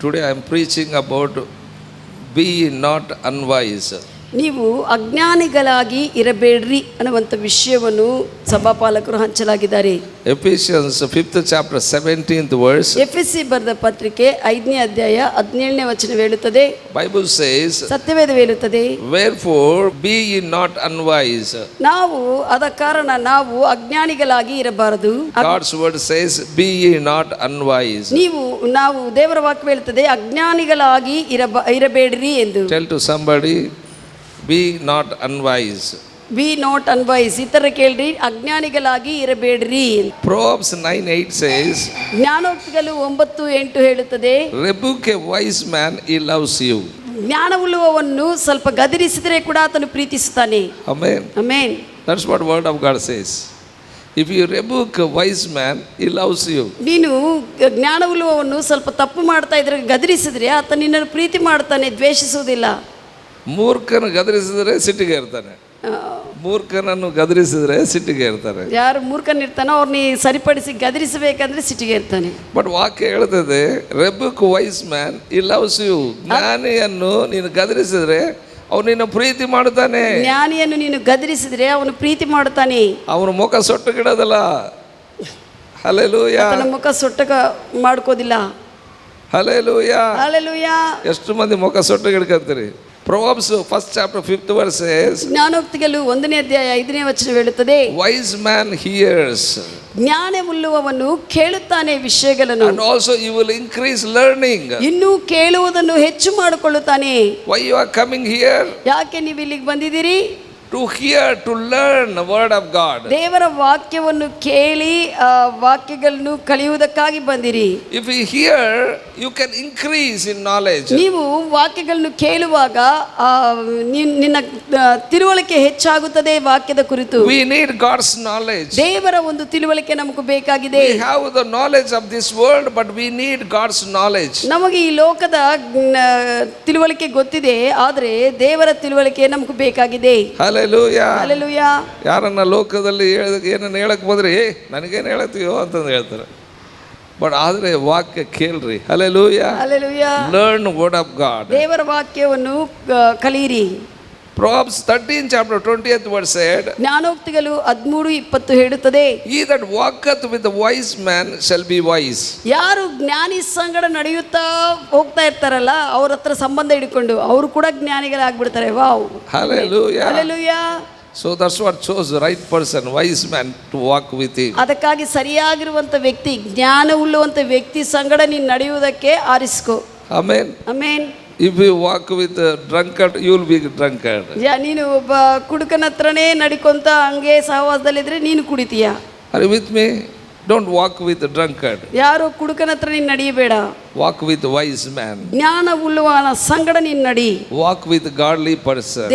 Today I am preaching about be not unwise. ನೀವು ಅಜ್ಞಾನಿಗಳಾಗಿ ಇರಬೇಡ್ರಿ ಅನ್ನುವಂಥ ವಿಷಯವನ್ನು ಸಭಾಪಾಲಕರು ಹಂಚಲಾಗಿದ್ದಾರೆ. Ephesians 5th chapter 17th verse. ಎಫೆಸಿ ಬರೆದ ಪತ್ರಿಕೆ 5ನೇ ಅಧ್ಯಾಯ 17ನೇ ವಚನ ಹೇಳುತ್ತದೆ. Bible says, ಸತ್ಯವೇದ ಹೇಳುತ್ತದೆ, wherefore be ye not unwise. ನಾವು ಅದ ಕಾರಣ ನಾವು ಅಜ್ಞಾನಿಗಳಾಗಿ ಇರಬಾರದು. God's word says, be ye not unwise. ನಾವು ದೇವರ ವಾಕ್ಯ ಹೇಳುತ್ತದೆ ಅಜ್ಞಾನಿಗಳಾಗಿ ಇರಬೇಡ್ರಿ ಎಂದು. Tell to somebody, be not unwise. Be not unwise. ಇತರ ಕೇಳ್ರಿ, ಅಜ್ಞಾನಿಗಳಾಗಿ ಇರಬೇಡ್ರಿ. Proverbs 9:8 says, ಜ್ಞಾನೋಕ್ತಿಗಳು 9:8 ಹೇಳುತ್ತದೆ, rebuke a wise man, he loves you. ಜ್ಞಾನವುಳ್ಳವವನ್ನು ಸ್ವಲ್ಪ ಗದರಿಸಿದರೆ ಕೂಡ ಆತನು ಪ್ರೀತಿಸುತ್ತಾನೆ. Amen. Amen. That's what word of God says. If you rebuke a wise man, he loves you. ನೀನು ಜ್ಞಾನವುಳ್ಳವವನ್ನು ಸ್ವಲ್ಪ ತಪ್ಪು ಮಾಡ್ತಾ ಇದ್ರೆ ಗದರಿಸಿದ್ರೆ ಆತ ನಿನ್ನನ್ನು ಪ್ರೀತಿ ಮಾಡ್ತಾನೆ, ದ್ವೇಷಿಸುವುದಿಲ್ಲ. ಮೂರ್ಖನ ಗದರಿಸಿದ್ರೆ ಸಿಟ್ಟಿಗೆ ಇರ್ತಾನೆ. ಮೂರ್ಖನನ್ನು ಗದರಿಸಿದ್ರೆ ಸಿಟ್ಟಿಗೆ ಇರ್ತಾರೆ. ಯಾರು ಮೂರ್ಖನಿರ್ತಾನೋ ಅವ್ರನ್ನ ಸರಿಪಡಿಸಿ ಗದರಿಸಬೇಕಂದ್ರೆ ಸಿಟ್ಟಿಗೆ ಇರ್ತಾನೆ. ಬಟ್ ವಾಕ್ಯ ಹೇಳ್ತದೆ, ರೆಬುಕ್ ವೈಸ್ ಮ್ಯಾನ್ ಈ ಲವ್ಸ್ ಯು. ಜ್ಞಾನಿಯನ್ನು ನೀನು ಗದರಿಸಿದ್ರೆ ಅವನು ನಿನ್ನ ಪ್ರೀತಿ ಮಾಡುತ್ತಾನೆ. ಜ್ಞಾನಿಯನ್ನು ನೀನು ಗದರಿಸಿದ್ರೆ ಅವನು ಪ್ರೀತಿ ಮಾಡುತ್ತಾನೆ. ಅವನ ಮುಖ ಸೊಟ್ಟಗಿಡೋದಲ್ಲ. ಹಲ್ಲೆಲೂಯಾ. ಅವನ ಮುಖ ಸೊಟ್ಟಗ ಮಾಡ್ಕೋದಿಲ್ಲ. ಹಲ್ಲೆಲೂಯಾ. ಹಲ್ಲೆಲೂಯಾ. ಎಷ್ಟು ಮಂದಿ ಮುಖ ಸೊಟ್ಟಗಿಡ್ಕಂತೀರಿ? Proverbs 1st chapter 5th verse says, ಜ್ಞಾನೋಕ್ತಿಗಳು 1ನೇ ಅಧ್ಯಾಯ 5ನೇ ವಚನ ಹೇಳುತ್ತದೆ, wise man hears. ಜ್ಞಾನವುಳ್ಳವನು ಕೇಳುತ್ತಾನೆ ವಿಷಯಗಳನ್ನು. And also you will increase learning. ಇನ್ನೂ ಕೇಳುವುದನ್ನು ಹೆಚ್ಚು ಮಾಡಿಕೊಳ್ಳುತ್ತಾನೆ. Why you are coming here? ಯಾಕೆ ನೀವು ಇಲ್ಲಿಗೆ ಬಂದಿದ್ದೀರಿ? To hear, to learn the word of God. ದೇವರ ವಾಕ್ಯವನ್ನು ಕೇಳಿ ವಾಕ್ಯಗಳನ್ನು ಕಲಿಯುವುದಕ್ಕಾಗಿ ಬಂದಿರಿ. If you hear, you can increase in knowledge. ನೀವು ವಾಕ್ಯಗಳನ್ನು ಕೇಳುವಾಗ ನಿನ್ನ ತಿಳುವಳಿಕೆ ಹೆಚ್ಚಾಗುತ್ತದೆ ವಾಕ್ಯದ ಕುರಿತು. We need God's knowledge. ದೇವರ ಒಂದು ತಿಳುವಳಿಕೆ ನಮಗೆ ಬೇಕಾಗಿದೆ. We have the knowledge of this world, but we need God's knowledge. ನಮಗೆ ಈ ಲೋಕದ ತಿಳುವಳಿಕೆ ಗೊತ್ತಿದೆ, ಆದರೆ ದೇವರ ತಿಳುವಳಿಕೆ ನಮಗೆ ಬೇಕಾಗಿದೆ. ಹಲ್ಲೆಲೂಯಾ. ಹಲ್ಲೆಲೂಯಾ. ಯಾರನ್ನ ಲೋಕದಲ್ಲಿ ಏನನ್ನ ಹೇಳಕ್ ಬಂದ್ರೆ ನನಗೇನು ಹೇಳತ್ತೀಯೋ ಅಂತಂದು ಹೇಳ್ತಾರೆ. ಬಟ್ ಆದರೆ ವಾಕ್ಯ ಕೇಳ್ರಿ. Hallelujah. Hallelujah. Learn word of god. ದೇವರ ವಾಕ್ಯವನ್ನು ಕಲಿಯಿರಿ. Proverbs 13th chapter 20th verse said, ಜ್ಞಾನೋಕ್ತಿಗಳು 13:20 ಹೇಳುತ್ತದೆ, he that walketh with the wise man shall be wise. ಯಾರು ಜ್ಞಾನಿ ಸಂಗಡ ನಡೆಯುತ್ತಾ ಹೋಗ್ತಾ ಇರ್ತಾರಲ್ಲ ಅವ್ರ ಹತ್ರ ಸಂಬಂಧ ಹಿಡ್ಕೊಂಡು ಅವರು ಕೂಡ ಜ್ಞಾನಿಗಳಾಗ್ಬಿಡ್ತಾರೆ. Wow. Hallelujah. Hallelujah. So that's what chose the right person, wise man, to walk with him. ಅದಕ್ಕಾಗಿ ಸರಿಯಾಗಿರುವಂತ ವ್ಯಕ್ತಿ, ಜ್ಞಾನವುಳ್ಳುವಂತ ವ್ಯಕ್ತಿ ಸಂಗಡ ನೀನು ನಡೆಯುವುದಕ್ಕೆ ಆರಿಸ್ಕೋ. Amen. Amen. If you walk with a drunkard, you will be a drunkard. ನೀನು ಒಬ್ಬ ಕುಡುಕನ ಹತ್ರನೇ ನಡಿಕೊಂತ ಹಂಗೆ ಸಹವಾಸದಲ್ಲಿದ್ರೆ ನೀನು ಕುಡಿತೀಯ. Are you with me? Don't walk with a drunkard. ಯಾರು ಕುಡುಕನ ಹತ್ರ ನೀನು ನಡೆಯಬೇಡ. Walk with a wise man. ಜ್ಞಾನವುಳ್ಳವನ ಸಂಗಡ ನೀನು ನಡಿ. Walk with a godly person.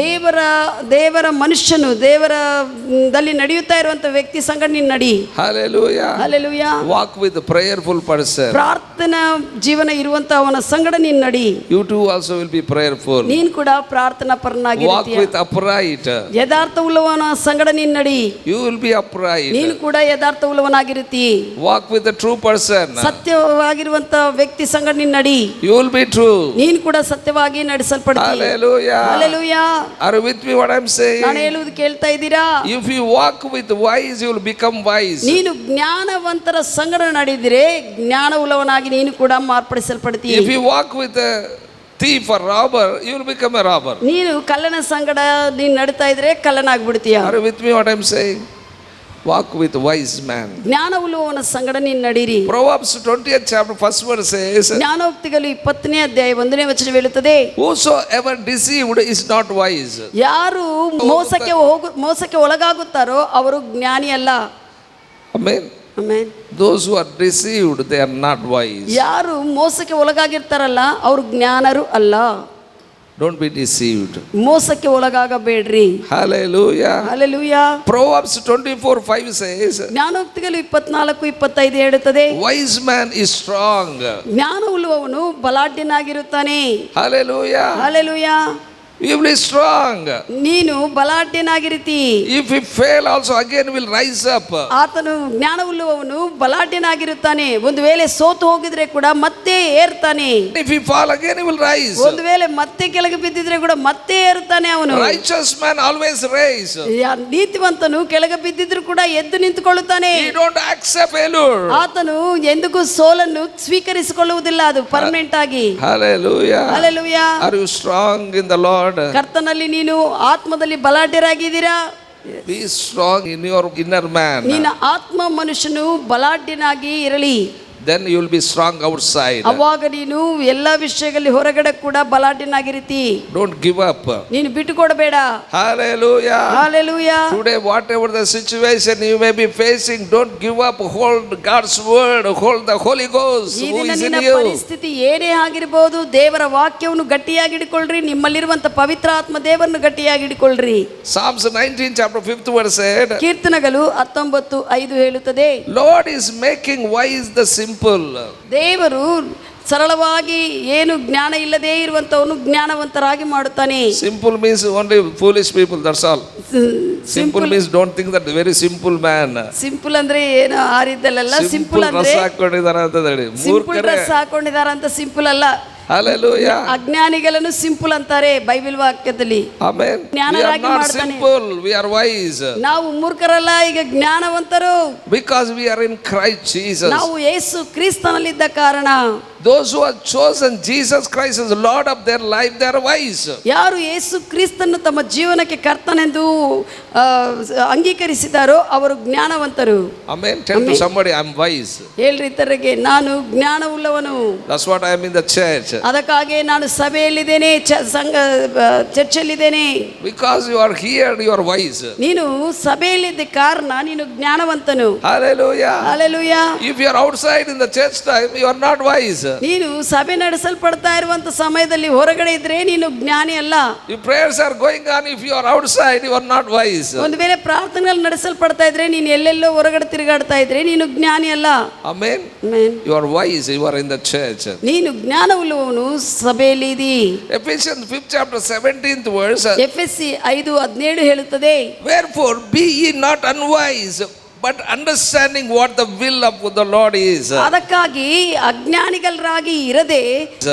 ದೇವರ ಮನುಷ್ಯನು ದೇವರದಲ್ಲಿ ನಡೆಯುತ್ತಾ ಇರುವಂತ ವ್ಯಕ್ತಿ ಸಂಗಡ ನೀನು ನಡಿ. Hallelujah. Hallelujah. Walk with a prayerful person. ಪ್ರಾರ್ಥನಾ ಜೀವನ ಇರುವಂತ ಅವನ ಸಂಗಡ ನೀನು ನಡಿ. You too also will be prayerful. ನೀನು ಕೂಡ ಪ್ರಾರ್ಥನಾ ಪರನಾಗಿರ್ತೀಯ. Walk with upright. ಯಥಾರ್ಥವುಳ್ಳವನ ಸಂಗಡ ನೀನು ನಡಿ. You will be upright. ನೀನು ಕೂಡ ಯಥಾರ್ಥವುಳ್ಳವನಾಗಿರ್ತಿ. Walk with a true person. ಸತ್ಯವಾಗಿರುವಂತ ವ್ಯಕ್ತಿ ಸಂಗಡ ನೀನು ನಡಿ. You will be true. ನೀನು ಕೂಡ ಸತ್ಯವಾಗಿ ನಡೆಸಲ್ಪಡ್ತೀಯ. Hallelujah. Hallelujah. Are you with me what I'm saying? ನಾನು ಹೇಳುವುದು ಕೇಳ್ತಾ ಇದ್ದೀರಾ? If you walk with wise, you will become wise. ನೀನು ಜ್ಞಾನವಂತರ ಸಂಗಡ ನಡೆದಿರೆ ಜ್ಞಾನವುಳ್ಳವನಾಗಿ ನೀನು ಕೂಡ ಮಾರ್ಪಡಿಸಲ್ಪಡ್ತೀಯ. If you walk with a thief or robber, you will become a robber. ನೀನು ಕಳ್ಳನ ಸಂಗಡ ನೀನು ನಡೀತಾ ಇದ್ರೆ ಕಳ್ಳನಾಗ್ಬಿಡ್ತೀಯ. Are you with me what I'm saying? Walk with wise man. ಜ್ಞಾನವುಳ್ಳವನ ಸಂಗಡ ನೀನು ನಡೀರಿ. Proverbs 20th chapter 1st verse says, ಜ್ಞಾನೋಕ್ತಿಗಳು 20ನೇ ಅಧ್ಯಾಯ 1ನೇ ವಚನ ಹೇಳುತ್ತದೆ, whosoever deceived is not wise. ಯಾರು ಮೋಸಕ್ಕೆ ಒಳಗಾಗುತ್ತಾರೋ ಅವರು ಜ್ಞಾನಿ ಅಲ್ಲ. Amen. Amen. Those who are deceived, they are not wise. ಯಾರು ಮೋಸಕ್ಕೆ ಒಳಗಾಗಿರ್ತಾರಲ್ಲ ಅವರು ಜ್ಞಾನರು ಅಲ್ಲ. Don't be deceived. ಮೋಸಕ್ಕೆ ಒಳಗಾಗಬೇಡ್ರಿ. Hallelujah. Hallelujah. Proverbs 24:5 says, ಜ್ಞಾನೋಕ್ತಿಗಳು 24:25 ಹೇಳುತ್ತದೆ, wise man is strong. ಜ್ಞಾನವುಳ್ಳವನು ಬಲಾಢ್ಯನಾಗಿರುತ್ತಾನೆ. Hallelujah. Hallelujah. You will be strong. ನೀನು ಬಲಾಢ್ಯನಾಗಿರ್ತಿ. If we fail also, again will rise up. ಆತನು ಜ್ಞಾನವುಳ್ಳವನು ಬಲಾಢ್ಯನಾಗಿರುತ್ತಾನೆ. ಒಂದು ವೇಳೆ ಸೋತು ಹೋಗಿದ್ರೆ ಕೂಡ ಮತ್ತೆ ಏರ್ತಾನೆ. If we fall, again he will rise. ಒಂದು ವೇಳೆ ಮತ್ತೆ ಕೆಳಗೆ ಬಿದ್ದಿದ್ರೆ ಕೂಡ ಮತ್ತೆ ಏರುತ್ತಾನೆ ಅವನು. Righteous man always rise. ನೀತಿವಂತನು ಕೆಳಗೆ ಬಿದ್ದಿದ್ರು ಕೂಡ ಎದ್ದು ನಿಂತುಕೊಳ್ಳುತ್ತಾನೆ. He don't accept failure. ಆತನು ಎಂದಿಗೂ ಸೋಲನ್ನು ಸ್ವೀಕರಿಸಿಕೊಳ್ಳುವುದಿಲ್ಲ, ಅದು ಪರ್ಮನೆಂಟ್ ಆಗಿ. Hallelujah. Hallelujah. Are you strong in the Lord? ಕರ್ತನಲ್ಲಿ ನೀನು ಆತ್ಮದಲ್ಲಿ ಬಲಾಢ್ಯರಾಗಿದ್ದೀರಾ? Be strong in your inner man. ನಿನ್ನ ಆತ್ಮ ಮನುಷ್ಯನು ಬಲಾಢ್ಯನಾಗಿ ಇರಲಿ. Then you will be strong outside. ಅವಾಗ ನೀನು ಎಲ್ಲ ವಿಷಯಗಳಲ್ಲಿ ಹೊರಗಡೆ ಕೂಡ ಬಲಾಢ್ಯನಾಗಿರ್ತಿ. Don't give up. ನೀನು ಬಿಟ್ಟು ಕೊಡಬೇಡ. Hallelujah. Hallelujah. Today, whatever the situation you may be facing, don't give up. Hold God's word. Hold the Holy Ghost ಈ who ದಿನ is in ನಿನ್ನ you. ಪರಿಸ್ಥಿತಿ ಏನೇ ಆಗಿರಬಹುದು, ದೇವರ ವಾಕ್ಯವನ್ನು ಗಟ್ಟಿಯಾಗಿ ಹಿಡ್ಕೊಳ್ರಿ. ನಿಮ್ಮಲ್ಲಿರುವಂತ ಪವಿತ್ರ ಆತ್ಮ ದೇವರನ್ನು ಗಟ್ಟಿಯಾಗಿ ಹಿಡ್ಕೊಳ್ರಿ. Psalms 19 chapter 5th verse said, ಕೀರ್ತನೆಗಳು 19:5 ಹೇಳುತ್ತದೆ, Lord is making wise the simple. ದೇವರು ಸರಳವಾಗಿ ಏನು ಜ್ಞಾನ ಇಲ್ಲದೆ ಇರುವಂತವನು ಜ್ಞಾನವಂತರಾಗಿ ಮಾಡುತ್ತಾನೆ. Simple means only foolish people, that's all. Simple means don't think that very simple man. Simple ಅಂದ್ರೆ ಏನು ಆರಿದ್ದಲ್ಲ. ಸಿಂಪಲ್ ಅಂದ್ರೆ ಡ್ರೆಸ್ ಹಾಕೊಂಡಿದಾರ ಅಂತ ಹೇಳಿ ಸಿಂಪಲ್ ಡ್ರೆಸ್ ಹಾಕೊಂಡಿದಾರ ಅಂತ ಸಿಂಪಲ್ ಅಲ್ಲ. Hallelujah. ಅಜ್ಞಾನಿಗಳನ್ನು ಸಿಂಪಲ್ ಅಂತಾರೆ ಬೈಬಲ್ ವಾಕ್ಯದಲ್ಲಿ. Amen. We are ಜ್ಞಾನರಾಗಿ not ಮಾಡ್ತಾನೆ. simple, we are wise. ನಾವು ಮೂರ್ಖರಲ್ಲ, ಈಗ ಜ್ಞಾನವಂತರು. Because we are in Christ Jesus. ನಾವು ಯೇಸು ಕ್ರಿಸ್ತನಲ್ಲಿದ್ದ ಕಾರಣ. Those who have chosen Jesus Christ as Lord of their life, they are wise. ಯಾರು ಯೇಸು ಕ್ರಿಸ್ತನನ್ನು ತಮ್ಮ ಜೀವನಕ್ಕೆ ಕರ್ತನೆಂದು ಅಂಗೀಕರಿಸಿದಾರೋ ಅವರು ಜ್ಞಾನವಂತರು. Amen. Tell to somebody, I am wise. ಹೇಳ್ರಿ ಇತರರಿಗೆ, ನಾನು ಜ್ಞಾನವುಳ್ಳವನು. That's what I am in the church. ಅದಕ್ಕಾಗಿ ನಾನು ಸಭೆಯಲ್ಲಿದ್ದೇನೆ, ಚರ್ಚಲ್ಲಿದ್ದೇನೆ. Because you are here, you are wise. ನೀನು ಸಭೆಯಲ್ಲಿದ್ದ ಕಾರಣ ನೀನು ಜ್ಞಾನವಂತನು. Hallelujah. Hallelujah. If you are outside in the church time, you are not wise. ನೀನು ಸಭೆ ನಡೆಸಲ್ಪಡ್ತಾ ಇರುವಂತ ಸಮಯದಲ್ಲಿ ಹೊರಗಡೆ ಇದ್ರೆ ನೀನು ಜ್ಞಾನಿ ಅಲ್ಲ. If prayers are going on, if you are outside, you are not wise. ಒಂದು ವೇಳೆ ಪ್ರಾರ್ಥನೆಗಳು ನಡೆಸಲ್ಪಡ್ತಾ ಇದ್ರೆ ನೀನು ಎಲ್ಲೆಲ್ಲೋ ಹೊರಗಡೆ ತಿರುಗಾಡ್ತಾ ಇದ್ರೆ ನೀನು ಜ್ಞಾನಿ ಅಲ್ಲ. Amen. Amen. You are wise, you are in the church. ನೀನು ಜ್ಞಾನವುಳ್ಳವನು, ಸಭೆಯಲ್ಲಿ ಇದಿ. Ephesians 5th chapter 17th verse. ಎಫೆಸಿ 5:17 ಹೇಳುತ್ತದೆ, Wherefore be ye not unwise, but understanding what the will of the Lord is. ಅದಕ್ಕಾಗಿ ಅಜ್ಞಾನಿಗಳರಾಗಿ ಇರದೆ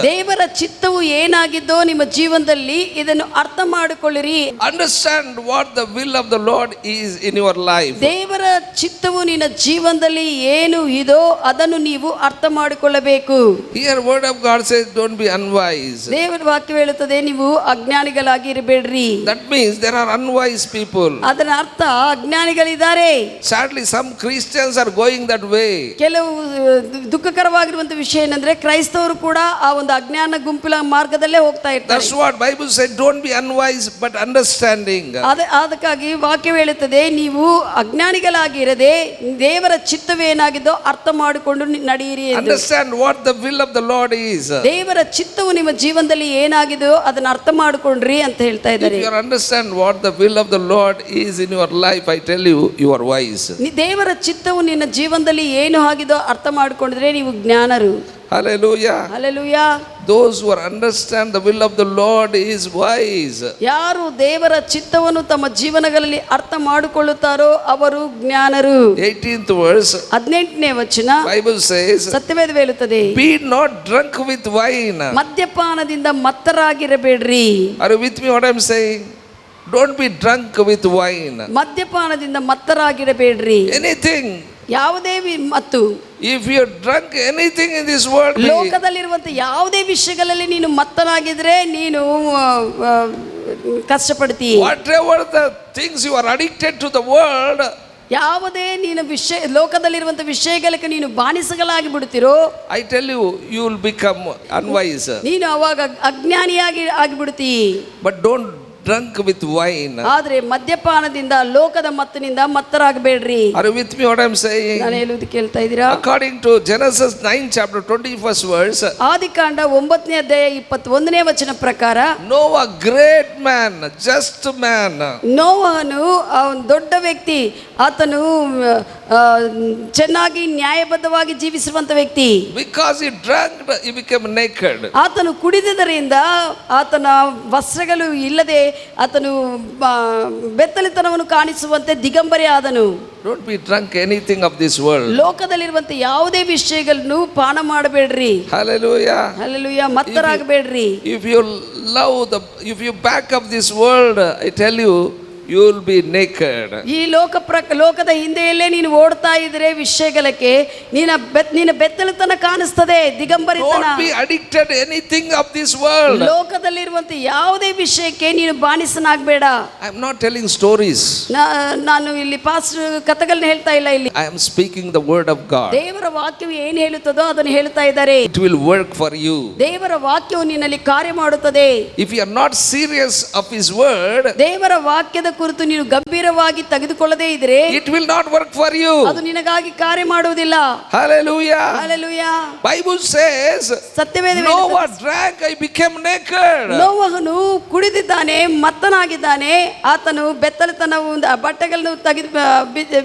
ದೇವರ ಚಿತ್ತವು ಏನಾಗಿದ್ದೋ ನಿಮ್ಮ ಜೀವನದಲ್ಲಿ ಇದನ್ನು ಅರ್ಥ ಮಾಡಿಕೊಳ್ಳಿರಿ. Understand what the will of the Lord is in your life. ದೇವರ ಚಿತ್ತವು ನಿನ್ನ ಜೀವನದಲ್ಲಿ ಏನು ಇದೋ ಅದನ್ನು ನೀವು ಅರ್ಥ ಮಾಡಿಕೊಳ್ಳಬೇಕು. Here word of God says don't be unwise. ದೇವರ ವಾಕ್ಯ ಹೇಳುತ್ತದೆ, ನೀವು ಅಜ್ಞಾನಿಗಳಾಗಿ ಇರಬೇಡ್ರಿ. That means there are unwise people. ಅದರ ಅರ್ಥ ಅಜ್ಞಾನಿಗಳಿದ್ದಾರೆ. Sadly some Christians are going that way. ಕೆಲವು ದುಃಖಕರವಾಗಿರುವಂತ ವಿಷಯ ಏನಂದ್ರೆ ಕ್ರೈಸ್ತವರು ಕೂಡ ಆ ಒಂದು ಅಜ್ಞಾನ ಗುಂಪಿನ ಮಾರ್ಗದಲ್ಲೇ ಹೋಗ್ತಾ ಇರ್ತಾರೆ. That's what Bible said, don't be unwise but understanding. ಅದಕ್ಕಾಗಿ ವಾಕ್ಯ ಹೇಳುತ್ತದೆ, ನೀವು ಅಜ್ಞಾನಿಗಳಾಗಿರದೆ ದೇವರ ಚಿತ್ತವೇನಾಗಿದ್ದೋ ಅರ್ಥ ಮಾಡಿಕೊಂಡು ನಡೆಯಿರಿ. Understand what the will of the Lord is. ದೇವರ ಚಿತ್ತವು ನಿಮ್ಮ ಜೀವನದಲ್ಲಿ ಏನಾಗಿದೋ ಅದನ್ನ ಅರ್ಥ ಮಾಡಿಕೊಂಡ್ರಿ ಅಂತ ಹೇಳ್ತಾ ಇದ್ದಾರೆ. If you understand what the will of the Lord is in your life, I tell you, you are wise. ದೇವರ ಚಿತ್ತವು ನಿನ್ನ ಜೀವನದಲ್ಲಿ ಏನು ಆಗಿದೋ ಅರ್ಥ ಮಾಡಿಕೊಂಡಿದ್ರೆ ನೀವು ಜ್ಞಾನರು. Hallelujah. Hallelujah. Those who understand the will of the Lord is wise. ಯಾರು ದೇವರ ಚಿತ್ತವನ್ನು ತಮ್ಮ ಜೀವನಗಳಲ್ಲಿ ಅರ್ಥ ಮಾಡಿಕೊಳ್ಳುತ್ತಾರೋ ಅವರು ಜ್ಞಾನರು. 18th verse. 18ನೇ ವಚನ Bible says, ಸತ್ಯವೇದ ಹೇಳುತ್ತದೆ, be not drunk with wine. ಮದ್ಯಪಾನದಿಂದ ಮತ್ತರಾಗಿರಬೇಡ್ರಿ. Are you with me what I am saying? Don't be drunk with wine. ಮದ್ಯಪಾನದಿಂದ ಮತ್ತರಾಗಿರಬೇಡ್ರಿ. Anything. ಯಾವುದೇ ಮತ್ತು If you drunk anything in this world, ಲೋಕದಲ್ಲಿರುವಂತ ಯಾವುದೇ ವಿಷಯಗಳಲ್ಲಿ ನೀನು ಮತ್ತನಾಗಿದ್ರೆ ನೀನು ಕಷ್ಟಪಡ್ತಿ. whatever the things you are addicted to the world, ಯಾವುದೇ ನೀನು ಲೋಕದಲ್ಲಿರುವಂತ ವಿಷಯಗಳಿಗೆ ನೀನು ಬಾನಿಸಗಳಾಗಿ ಬಿಡುತ್ತೀರೋ, I tell you, you will become unwise. ನೀನು ಅವಾಗ ಅಜ್ಞಾನಿಯಾಗಿ ಆಗಿಬಿಡ್ತಿ. But don't drunk with wine. ಆದ್ರೆ ಮದ್ಯಪಾನದಿಂದ ಲೋಕದ ಮತ್ತಿನಿಂದ ಮತ್ತರಾಗಬೇಡ್ರಿ. Are you with me what I'm saying? ನಾನು ಹೇಳುವುದು ಕೇಳ್ತಾ ಇದ್ದೀರಾ? According to Genesis 9 chapter 21st verse, ಆದಿಕಾಂಡ 9ನೇ ಅಧ್ಯಾಯ 21ನೇ ವಚನ ಪ್ರಕಾರ Noah great man, just man. ನೋವನು ದೊಡ್ಡ ವ್ಯಕ್ತಿ, ಆತನು ಚೆನ್ನಾಗಿ ನ್ಯಾಯಬದ್ಧವಾಗಿ ಜೀವಿಸುವಂತ ವ್ಯಕ್ತಿ. Because he drank, he became naked. ಆತನು ಕುಡಿದಿದ್ದರಿಂದ ಆತನ ವಸ್ತ್ರಗಳು ಇಲ್ಲದೆ ಆತನು ಬೆತ್ತಲಿತನವನ್ನು ಕಾಣಿಸುವಂತೆ ದಿಗಂಬರಿ ಆದನು. Don't be drunk anything of this world. ಲೋಕದಲ್ಲಿರುವಂತ ಯಾವುದೇ ವಿಷಯಗಳನ್ನು ಪಾನ ಮಾಡಬೇಡ್ರಿ. Hallelujah. Hallelujah. ಮತ್ತರಾಗಬೇಡ್ರಿ. If you back up this world, I tell you, you will be naked. ಈ ಲೋಕದ ಹಿಂದೆಯಲ್ಲೇ ನೀನು ಓಡ್ತಾ ಇದ್ರೆ ವಿಷಯಗಳಕ್ಕೆ ನಿನ್ನ ಬೆತ್ತಲತನ ಕಾಣಿಸ್ತದೆ, ದಿಗಂಬರಿತನ. Don't be addicted anything of this world. ಲೋಕದಲ್ಲಿರುವಂತ ಯಾವುದೇ ವಿಷಯಕ್ಕೆ ನೀನು ಬಾನಿಸನಾಗಬೇಡ. I am not telling stories. ನಾನು ಇಲ್ಲಿ ಪಾಸ್ಟರ್ ಕಥೆಗಳನ್ನ ಹೇಳ್ತಾ ಇಲ್ಲ. ಇಲ್ಲಿ I am speaking the word of God. ದೇವರ ವಾಕ್ಯವು ಏನು ಹೇಳುತ್ತದೋ ಅದನ್ನು ಹೇಳ್ತಾ ಇದ್ದಾರೆ. It will work for you. ದೇವರ ವಾಕ್ಯವು ನಿನ್ನಲ್ಲಿ ಕಾರ್ಯ ಮಾಡುತ್ತದೆ. If you are not serious of his word, ದೇವರ ವಾಕ್ಯದ ಕುರಿತು ನೀನು ಗಂಭೀರವಾಗಿ ತೆಗೆದುಕೊಳ್ಳದೇ ಇದ್ರೆ it will not work for you. ಅದು ನಿನಗಾಗಿ ಕಾರ್ಯ ಮಾಡುವುದಿಲ್ಲ. Hallelujah. Hallelujah. Bible says, Satyaveda Noah drank, I became naked. ನೋವನು ಕುಡಿದಿದ್ದಾನೆ, ಮತ್ತನಾಗಿದ್ದಾನೆ, ಆತನು ಬೆತ್ತಲಿತನದಿಂದ ಬಟ್ಟೆಗಳನ್ನು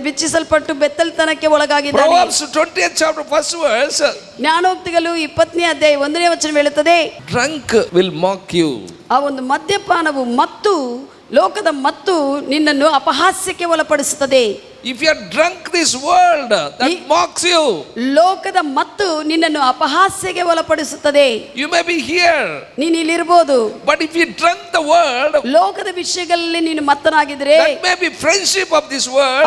ಬಿಚ್ಚಿಸಲ್ಪಟ್ಟು ಬೆತ್ತಲಿತನಕ್ಕೆ ಒಳಗಾಗಿದ್ದಾನೆ. Proverbs 20th chapter 1st verse, ಜ್ಞಾನೋಕ್ತಿಗಳು 20ನೇ ಅಧ್ಯಾಯ 1ನೇ ವಚನ ಹೇಳುತ್ತದೆ, drunk will mock you. ಆ ಒಂದು ಮದ್ಯಪಾನವು ಮತ್ತು ಲೋಕದ ಮತ್ತು ನಿನ್ನನ್ನು ಅಪಹಾಸ್ಯಕ್ಕೆ ಒಳಪಡಿಸುತ್ತದೆ. If you are drunk this world, that mocks you. ಲೋಕದ ಮತ್ತು ನಿನ್ನನ್ನು ಅಪಹಾಸ್ಯಕ್ಕೆ ಒಳಪಡಿಸುತ್ತದೆ. You may be here, ನೀನು ಇಲ್ಲಿರಬಹುದು, but if you drunk the world, ಲೋಕದ ವಿಷಯಗಳಲ್ಲಿ ನೀನು ಮತ್ತನಾಗಿದ್ರೆ that may be friendship of this world,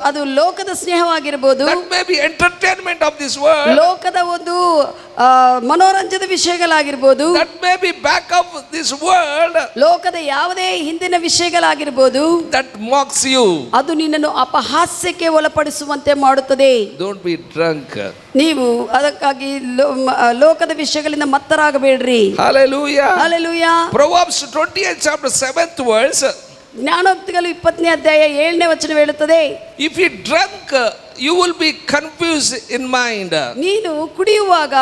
ಅದು ಲೋಕದ ಸ್ನೇಹವಾಗಿರಬಹುದು, that may be entertainment of this world, ಲೋಕದ ಒಂದು ಮನೋರಂಜದ ವಿಷಯಗಳಾಗಿರ್ಬೋದು, that may be back of this world, ಲೋಕದ ಯಾವುದೇ ಹಿಂದಿನ ವಿಷಯಗಳಾಗಿರ್ಬೋದು, that mocks you. ಅದು ನಿನ್ನನ್ನು ಅಪಹಾಸ್ಯಕ್ಕೆ ಒಳಪಡಿಸುವಂತೆ ಮಾಡುತ್ತದೆ. Don't be drunk. ನೀವು ಅದಕ್ಕಾಗಿ ಲೋಕದ ವಿಷಯಗಳಿಂದ ಮತ್ತರಾಗಬೇಡ್ರಿ. Hallelujah. Hallelujah. Proverbs 20th chapter 7th verse, ಜ್ಞಾನೋಕ್ತಿಗಳು 20ನೇ ಅಧ್ಯಾಯ 7ನೇ ವಚನ ಹೇಳುತ್ತದೆ, if you drunk, you will be confused in mind. ನೀನು ಕುಡಿಯುವಾಗ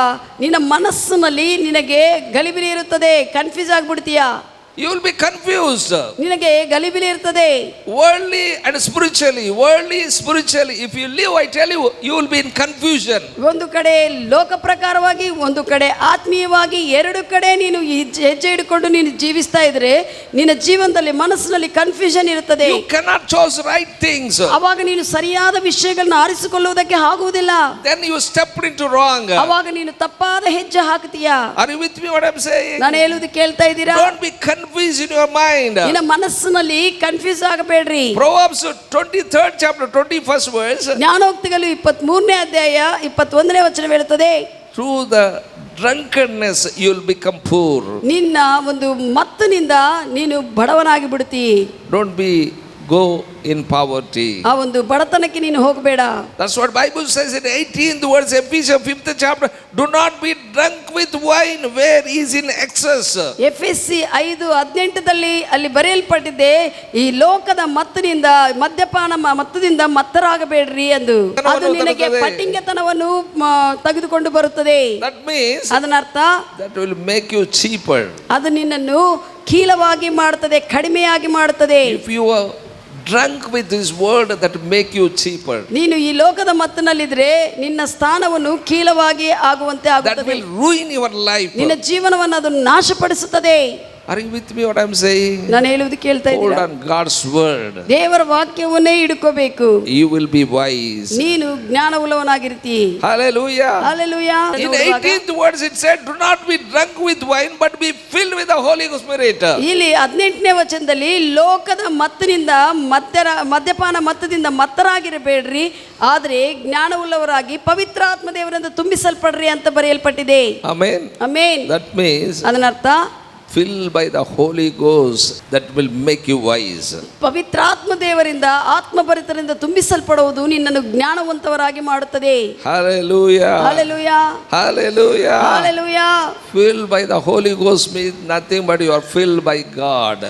ನಿನ್ನ ಮನಸ್ಸಿನಲ್ಲಿ ನಿನಗೆ ಗಲಿಬಿಲಿ ಇರುತ್ತದೆ, confuse ಆಗ್ಬಿಡ್ತೀಯಾ. You will be confused. ನಿನಗೆ ಗಲಿಬಿಲಿ ಇರ್ತದೆ. Worldly and spiritually, if you live, I tell you, you will be in confusion. ಒಂದು ಕಡೆ ಲೋಕ ಪ್ರಕಾರವಾಗಿ, ಒಂದು ಕಡೆ ಆತ್ಮೀಯವಾಗಿ, ಎರಡು ಕಡೆ ನೀನು ಹೆಜ್ಜೆ ಹಿಡ್ಕೊಂಡು ನೀನು ಜೀವಿಸ್ತಾ ಇದ್ರೆ ನಿನ್ನ ಜೀವನದಲ್ಲಿ ಮನಸ್ಸಿನಲ್ಲಿ ಕನ್ಫ್ಯೂಷನ್ ಇರುತ್ತದೆ. You cannot choose right things. ಅವಾಗ ನೀನು ಸರಿಯಾದ ವಿಷಯಗಳನ್ನ ಆರಿಸಿಕೊಳ್ಳುವುದಕ್ಕೆ ಆಗುವುದಿಲ್ಲ. Then you stepped into wrong. ಅವಾಗ ನೀನು ತಪ್ಪಾದ ಹೆಜ್ಜೆ ಹಾಕ್ತೀಯಾ. Are you with me what I'm saying? ನಾನು ಹೇಳುವುದು ಕೇಳ್ತಾ ಇದ್ದೀರಾ? Don't be confused in your mind. ನಿನ್ನ ಮನಸ್ಸಿನಲ್ಲಿ ಕನ್ಫ್ಯೂಸ್ ಆಗಬೇಡ್ರಿ. Proverbs 23rd chapter 21st verse, ಜ್ಞಾನೋಕ್ತಿಗಳು 23ನೇ ಅಧ್ಯಾಯ 21ನೇ ವಚನ ಹೇಳುತ್ತದೆ, through the drunkenness you will become poor. ನಿನ್ನ ಒಂದು ಮತ್ತಿನಿಂದ ನೀನು ಬಡವನಾಗಿ ಬಿಡುತ್ತಿ. Don't go in poverty. ಆ ಒಂದು ಬಡತನಕ್ಕೆ ನೀನು ಹೋಗಬೇಡ. That's what Bible says in 18th verse, Ephesians 5th chapter, do not be drunk with wine where is in excess. ಎಫೆಸಿ 5:18 ಅಲ್ಲಿ ಬರೆಯಲ್ಪಟ್ಟಿದೆ, ಈ ಲೋಕದ ಮತ್ತಿನಿಂದ ಮತ್ತದಿಂದ ಮತ್ತರಾಗಬೇಡ್ರಿ ಎಂದು. ಅದು ನಿನಗೆ ಪಟ್ಟಿಂಗತನವನ್ನು ತೆಗೆದುಕೊಂಡು ಬರುತ್ತದೆ. That means ಅದರ ಅರ್ಥ that will make you cheaper. ಅದು ನಿನ್ನನ್ನು ಕೀಳವಾಗಿ ಮಾಡುತ್ತದೆ, ಕಡಿಮೆಯಾಗಿ ಮಾಡುತ್ತದೆ. If you are drunk with this word, that make you cheaper. ನೀನು ಈ ಲೋಕದ ಮತ್ತಿನಲ್ಲಿದ್ರೆ ನಿನ್ನ ಸ್ಥಾನವನ್ನು ಕೀಳವಾಗಿ ಆಗುವಂತೆ That ಆಗುತ್ತದೆ. will ruin your life. ನಿನ್ನ ಜೀವನವನ್ನು ಅದು ನಾಶಪಡಿಸುತ್ತದೆ. Are you with me what I'm saying? ನಾನು ಹೇಳುವುದು ಕೇಳ್ತಾ Hold ಇದ್ದೀರಾ? on God's word. ದೇವರ ವಾಕ್ಯವನ್ನೇ ಹಿಡ್ಕೋಬೇಕು. You will be wise. ನೀನು ಜ್ಞಾನವುಳ್ಳವನಾಗಿರ್ತಿ. Hallelujah. Hallelujah. In 18th words it said, do not be drunk with wine but be filled with the Holy Spirit. ಇಲ್ಲಿ 18ನೇ ವಚನದಲ್ಲಿ ಲೋಕದ ಮತ್ತಿನಿಂದ ಮದ್ಯಪಾನ ಮತ್ತದಿಂದ ಮತ್ತರಾಗಿರಬೇಡ್ರಿ, ಆದರೆ ಜ್ಞಾನವುಳ್ಳವರಾಗಿ ಪವಿತ್ರಾತ್ಮ ದೇವರಿಂದ ತುಂಬಿಸಲ್ಪಡ್ರಿ ಅಂತ ಬರೆಯಲ್ಪಟ್ಟಿದೆ. Amen. ಆಮೆನ್. That means ಅದರ ಅರ್ಥ filled by the Holy Ghost, that will make you wise. ಪವಿತ್ರ ಆತ್ಮ ದೇವರಿಂದ ಆತ್ಮಭರಿತರಿಂದ ತುಂಬಿಸಲ್ಪಡುವುದು ನಿನ್ನನ್ನು ಜ್ಞಾನವಂತವರಾಗಿ ಮಾಡುತ್ತದೆ. Hallelujah. Hallelujah. Hallelujah. Hallelujah. Filled by the Holy Ghost means nothing but you are filled by God.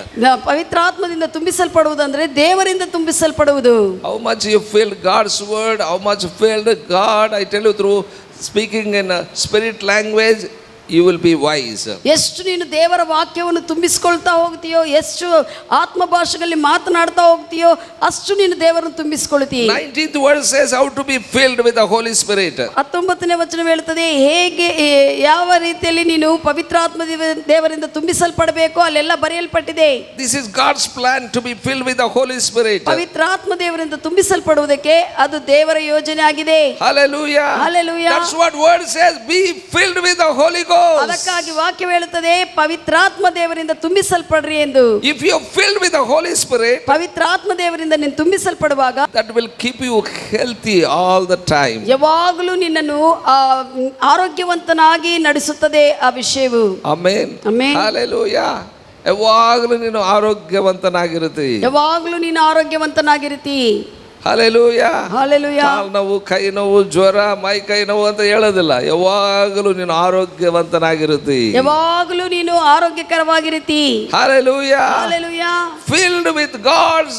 ಪವಿತ್ರಾತ್ಮದಿಂದ ತುಂಬಿಸಲ್ಪಡುವುದಂದ್ರೆ ದೇವರಿಂದ ತುಂಬಿಸಲ್ಪಡುವುದು. How much you filled God's word, how much filled God, I tell you, through speaking in a spirit language, you will be wise. ಎಷ್ಟು ನೀನು ದೇವರ ವಾಕ್ಯವನ್ನು ತುಂಬಿಸ್ಕೊಳ್ತಾ ಹೋಗ್ತೀಯೋ, ಎಷ್ಟು ಆತ್ಮ ಭಾಷೆಗಳಲ್ಲಿ ಮಾತನಾಡ್ತಾ ಹೋಗ್ತೀಯೋ, ಅಷ್ಟು ನೀನು ದೇವರನ್ನು ತುಂಬಿಸ್ಕೊಳ್ತೀಯ. 19th verse says how to be filled with the Holy Spirit. 19ನೇ ವಚನ ಹೇಳುತ್ತದೆ ಹೇಗೆ ಯಾವ ರೀತಿಯಲ್ಲಿ ನೀನು ಪವಿತ್ರಾತ್ಮ ದೇವರಿಂದ ತುಂಬಿಸಲ್ಪಡಬೇಕು ಅಲ್ಲೆಲ್ಲ ಬರೆಯಲ್ಪಟ್ಟಿದೆ. This is God's plan to be filled with the Holy Spirit. ಪವಿತ್ರಾತ್ಮ ದೇವರಿಂದ ತುಂಬಿಸಲ್ಪಡುವುದಕ್ಕೆ ಅದು ದೇವರ ಯೋಜನೆ ಆಗಿದೆ. Hallelujah. Hallelujah. That's what word says, be filled with the Holy Ghost. ಅದಕ್ಕಾಗಿ ವಾಕ್ಯ ಹೇಳುತ್ತದೆ ಪವಿತ್ರಾತ್ಮ ದೇವರಿಂದ ತುಂಬಿಸಲ್ಪಡ್ರಿ ಎಂದು. If you are filled with the Holy Spirit, ಪವಿತ್ರಾತ್ಮ ದೇವರಿಂದ ನೀನು ತುಂಬಿಸಲ್ಪಡುವಾಗ that will keep you healthy all the time. ಯಾವಾಗಲೂ ನಿನ್ನನ್ನು ಆರೋಗ್ಯವಂತನಾಗಿ ನಡೆಸುತ್ತದೆ ಆ ವಿಷಯವು. Amen. Amen. Hallelujah. ಯಾವಾಗಲೂ ನೀನು ಆರೋಗ್ಯವಂತನಾಗಿರುತ್ತಿ. ಯಾವಾಗಲೂ ನೀನು ಆರೋಗ್ಯವಂತನಾಗಿರುತ್ತಿ. Hallelujah. Hallelujah. ಕಾಲು ನೋವು, ಕೈ ನೋವು, ಜ್ವರ, ಮೈ ಕೈ ನೋವು ಅಂತ ಹೇಳೋದಿಲ್ಲ. ಯಾವಾಗಲೂ ನೀನು ಆರೋಗ್ಯವಂತನಾಗಿರುತ್ತಿ. ಯಾವಾಗಲೂ ನೀನು ಆರೋಗ್ಯಕರವಾಗಿರುತ್ತಿ. Hallelujah. Hallelujah. Filled with God's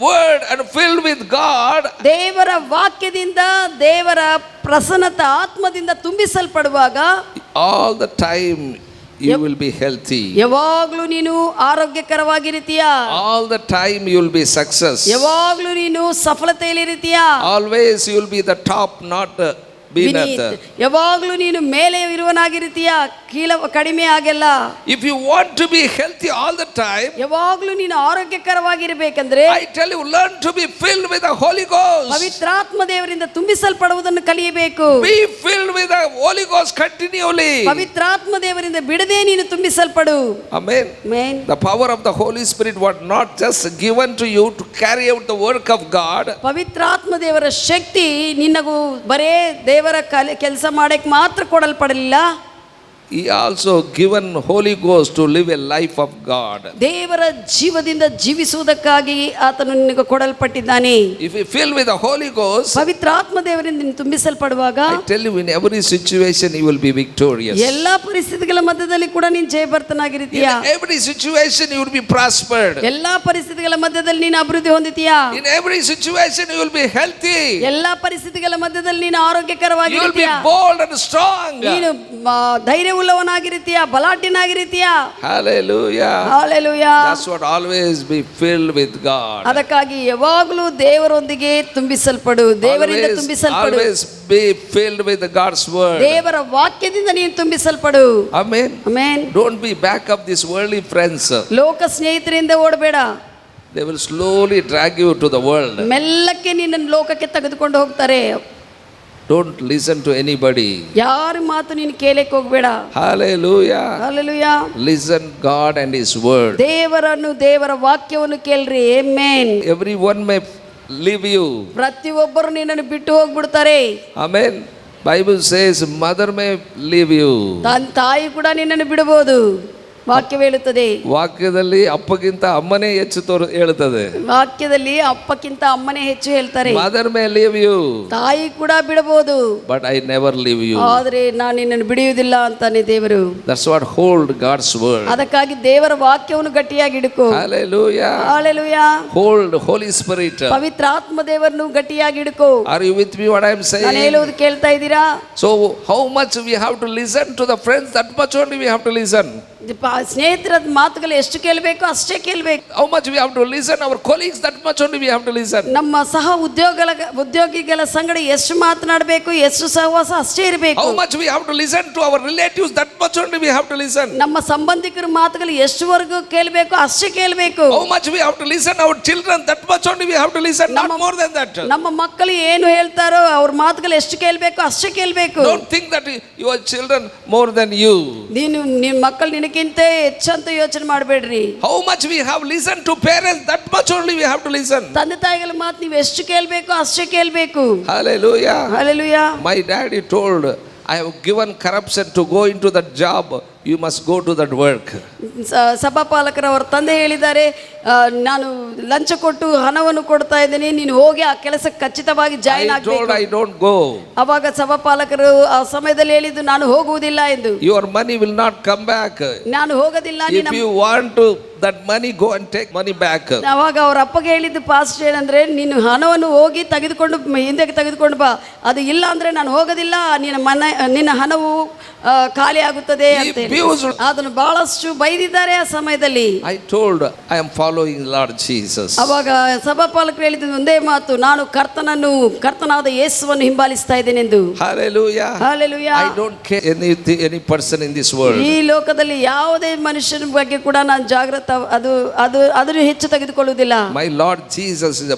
word and filled with God. ದೇವರ ವಾಕ್ಯದಿಂದ ದೇವರ ಪ್ರಸನ್ನತ ಆತ್ಮದಿಂದ ತುಂಬಿಸಲ್ಪಡುವಾಗ all the time you will be healthy. ಯಾವಾಗಲೂ ನೀನು ಆರೋಗ್ಯಕರವಾಗಿರುತ್ತೀಯ. all the time you will be success. ಯಾವಾಗಲೂ ನೀನು ಸಫಲತೆಯಲ್ಲಿರುತ್ತೀಯ. always you will be the top, not beneath. ಯಾವಾಗಲೂ ನೀನು ಮೇಲೆ ಇರುವನಾಗಿರುತ್ತೀಯ, ಕಡಿಮೆ ಆಗಲ್ಲ. if you want to be healthy all the time, ಯಾವಾಗಲೂ ನೀನು ಆರೋಗ್ಯಕರವಾಗಿರಬೇಕಂದ್ರೆ I tell you, learn to be filled with the Holy Ghost. ಪವಿತ್ರಾತ್ಮ ದೇವರಿಂದ ತುಂಬಿಸಲ್ಪಡುವುದನ್ನು ಕಲಿಯಬೇಕು. be filled with the Holy Ghost continually. ಪವಿತ್ರಾತ್ಮ ದೇವರಿಂದ ಬಿಡದೆ ನೀನು ತುಂಬಿಸಲ್ಪಡು. Amen. Amen. The power of the Holy Spirit was not just given to you to carry out the work of God. ಪವಿತ್ರಾತ್ಮ ದೇವರ ಶಕ್ತಿ ನಿನ್ನಗೂ ಬರೇ ದೇವರ ಕೆಲಸ ಮಾಡಕ್ಕೆ ಮಾತ್ರ ಕೊಡಲ್ಪಡಲಿಲ್ಲ. He also given Holy Ghost to live a life of God. ದೇವರ ಜೀವದಿಂದ ಜೀವಿಸುವುದಕ್ಕಾಗಿ ಆತನು ನಿನಗೆ ಕೊಡಲ್ಪಟ್ಟಿದ್ದಾನೆ. If you fill with the Holy Ghost, ಪವಿತ್ರಾತ್ಮ ದೇವರಿಂದ ನೀನು ತುಂಬಿಸಲ್ಪಡುವಾಗ I tell you, in every situation you will be victorious. ಎಲ್ಲಾ ಪರಿಸ್ಥಿತಿಗಳ ಮಧ್ಯದಲ್ಲಿ ಕೂಡ ನೀನು ಜಯಭರ್ತನಾಗಿರುತ್ತೀಯ. In every situation you will be prospered. ಎಲ್ಲಾ ಪರಿಸ್ಥಿತಿಗಳ ಮಧ್ಯದಲ್ಲಿ ನೀನು ಅಭಿವೃದ್ಧಿ ಹೊಂದುತ್ತೀಯಾ. In every situation you will be healthy. ಎಲ್ಲಾ ಪರಿಸ್ಥಿತಿಗಳ ಮಧ್ಯದಲ್ಲಿ ನೀನು You will be ಆರೋಗ್ಯಕರವಾಗಿರುತ್ತೀಯ. bold and strong. ನೀನು ಧೈರ್ಯವುಳ್ಳವನಾಗಿರುತ್ತೀಯ, ಬಲಾಢ್ಯನಾಗಿರುತ್ತೀಯ. Hallelujah. Hallelujah. That's what always be filled with God. ಅದಕ್ಕಾಗಿ ಯಾವಾಗಲೂ ದೇವರೊಂದಿಗೆ ತುಂಬಿಸಲ್ಪಡು, ದೇವರಿಂದ ತುಂಬಿಸಲ್ಪಡು. Always be filled with God's word. ದೇವರ ವಾಕ್ಯದಿಂದ ನೀನು ತುಂಬಿಸಲ್ಪಡು. Amen. Amen. Don't be back of these worldly friends. ಲೋಕ ಸ್ನೇಹಿತರಿಂದ ಓಡಬೇಡ. They will slowly drag you to the world. ಮೆಲ್ಲಕ್ಕೆ ನಿನ್ನನ್ನು ಲೋಕಕ್ಕೆ ತೆಗೆದುಕೊಂಡು ಹೋಗ್ತಾರೆ. Don't listen to anybody. ಯಾರ ಮಾತು ನೀನು ಕೇಳಕ್ಕೆ ಹೋಗಬೇಡ. Hallelujah. Hallelujah. Listen God and His word. ದೇವರ ವಾಕ್ಯವನ್ನು ಕೇಳ್ರಿ. Amen. Everyone may leave you. ಪ್ರತಿಯೊಬ್ಬರು ನಿನ್ನನ್ನು ಬಿಟ್ಟು ಹೋಗ್ಬಿಡ್ತಾರೆ. Amen. Bible says mother may leave you. ತಾಯಿ ಕೂಡ ನಿನ್ನನ್ನು ಬಿಡಬಹುದು. ವಾಕ್ಯ ಹೇಳುತ್ತದೆ. ವಾಕ್ಯದಲ್ಲಿ ಅಪ್ಪಗಿಂತ ಅಮ್ಮನೇ ಹೆಚ್ಚು ಹೇಳುತ್ತದೆ. ವಾಕ್ಯದಲ್ಲಿ ಅಪ್ಪಕ್ಕಿಂತ ಅಮ್ಮನೇ ಹೆಚ್ಚು ಹೇಳ್ತಾರೆ. ಮದರ್ ಮೇ ಲೀವ್ ಯು, ತಾಯಿ ಕೂಡ ಬಿಡಬಹುದು, but I never leave you. ಆದರೆ ನಾನು ನಿನ್ನನ್ನು ಬಿಡುವುದಿಲ್ಲ ಅಂತಾನೆ ದೇವರು. That's what hold God's word. ಅದಕ್ಕಾಗಿ ದೇವರ ವಾಕ್ಯವನ್ನು ಗಟ್ಟಿಯಾಗಿ ಹಿಡ್ಕೋ. Hallelujah. Hallelujah. Hold holy spirit. ಪವಿತ್ರ ಆತ್ಮ ದೇವರನ್ನು ಗಟ್ಟಿಯಾಗಿ ಹಿಡ್ಕೋ. Are you with me what I am saying? ನಾನು ಹೇಳುವುದು ಕೇಳ್ತಾ ಇದ್ದೀರಾ? So how much we have to listen to the friends, that much only we have to listen. ಸ್ನೇಹಿತರ ಮಾತುಗಳು ಎಷ್ಟು ಕೇಳಬೇಕು ಅಷ್ಟೇ ಕೇಳಬೇಕು. How much we have to listen our colleagues, that much only we have to listen. ನಮ್ಮ ಸಹ ಉದ್ಯೋಗಿಗಳ ಸಂಗಡ ಎಷ್ಟು ಮಾತನಾಡಬೇಕು, ಎಷ್ಟು ಸಹವಾಸ ಅಷ್ಟೇ ಇರಬೇಕು. How much we have to listen to our relatives, that much only we have to listen. ನಮ್ಮ ಸಂಬಂಧಿಕರ ಮಾತುಗಳು ಎಷ್ಟುವರೆಗೂ ಕೇಳಬೇಕು ಅಷ್ಟೇ ಕೇಳಬೇಕು. How much we have to listen our children, that much only we have to listen, not more than that. ನಮ್ಮ ಮಕ್ಕಳು ಏನು ಹೇಳ್ತಾರೋ ಅವ್ರ ಮಾತುಗಳು ಎಷ್ಟು ಕೇಳಬೇಕು ಅಷ್ಟೇ ಕೇಳಬೇಕು. Don't think that your children more than you. ನಿನ್ನ ಮಕ್ಕಳು ನಿನಗಿಂತ ಹೆಚ್ಚಂತ ಯೋಚನೆ ಮಾಡಬೇಡ್ರಿ. How much we have listened to parents, that much only we have to listen. ತಂದೆ ತಾಯಿಗಳ ಮಾತು ನೀವು ಎಷ್ಟು ಕೇಳಬೇಕು ಅಷ್ಟೇ ಕೇಳಬೇಕು. Hallelujah. Hallelujah. My daddy told, I have given corruption to go into that job you must go to that work. ಸಭಾಪಾಲಕರವರ ತಂದೆ ಹೇಳಿದ್ದಾರೆ, ನಾನು ಲಂಚ ಕೊಟ್ಟು ಹಣವನ್ನು ಕೊಡ್ತಾ ಇದ್ದೀನಿ, ನೀನು ಹೋಗಿ ಆ ಕೆಲಸಕ್ಕೆ ಖಚಿತವಾಗಿ ಜಾಯಿನ್ I told ಆಗಬೇಕು. I don't go. ಅವಾಗ ಸಭಾಪಾಲಕರು ಆ ಸಮಯದಲ್ಲಿ ಹೇಳಿದ್ದು, ನಾನು ಹೋಗುವುದಿಲ್ಲ ಎಂದು. Your money will not come back. ನಾನು ಹೋಗೋದಿಲ್ಲ. If you want to that money, go and take money back. ಅವಾಗ ಅವ್ರ ಅಪ್ಪಗೆ ಹೇಳಿದ್ದು ಪಾಸ್ಟರ್ ಏನಂದ್ರೆ, ನೀನು ಹಣವನ್ನು ಹೋಗಿ ತೆಗೆದುಕೊಂಡು ಹಿಂದೆ ತೆಗೆದುಕೊಂಡು ಬಾ, ಅದು ಇಲ್ಲ ಅಂದ್ರೆ ನಾನು ಹೋಗೋದಿಲ್ಲ, ನಿನ್ನ ಹಣವು ಖಾಲಿ ಆಗುತ್ತದೆ ಅಂತ ಹೇಳಿ. ಅದನ್ನು ಬಹಳಷ್ಟು ಬೈದಿದ್ದಾರೆ ಆ ಸಮಯದಲ್ಲಿ. I told I am following Lord Jesus. ಅವಾಗ ಸಭಾಪಾಲಕರು ಹೇಳಿದ್ದು ಒಂದೇ ಮಾತು, ನಾನು ಕರ್ತನಾದ ಯೇಸುವನ್ನು ಹಿಂಬಾಲಿಸ್ತಾ ಇದ್ದೇನೆ ಎಂದು. Hallelujah. Hallelujah. I don't care any person in this world. ಈ ಲೋಕದಲ್ಲಿ ಯಾವುದೇ ಮನುಷ್ಯನ ಬಗ್ಗೆ ಕೂಡ ನಾನು ಅದನ್ನು ಹೆಚ್ಚು ತೆಗೆದುಕೊಳ್ಳುವುದಿಲ್ಲ. My Lord Jesus is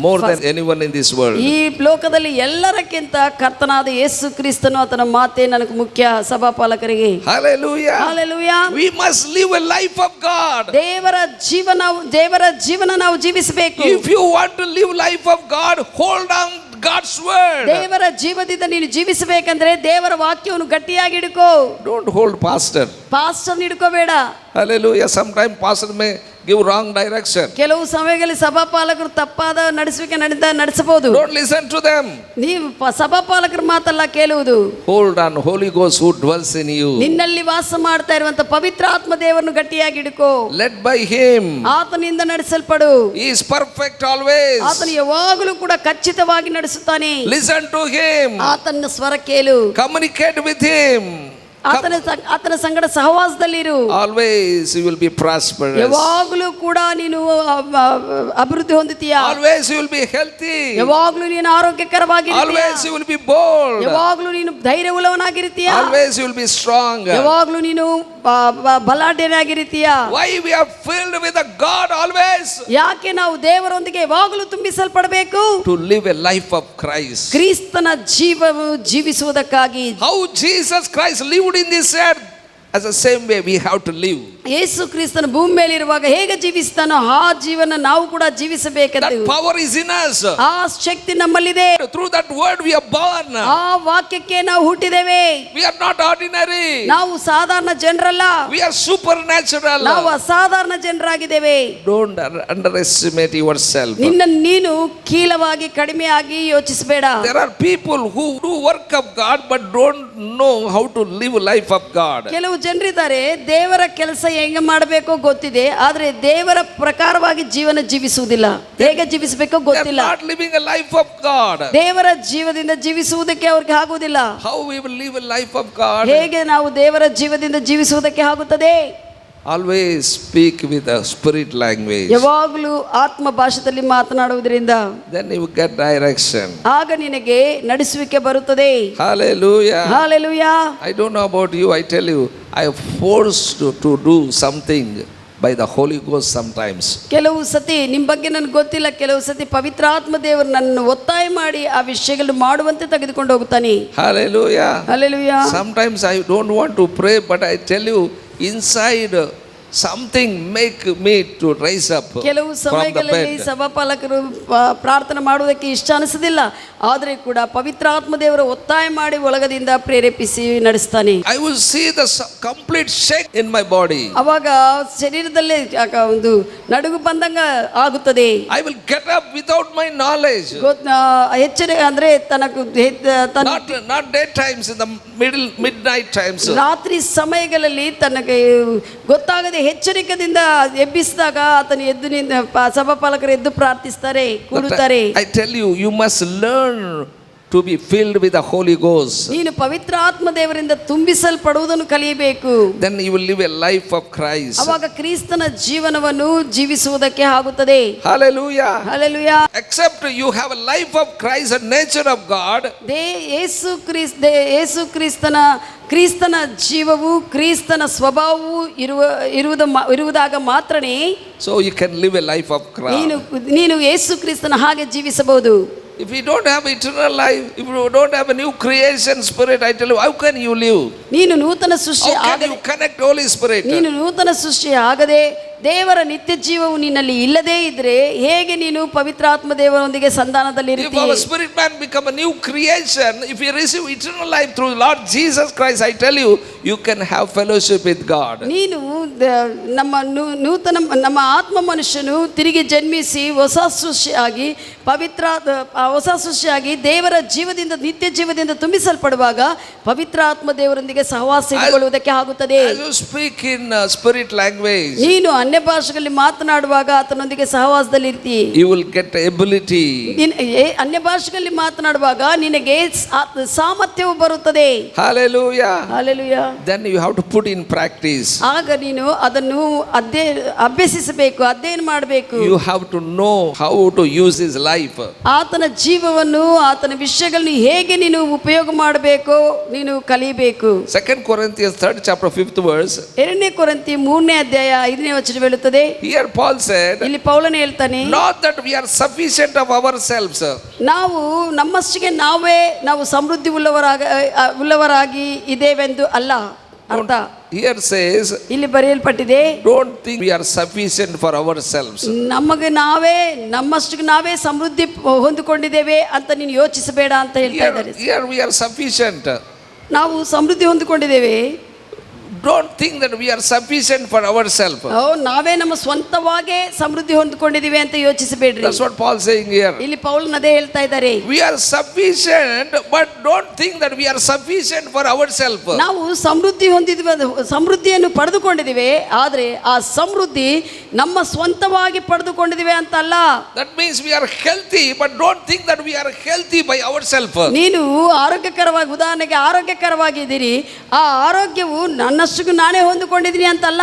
more than anyone in this world. ಈ ಲೋಕದಲ್ಲಿ ಎಲ್ಲರಕ್ಕಿಂತ ಕರ್ತನಾದ ಯೇಸು ಕ್ರಿಸ್ತನು, ಆತನ ಮಾತೇ ನನಗೆ ಮುಖ್ಯ. ಸಭಾಪಾಲಕರಿಗೆ Hallelujah. Hallelujah. We must live a life of God. ದೇವರ ಜೀವನ ನಾವು ಜೀವಿಸಬೇಕು. If you want to live life of God, hold on God's word. ದೇವರ ಜೀವದಿಂದ ನೀನು ಜೀವಿಸಬೇಕಂದ್ರೆ ದೇವರ ವಾಕ್ಯವನ್ನು ಗಟ್ಟಿಯಾಗಿ ಹಿಡ್ಕೋ. Don't hold pastor. ಪಾಸ್ಟರ್ ಹಿಡ್ಕೋಬೇಡ. Hallelujah. Sometimes pastor may give wrong direction. ಕೆಲವು ಸಮಯಗಳಲ್ಲಿ ಸಭಾಪಾಲಕರು ತಪ್ಪಾದ ನಡೆಸುವಿಕೆ ನಡೆಸಬಹುದು. Don't listen to them. ನೀವು ಸಭಾಪಾಲಕರ ಮಾತಲ್ಲ ಕೇಳುವುದು. Hold on Holy Ghost who dwells in you. ನಿನ್ನಲ್ಲಿ ವಾಸ ಮಾಡ್ತಾ ಇರುವಂತ ಪವಿತ್ರ ಆತ್ಮ ದೇವರನ್ನು ಗಟ್ಟಿಯಾಗಿ ಹಿಡ್ಕೋ. Led by him. ಆತನಿಂದ ನಡೆಸಲ್ಪಡು. He is perfect always. ಆತನು ಯಾವಾಗಲೂ ಕೂಡ ಖಚಿತವಾಗಿ ನಡೆಸುತ್ತಾನೆ. Listen to him. ಆತನ ಸ್ವರ ಕೇಳು. Communicate with him. ಆತನ ಸಂಗಡ ಸಹವಾಸದಲ್ಲಿರು. Always you will be prosperous. ಯಾವಾಗಲೂ ಕೂಡ ನೀನು ಅಭಿವೃದ್ಧಿ ಹೊಂದುತ್ತೀಯಾ. Always you will be healthy. ಯಾವಾಗಲೂ ನೀನು ಆರೋಗ್ಯಕರವಾಗಿರುತ್ತೀಯಾ. Always you will be bold. ಯಾವಾಗಲೂ ನೀನು ಧೈರ್ಯವುಳ್ಳವನಾಗಿರುತ್ತೀಯಾ. Always you will be strong. ಯಾವಾಗಲೂ ನೀನು ಬಲಾಢ್ಯನಾಗಿರುತ್ತೀಯಾ. Why we are filled with the God always? ಯಾಕೆ ನಾವು ದೇವರೊಂದಿಗೆ ಯಾವಾಗಲೂ ತುಂಬಿಸಲ್ಪಡಬೇಕು? To live a life of Christ. ಕ್ರಿಸ್ತನ ಜೀವಿಸುವುದಕ್ಕಾಗಿ. How Jesus Christ lived in this earth, as the same way we have to live. ಯೇಸು ಕ್ರಿಸ್ತನ ಭೂಮಿ ಮೇಲೆ ಇರುವಾಗ ಹೇಗೆ ಜೀವಿಸ್ತಾನೋ ಆ ಜೀವನ ನಾವು ಕೂಡ ಜೀವಿಸಬೇಕಂತ. That power is in us. ಆ ಶಕ್ತಿ ನಮ್ಮಲ್ಲಿದೆ. Through that word we are born. ಆ ವಾಕ್ಯಕ್ಕೆ ನಾವು ಹುಟ್ಟಿದ್ದೇವೆ. We are not ordinary. ನಾವು ಸಾಧಾರಣ ಜನರಲ್ಲ. We are supernatural. ನಾವು ಅಸಾಧಾರಣ ಜನರಾಗಿದ್ದೇವೆ. Don't underestimate yourself. ನೀನು ಕೀಳವಾಗಿ ಕಡಿಮೆಯಾಗಿ ಯೋಚಿಸಬೇಡ. There are people who do work of God but don't know how to live life of God. ಕೆಲವು ಜನರಿದ್ದಾರೆ, ದೇವರ ಕೆಲಸ ಹೆಂಗೆ ಮಾಡಬೇಕೋ ಗೊತ್ತಿದೆ, ಆದ್ರೆ ದೇವರ ಪ್ರಕಾರವಾಗಿ ಜೀವನ ಜೀವಿಸುವುದಿಲ್ಲ. ಹೇಗೆ ಜೀವಿಸಬೇಕೋ ಗೊತ್ತಿಲ್ಲ. They are not living a life of God. ದೇವರ ಜೀವದಿಂದ ಜೀವಿಸುವುದಕ್ಕೆ ಅವ್ರಿಗೆ ಆಗುವುದಿಲ್ಲ. How we will live a life of God? ಹೇಗೆ ನಾವು ದೇವರ ಜೀವದಿಂದ ಜೀವಿಸುವುದಕ್ಕೆ ಆಗುತ್ತದೆ? Always speak with a spirit language. ಯಾವಾಗಲೂ ಆತ್ಮ ಭಾಷೆಯಲ್ಲಿ ಮಾತನಾಡುವುದರಿಂದ Then you get direction. ಆಗ ನಿನಗೆ ನಡೆಸುವಿಕೆ ಬರುತ್ತದೆ. Hallelujah. Hallelujah. I don't know about you. I tell you, I am forced to do something by the Holy Ghost sometimes. ಕೆಲವು ಸತಿ ನಿಮ್ಮ ಬಗ್ಗೆ ನನಗೆ ಗೊತ್ತಿಲ್ಲ, ಕೆಲವು ಸತಿ ಪವಿತ್ರಾತ್ಮ ದೇವರು ನನ್ನನ್ನು ಒತ್ತಾಯ ಮಾಡಿ ಆ ವಿಷಯಗಳನ್ನು ಮಾಡುವಂತೆ ತೆಗೆದುಕೊಂಡು ಹೋಗುತ್ತಾನೆ. Hallelujah. Hallelujah. Sometimes I don't want to pray, but I tell you, inside something make me to rise up ಕೆಲವು from the ಸಮಯಗಳಲ್ಲಿ bed. ಸಭಾಪಾಲಕರು ಪ್ರಾರ್ಥನೆ ಮಾಡುವುದಕ್ಕೆ ಇಷ್ಟ ಅನಿಸುವುದಿಲ್ಲ, ಆದರೆ ಕೂಡ ಪವಿತ್ರಾತ್ಮ ದೇವರ ಒತ್ತಾಯ ಮಾಡಿ ಒಳಗದಿಂದ ಪ್ರೇರೇಪಿಸಿ ನಡೆಸ್ತಾನೆ. I will see the complete shake in my body. ಅವಾಗ ಶರೀರದಲ್ಲೇ ಒಂದು ನಡುಗು ಬಂದಂಗ ಆಗುತ್ತದೆ. I will get up without my knowledge. ಎಚ್ಚರಿಕೆ ಅಂದ್ರೆ Not day times, in the midnight times. ರಾತ್ರಿ ಸಮಯಗಳಲ್ಲಿ ತನಗೆ ಗೊತ್ತಾಗದೆ ಎಚ್ಚರಿಕೆಯಿಂದ ಎಬ್ಬಿಸಿದಾಗ ಆತನ ಎದ್ದು ಸಭಾಪಾಲಕರು ಎದ್ದು ಪ್ರಾರ್ಥಿಸ್ತಾರೆ, ಕೂಡುತ್ತಾರೆ. I tell you, you must learn to be filled with the Holy Ghost. ನೀನು ಪವಿತ್ರ ಆತ್ಮ ದೇವರಿಂದ ತುಂಬಿಸಲ್ಪಡುವುದನ್ನು ಕಲಿಯಬೇಕು. Then you will live a life of Christ. ಅವಾಗ ಕ್ರಿಸ್ತನ ಜೀವನವನ್ನು ಜೀವಿಸುವುದಕ್ಕೆ ಆಗುತ್ತದೆ. Hallelujah. Hallelujah. Except you have a life of Christ and nature of God. ಯೇಸು ಕ್ರಿಸ್ತನ ಜೀವವು ಕ್ರಿಸ್ತನ ಸ್ವಭಾವವು ಇರುವುದಾಗ ಮಾತ್ರನೇ So you can live a life of Christ. ನೀನು ಯೇಸು ಕ್ರಿಸ್ತನ ಹಾಗೆ ಜೀವಿಸಬಹುದು. If you don't have eternal life, if you don't have a new creation spirit, I tell you, how can you live? ನೀನು ನೂತನ ಸೃಷ್ಟಿ How can you connect Holy Spirit? ನೀನು ನೂತನ ಸೃಷ್ಟಿ ಆಗದೆ ದೇವರ ನಿತ್ಯ ಜೀವವು ನಿನ್ನಲ್ಲಿ ಇಲ್ಲದೇ ಇದ್ರೆ ಹೇಗೆ ನೀನು ಪವಿತ್ರಾತ್ಮ ದೇವರೊಂದಿಗೆ ಸಂಧಾನದಲ್ಲಿ If ಇರ್ತೀಯ? our spirit man become a new creation, if you receive eternal life through Lord Jesus Christ, I tell you, you can have fellowship with God. ನೀನು ನಮ್ಮ ನೂತನ ನಮ್ಮ ಆತ್ಮ ಮನುಷ್ಯನು ತಿರುಗಿ ಜನ್ಮಿಸಿ ಹೊಸ ಸೃಷ್ಟಿಯಾಗಿ ಹೊಸ ಸೃಷ್ಟಿಯಾಗಿ ದೇವರ ಜೀವದಿಂದ ನಿತ್ಯ ಜೀವದಿಂದ ತುಂಬಿಸಲ್ಪಡುವಾಗ ಪವಿತ್ರ ಆತ್ಮ ದೇವರೊಂದಿಗೆ ಸಹವಾಸ ಇಟ್ಟುಕೊಳ್ಳುವುದಕ್ಕೆ ಆಗುತ್ತದೆ. As you speak in spirit language, ನೀನು ಅನ್ಯ ಭಾಷೆಗಳಲ್ಲಿ ಮಾತನಾಡುವಾಗ ಆತನೊಂದಿಗೆ ಸಹವಾಸದಲ್ಲಿ ಇರ್ತೀಯ. you will get ability. ಅನ್ಯ ಭಾಷೆಗಳಲ್ಲಿ ಮಾತನಾಡುವಾಗ ನಿನಗೆ ಸಾಮರ್ಥ್ಯವು ಬರುತ್ತದೆ. Hallelujah. Hallelujah. Then you have to put in practice. ಆಗ ನೀನು ಅದನ್ನು ಅಭ್ಯಸಿಸಬೇಕು, ಅಧ್ಯಯನ ಮಾಡಬೇಕು. You have to know how to use his life. ಆತನ ಜೀವವನ್ನು ಆತನ ವಿಷಯಗಳನ್ನು ಹೇಗೆ ನೀನು ಉಪಯೋಗ ಮಾಡಬೇಕು ನೀನು ಕಲಿಯಬೇಕು. 2 Corinthians 3rd chapter 5th verse. 2 ಕೊರಿಂಥಿ 3ನೇ ಅಧ್ಯಾಯ 5ನೇ ವಚನ ಹೇಳುತ್ತದೆ. Here Paul said, ಇಲ್ಲಿ ಪೌಲನು ಹೇಳ್ತಾನೆ, not that we are sufficient of ourselves. ನಾವು ನಮ್ಮಷ್ಟಿಗೆ ನಾವು ಸಮೃದ್ಧಿ ಉಳ್ಳವರಾಗಿ ಇದೇವೆಂದು ಅಲ್ಲ. ಅರ್ಥ Here says, ಇಲ್ಲಿ ಬರೆಯಲ್ಪಟ್ಟಿದೆ, don't think we are sufficient for ourselves. ನಮಗೆ ನಮ್ಮಷ್ಟಿಗೆ ನಾವೇ ಸಮೃದ್ಧಿ ಹೊಂದಿಕೊಂಡಿದ್ದೇವೆ ಅಂತ ನೀನು ಯೋಚಿಸಬೇಡ ಅಂತ ಹೇಳ್ತಾ ಇದ್ದಾರೆ. Here we are sufficient. ನಾವು ಸಮೃದ್ಧಿ ಹೊಂದಿಕೊಂಡಿದ್ದೇವೆ. Don't think that we are sufficient for ourselves. ನಾವೇ ನಮ್ಮ ಸ್ವಂತವಾಗೇ ಸಮೃದ್ಧಿ ಹೊಂದಿಕೊಂಡಿದ್ದೀವಿ ಅಂತ ಯೋಚಿಸಬೇಡ್ರಿ. That's what Paul is saying here. ಇಲ್ಲಿ ಪೌಲನು ಅದೇ ಹೇಳ್ತಾ ಇದ್ದಾರೆ. We are sufficient, but don't think that we are sufficient for ourselves. ನಾವು ಸಮೃದ್ಧಿಯನ್ನು ಪಡೆದುಕೊಂಡಿದ್ದೀವಿ, ಆದರೆ ಆ ಸಮೃದ್ಧಿ ನಮ್ಮ ಸ್ವಂತವಾಗಿ ಪಡೆದುಕೊಂಡಿದ್ದೀವಿ ಅಂತ ಅಲ್ಲ. That means we are healthy, but don't think that we are healthy by ourselves. ನೀನು ಆರೋಗ್ಯಕರವಾಗಿ, ಉದಾಹರಣೆಗೆ ಆರೋಗ್ಯಕರವಾಗಿದ್ದೀರಿ, ಆ ಆರೋಗ್ಯವು ನನ್ನಷ್ಟು ನಾನೇ ಹೊಂದಿಕೊಂಡಿದ್ದೀನಿ ಅಂತಲ್ಲ.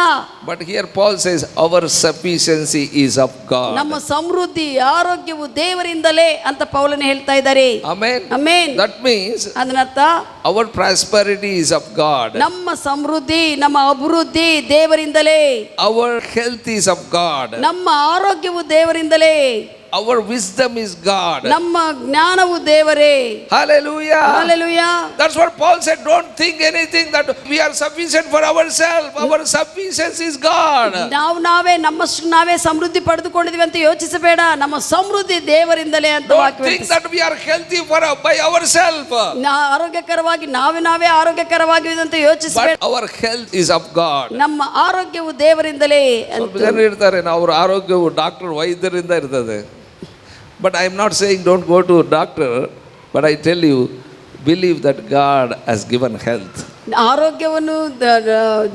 But here Paul says our sufficiency is of God. ನಮ್ಮ ಸಮೃದ್ಧಿ ಆರೋಗ್ಯವು ದೇವರಿಂದಲೇ ಅಂತ ಪೌಲನು ಹೇಳ್ತಾ ಇದ್ದಾರೆ. Amen. Amen. That means ಅದನ್ನರ್ಥ our prosperity is of God. ನಮ್ಮ ಸಮೃದ್ಧಿ, ನಮ್ಮ ಅಭಿವೃದ್ಧಿ ದೇವರಿಂದಲೇ. Our health is of God. ನಮ್ಮ ಆರೋಗ್ಯವು ದೇವರಿಂದಲೇ. Our wisdom is God. ನಮ್ಮ ಜ್ಞಾನವು ದೇವರೇ. Hallelujah. Hallelujah. That's what Paul said. Don't think anything that we are sufficient for ourselves. Our sufficiency is God. ನಮ್ಮಷ್ಟು ನಾವೇ ಸಮೃದ್ಧಿ ಪಡೆದುಕೊಂಡಿದ್ವಿ ಅಂತ ಯೋಚಿಸಬೇಡ. ನಮ್ಮ ಸಮೃದ್ಧಿ ದೇವರಿಂದಲೇ ಅಂತ Don't think that we are healthy by ourselves. ಆರೋಗ್ಯಕರವಾಗಿ ನಾವೇ ಆರೋಗ್ಯಕರವಾಗಿ ಅಂತ ಯೋಚಿಸಬೇಡ. But our health is of God. ನಮ್ಮ ಆರೋಗ್ಯವು ದೇವರಿಂದಲೇ. ಜನರು ಇರ್ತಾರೆ, ಅವರ ಆರೋಗ್ಯವು ಡಾಕ್ಟರ್ ವೈದ್ಯರಿಂದ ಇರ್ತದೆ. But I am not saying don't go to doctor, but I tell you, believe that God has given health. ಆರೋಗ್ಯವನ್ನು